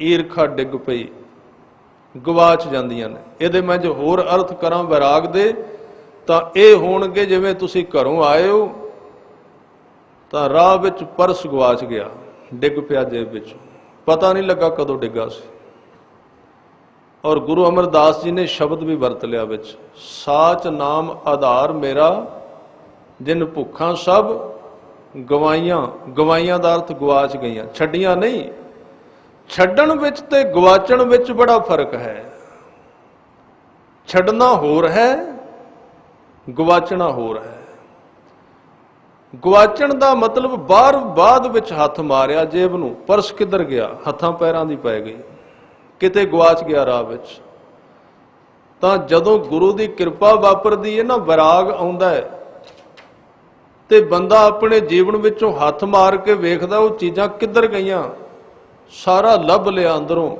ਈਰਖਾ ਡਿੱਗ ਪਈ, ਗਵਾਚ ਜਾਂਦੀਆਂ ਨੇ। ਇਹਦੇ ਮੈਂ ਜੋ ਹੋਰ ਅਰਥ ਕਰਾਂ ਵਿਰਾਗ ਦੇ ਤਾਂ ਇਹ ਹੋਣਗੇ, ਜਿਵੇਂ ਤੁਸੀਂ ਘਰੋਂ ਆਏ ਹੋ ਤਾਂ ਰਾਹ ਵਿੱਚ ਪਰਸ ਗਵਾਚ ਗਿਆ, ਡਿੱਗ ਪਿਆ ਜੇਬ ਵਿੱਚ, ਪਤਾ ਨਹੀਂ ਲੱਗਾ ਕਦੋਂ ਡਿੱਗਾ ਸੀ। ਔਰ ਗੁਰੂ ਅਮਰਦਾਸ ਜੀ ਨੇ ਸ਼ਬਦ ਵੀ ਵਰਤ ਲਿਆ ਵਿੱਚ, ਸਾਚ ਨਾਮ ਆਧਾਰ ਮੇਰਾ, ਜਿਨ ਭੁੱਖਾਂ ਸਭ ਗਵਾਈਆਂ। ਗਵਾਈਆਂ ਦਾ ਅਰਥ ਗਵਾਚ ਗਈਆਂ, ਛੱਡੀਆਂ ਨਹੀਂ। ਛੱਡਣ ਵਿੱਚ ਤੇ ਗਵਾਚਣ ਵਿੱਚ ਬੜਾ ਫਰਕ ਹੈ। ਛੱਡਣਾ ਹੋਰ ਹੈ, ਗਵਾਚਣਾ ਹੋਰ ਹੈ। ਗਵਾਚਣ ਦਾ ਮਤਲਬ ਬਾਹਰ ਬਾਅਦ ਵਿੱਚ ਹੱਥ ਮਾਰਿਆ ਜੇਬ ਨੂੰ, ਪਰਸ ਕਿੱਧਰ ਗਿਆ, ਹੱਥਾਂ ਪੈਰਾਂ ਦੀ ਪੈ ਗਈ, ਕਿਤੇ ਗਵਾਚ ਗਿਆ ਰਾਹ ਵਿੱਚ। ਤਾਂ ਜਦੋਂ ਗੁਰੂ ਦੀ ਕਿਰਪਾ ਵਾਪਰਦੀ ਹੈ ਨਾ, ਵਿਰਾਗ ਆਉਂਦਾ ਹੈ ਤੇ ਬੰਦਾ ਆਪਣੇ ਜੀਵਨ ਵਿੱਚੋਂ ਹੱਥ ਮਾਰ ਕੇ ਵੇਖਦਾ ਉਹ ਚੀਜ਼ਾਂ ਕਿੱਧਰ ਗਈਆਂ, ਸਾਰਾ ਲੱਭ ਲਿਆ ਅੰਦਰੋਂ।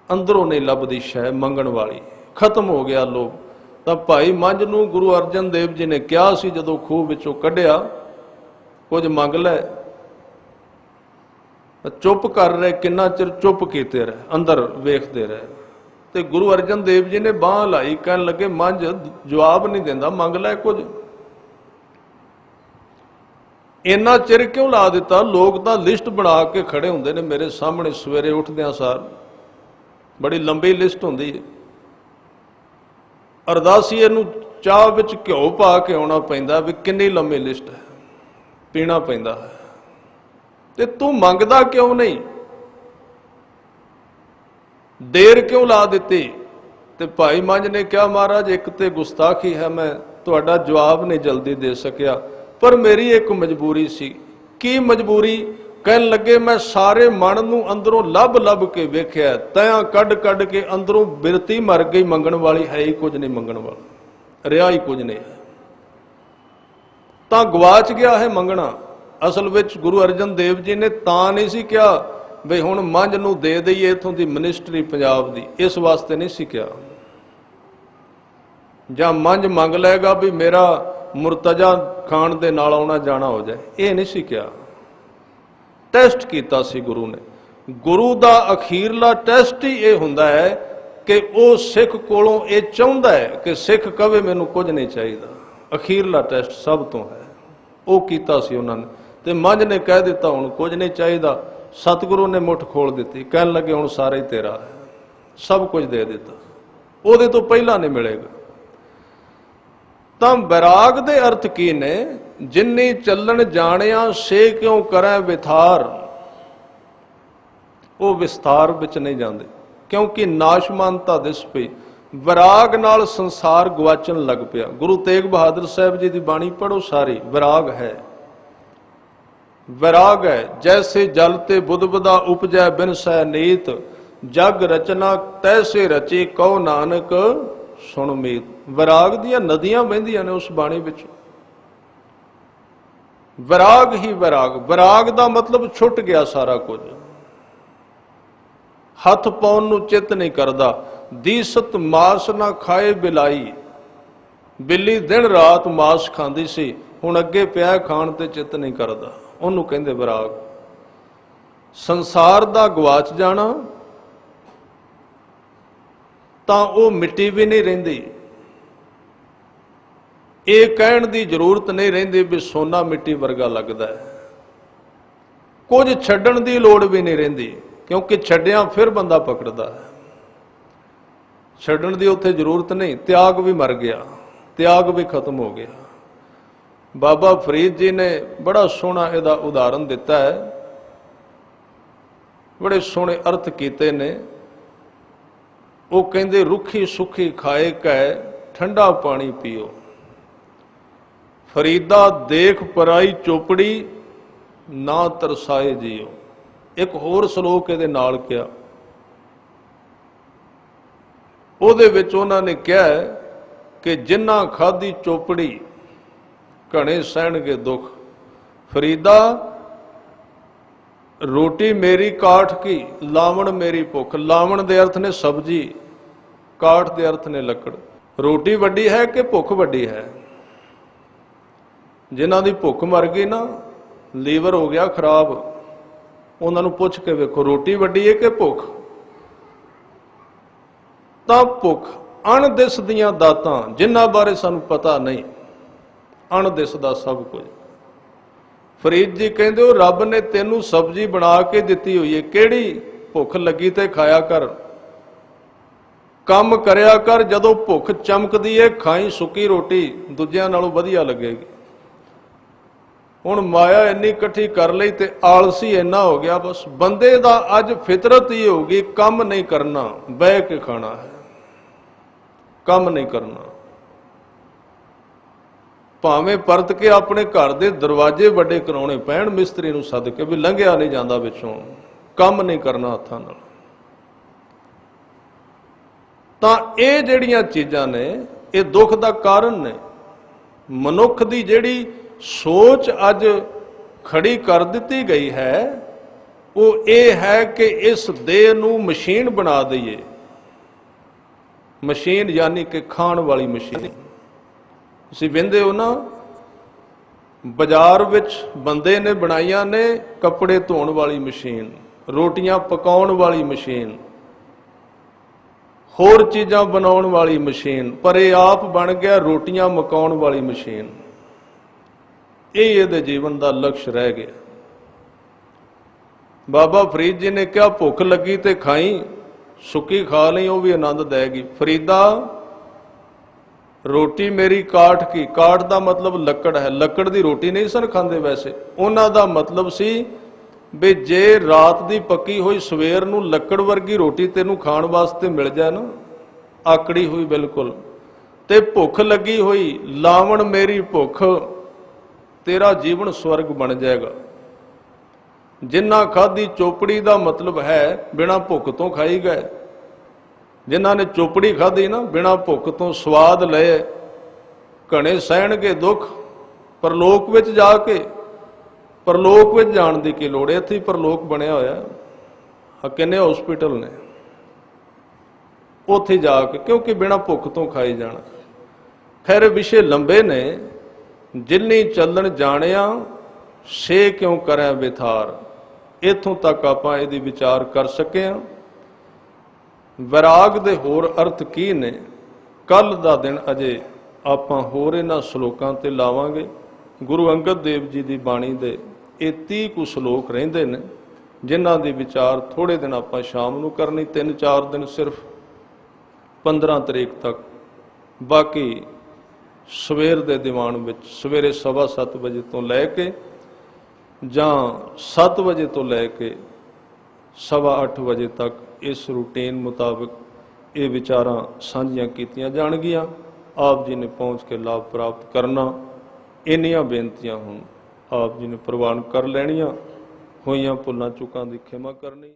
ਅੰਦਰੋਂ ਨਹੀਂ ਲੱਭਦੀ ਸ਼ੈ ਮੰਗਣ ਵਾਲੀ, ਖਤਮ ਹੋ ਗਿਆ ਲੋਭ। ਤਾਂ ਭਾਈ ਮੰਝ ਨੂੰ ਗੁਰੂ ਅਰਜਨ ਦੇਵ ਜੀ ਨੇ ਕਿਹਾ ਸੀ, ਜਦੋਂ ਖੂਹ ਵਿੱਚੋਂ ਕੱਢਿਆ, ਕੁਝ ਮੰਗ ਲੈ। ਚੁੱਪ ਕਰ ਰਹੇ, ਕਿੰਨਾ ਚਿਰ ਚੁੱਪ ਕੀਤੇ ਰਹੇ, ਅੰਦਰ ਵੇਖਦੇ ਰਹੇ। ਤੇ ਗੁਰੂ ਅਰਜਨ ਦੇਵ ਜੀ ਨੇ ਬਾਂਹ ਲਾਈ, ਕਹਿਣ ਲੱਗੇ ਮੰਝ ਜਵਾਬ ਨਹੀਂ ਦਿੰਦਾ, ਮੰਗ ਲੈ ਕੁਝ। ਇੰਨਾ ਚਿਰ ਕਿਉਂ ਲਾ ਦਿੱਤਾ? ਲੋਕ ਤਾਂ ਲਿਸਟ ਬਣਾ ਕੇ ਖੜੇ ਹੁੰਦੇ ਨੇ ਮੇਰੇ ਸਾਹਮਣੇ ਸਵੇਰੇ ਉੱਠਦਿਆਂ ਸਾਰ, ਬੜੀ ਲੰਬੀ ਲਿਸਟ ਹੁੰਦੀ ਹੈ। ਅਰਦਾਸੀਏ ਨੂੰ ਚਾਹ ਵਿੱਚ ਘਿਓ ਪਾ ਕੇ ਆਉਣਾ ਪੈਂਦਾ ਵੀ ਕਿੰਨੀ ਲੰਮੀ ਲਿਸਟ ਹੈ, ਪੀਣਾ ਪੈਂਦਾ ਹੈ। ਤੇ ਤੂੰ ਮੰਗਦਾ ਕਿਉਂ ਨਹੀਂ? ਦੇਰ ਕਿਉਂ ਲਾ ਦਿੱਤੀ? ਤੇ ਭਾਈ ਮੰਝ ਨੇ ਕਿਹਾ, ਮਹਾਰਾਜ ਇੱਕ ਤੇ ਗੁਸਤਾਖੀ ਹੈ, ਮੈਂ ਤੁਹਾਡਾ ਜਵਾਬ ਨਹੀਂ ਜਲਦੀ ਦੇ ਸਕਿਆ, ਪਰ ਮੇਰੀ ਇੱਕ ਮਜਬੂਰੀ ਸੀ। ਕੀ ਮਜਬੂਰੀ? ਕਹਿਣ ਲੱਗੇ ਮੈਂ ਸਾਰੇ ਮਨ ਨੂੰ ਅੰਦਰੋਂ ਲੱਭ ਲੱਭ ਕੇ ਵੇਖਿਆ, ਤੈਆਂ ਕੱਢ ਕੱਢ ਕੇ ਅੰਦਰੋਂ ਬਿਰਤੀ ਮਰ ਗਈ, ਮੰਗਣ ਵਾਲੀ ਹੈ ਹੀ ਕੁਝ ਨਹੀਂ, ਮੰਗਣ ਵਾਲਾ ਰਿਹਾ ਹੀ ਕੁਝ ਨਹੀਂ ਹੈ। ਤਾਂ ਗਵਾਚ ਗਿਆ ਹੈ ਮੰਗਣਾ। ਅਸਲ ਵਿੱਚ ਗੁਰੂ ਅਰਜਨ ਦੇਵ ਜੀ ਨੇ ਤਾਂ ਨਹੀਂ ਸੀ ਕਿਹਾ ਬਈ ਹੁਣ ਮੰਝ ਨੂੰ ਦੇ ਦਈਏ ਇਥੋਂ ਦੀ ਮਿਨਿਸਟਰੀ ਪੰਜਾਬ ਦੀ, ਇਸ ਵਾਸਤੇ ਨਹੀਂ ਸੀ ਕਿਹਾ। ਜਾਂ ਮੰਝ ਮੰਗ ਲਏਗਾ ਵੀ ਮੇਰਾ ਮੁਰਤਜ਼ਾ ਖਾਨ ਦੇ ਨਾਲ ਆਉਣਾ ਜਾਣਾ ਹੋ ਜਾਏ, ਇਹ ਨਹੀਂ ਸੀ ਕਿਹਾ। ਟੈਸਟ ਕੀਤਾ ਸੀ ਗੁਰੂ ਨੇ। ਗੁਰੂ ਦਾ ਅਖੀਰਲਾ ਟੈਸਟ ਹੀ ਇਹ ਹੁੰਦਾ ਹੈ ਕਿ ਉਹ ਸਿੱਖ ਕੋਲੋਂ ਇਹ ਚਾਹੁੰਦਾ ਹੈ ਕਿ ਸਿੱਖ ਕਵੇ ਮੈਨੂੰ ਕੁਝ ਨਹੀਂ ਚਾਹੀਦਾ। ਅਖੀਰਲਾ ਟੈਸਟ ਸਭ ਤੋਂ ਹੈ, ਉਹ ਕੀਤਾ ਸੀ ਉਹਨਾਂ ਨੇ। ਤੇ ਮੰਝ ਨੇ ਕਹਿ ਦਿੱਤਾ ਹੁਣ ਕੁਝ ਨਹੀਂ ਚਾਹੀਦਾ। ਸਤਿਗੁਰੂ ਨੇ ਮੁੱਠ ਖੋਲ ਦਿੱਤੀ, ਕਹਿਣ ਲੱਗੇ ਹੁਣ ਸਾਰਾ ਹੀ ਤੇਰਾ ਹੈ, ਸਭ ਕੁਝ ਦੇ ਦਿੱਤਾ, ਉਹਦੇ ਤੋਂ ਪਹਿਲਾਂ ਨਹੀਂ ਮਿਲੇਗਾ। ਤਾਂ ਵਿਰਾਗ ਦੇ ਅਰਥ ਕੀ ਨੇ? ਜਿੰਨੀ ਚੱਲਣ ਜਾਣਿਆ ਸੇ ਕਿਉਂ ਕਰੈ ਵਿਥਾਰ। ਉਹ ਵਿਸਥਾਰ ਵਿੱਚ ਨਹੀਂ ਜਾਂਦੇ ਕਿਉਂਕਿ ਨਾਸ਼ਮਾਨਤਾ ਦਿਸ ਪਈ। ਵਿਰਾਗ ਨਾਲ ਸੰਸਾਰ ਗਵਾਚਣ ਲੱਗ ਪਿਆ। ਗੁਰੂ ਤੇਗ ਬਹਾਦਰ ਸਾਹਿਬ ਜੀ ਦੀ ਬਾਣੀ ਪੜ੍ਹੋ ਸਾਰੀ, ਵਿਰਾਗ ਹੈ, ਵਿਰਾਗ ਹੈ। ਜੈਸੇ ਜਲ ਤੇ ਬੁੱਧ ਬੁਧਾ ਉਪਜੈ ਬਿਨ ਸੈ ਨੀਤ, ਜਗ ਰਚਨਾ ਤੈਸੇ ਰਚੀ ਕਉ ਨਾਨਕ ਸੁਣ ਮੀਤ। ਵਿਰਾਗ ਦੀਆਂ ਨਦੀਆਂ ਵਹਿੰਦੀਆਂ ਨੇ ਉਸ ਬਾਣੀ ਵਿੱਚ। ਵਿਰਾਗ ਹੀ ਵਿਰਾਗ। ਵਿਰਾਗ ਦਾ ਮਤਲਬ ਛੁੱਟ ਗਿਆ ਸਾਰਾ ਕੁਝ, ਹੱਥ ਪਾਉਣ ਨੂੰ ਚਿੱਤ ਨਹੀਂ ਕਰਦਾ। ਦੀਸਤ ਮਾਸ ਨਾ ਖਾਏ ਬਿਲਾਈ, ਬਿੱਲੀ ਦਿਨ ਰਾਤ ਮਾਸ ਖਾਂਦੀ ਸੀ, ਹੁਣ ਅੱਗੇ ਪਿਆ ਖਾਣ ਤੇ ਚਿੱਤ ਨਹੀਂ ਕਰਦਾ, ਉਹਨੂੰ ਕਹਿੰਦੇ ਵਿਰਾਗ। ਸੰਸਾਰ ਦਾ ਗਵਾਚ ਜਾਣਾ ਤਾਂ ਉਹ ਮਿੱਟੀ ਵੀ ਨਹੀਂ ਰਹਿੰਦੀ। ਇਹ ਕਹਿਣ ਦੀ ਜ਼ਰੂਰਤ ਨਹੀਂ ਰਹਿੰਦੀ ਵੀ ਸੋਨਾ ਮਿੱਟੀ ਵਰਗਾ ਲੱਗਦਾ ਹੈ। ਕੁਝ ਛੱਡਣ ਦੀ ਲੋੜ ਵੀ ਨਹੀਂ ਰਹਿੰਦੀ ਕਿਉਂਕਿ ਛੱਡਿਆ ਫਿਰ ਬੰਦਾ ਪਕੜਦਾ ਹੈ। ਛੱਡਣ ਦੀ ਉੱਥੇ ਜ਼ਰੂਰਤ ਨਹੀਂ। ਤਿਆਗ ਵੀ ਮਰ ਗਿਆ, ਤਿਆਗ ਵੀ ਖਤਮ ਹੋ ਗਿਆ। ਬਾਬਾ ਫਰੀਦ ਜੀ ਨੇ ਬੜਾ ਸੋਹਣਾ ਇਹਦਾ ਉਦਾਹਰਨ ਦਿੱਤਾ ਹੈ, ਬੜੇ ਸੋਹਣੇ ਅਰਥ ਕੀਤੇ ਨੇ। ਉਹ ਕਹਿੰਦੇ ਰੁੱਖੀ ਸੁੱਖੀ ਖਾਏ ਕੈ ठंडा पानी पियो। फरीदा देख पराई चोपड़ी ना तरसाए जियो। एक होर सलोक इहदे नाल किया, ਉਹਦੇ ਵਿੱਚ ਉਹਨਾਂ ਨੇ ਕਿਹਾ ਕਿ ਜਿਨ੍ਹਾਂ ਖਾਧੀ ਚੋਪੜੀ ਘਣੇ ਸਹਿਣਗੇ ਦੁੱਖ। ਫਰੀਦਾ रोटी मेरी काठ की, लावण मेरी भुख। लावण दे अर्थ ने सब्जी, काठ दे अर्थ ने लकड़। रोटी वड्डी है कि भुख वड्डी है? जिन्हां दी भुख मर गई ना, लीवर हो गया खराब, उन्हां नूं पुछ के वेखो रोटी वड्डी है कि भुख? तां भुख अणदिस दियां दातां जिन्हां बारे सानूं पता नहीं, अणदिस दा सब कुछ। फरीद जी कहते हो रब ने तेनू सब्जी बना के दिती हुई है, केड़ी? भुख लगी ते खाया कर, काम करया कर। जदों भुख चमकदी है खाई सुकी रोटी, दूजियां नालों वधिया लगेगी। हुण माया इन्नी इकट्ठी कर लई ते आलसी इन्ना हो गया, बस बंदे दा अज फितरत ही होगी काम नहीं करना, बह के खाना है, काम नहीं करना। भावें परत के अपने घर के दरवाजे वड्डे कराने पैण, मिस्त्री नूं सद के भी लंघिया नहीं जाता विचों, काम नहीं करना हत्थां नाल। तां इह जिहड़ियां चीज़ां ने ये दुख दा कारण ने। मनुख दी जिहड़ी सोच अज खड़ी कर दिती गई है वो ये है कि इस देह नूं मशीन बना दईए। मशीन यानी कि खाण वाली मशीन। तुसीं वेंदे हो ना, बाजार विच बंदे ने बनाईयां ने कपड़े धोण वाली मशीन, रोटियां पकाउण वाली मशीन, होर चीज़ां बनाउण वाली मशीन, पर यह आप बन गया रोटियां मकाउण वाली मशीन। यह इहदे जीवन का लक्ष्य रह गया। बाबा फरीद जी ने कहा भुख लगी तो खाई, सुकी खा लई वो भी आनंद देगी। फरीदा रोटी मेरी काठ की, काठ का मतलब लकड़ है, लकड़ की रोटी नहीं सन खाते वैसे। उन्हां दा मतलब सी भी जे रात की पक्की हुई सवेर नूं लकड़ वर्गी रोटी तेनू खाण वास्ते मिल जाए ना, आकड़ी हुई बिल्कुल, ते भुख लगी हुई, लावण मेरी भुख, तेरा जीवन स्वर्ग बन जाएगा। जिन्ना खाधी चोपड़ी का मतलब है बिना भुख तो खाई गए। जिन्हां ने चोपड़ी खाधी ना बिना भुख तो स्वाद लए, घने सहणगे दुख। परलोक विच जाके, परलोक विच जाण दी की लोड़ है? इत्थे परलोक बनिया होया, किन्ने हॉस्पिटल ने, उत्थे जाके, क्योंकि बिना भुख तो खाई जाना। खैर विषय लंबे ने, जिन्नी चलन जाणिया से क्यों करै विथार। इत्थों तक आपां इहदी विचार कर सके हां। वैराग दे होर अर्थ की ने, कल दा दिन अजे आपां होर इन्हां सलोकां ते लावांगे। गुरु अंगद देव जी की बाणी दे 30 कुछ सलोक रहिंदे ने, जिन्हां दे विचार थोड़े दिन आपां शाम नूं करनी, 3-4 दिन सिर्फ 15 तरीक तक, बाकी सवेर दे दीवान विच सवेरे 7:15 बजे तो लैके जां 7 बजे तो लैके 8:15 बजे तक इस रूटीन मुताबिक ये विचारां साझियां कीतियां जाणगियां। आप जी ने पहुँच के लाभ प्राप्त करना। इन्नियां बेनतियां हुण आप जी ने प्रवान कर लैणियां। होईयां भुल्लां चुकां दी खिमा करनी।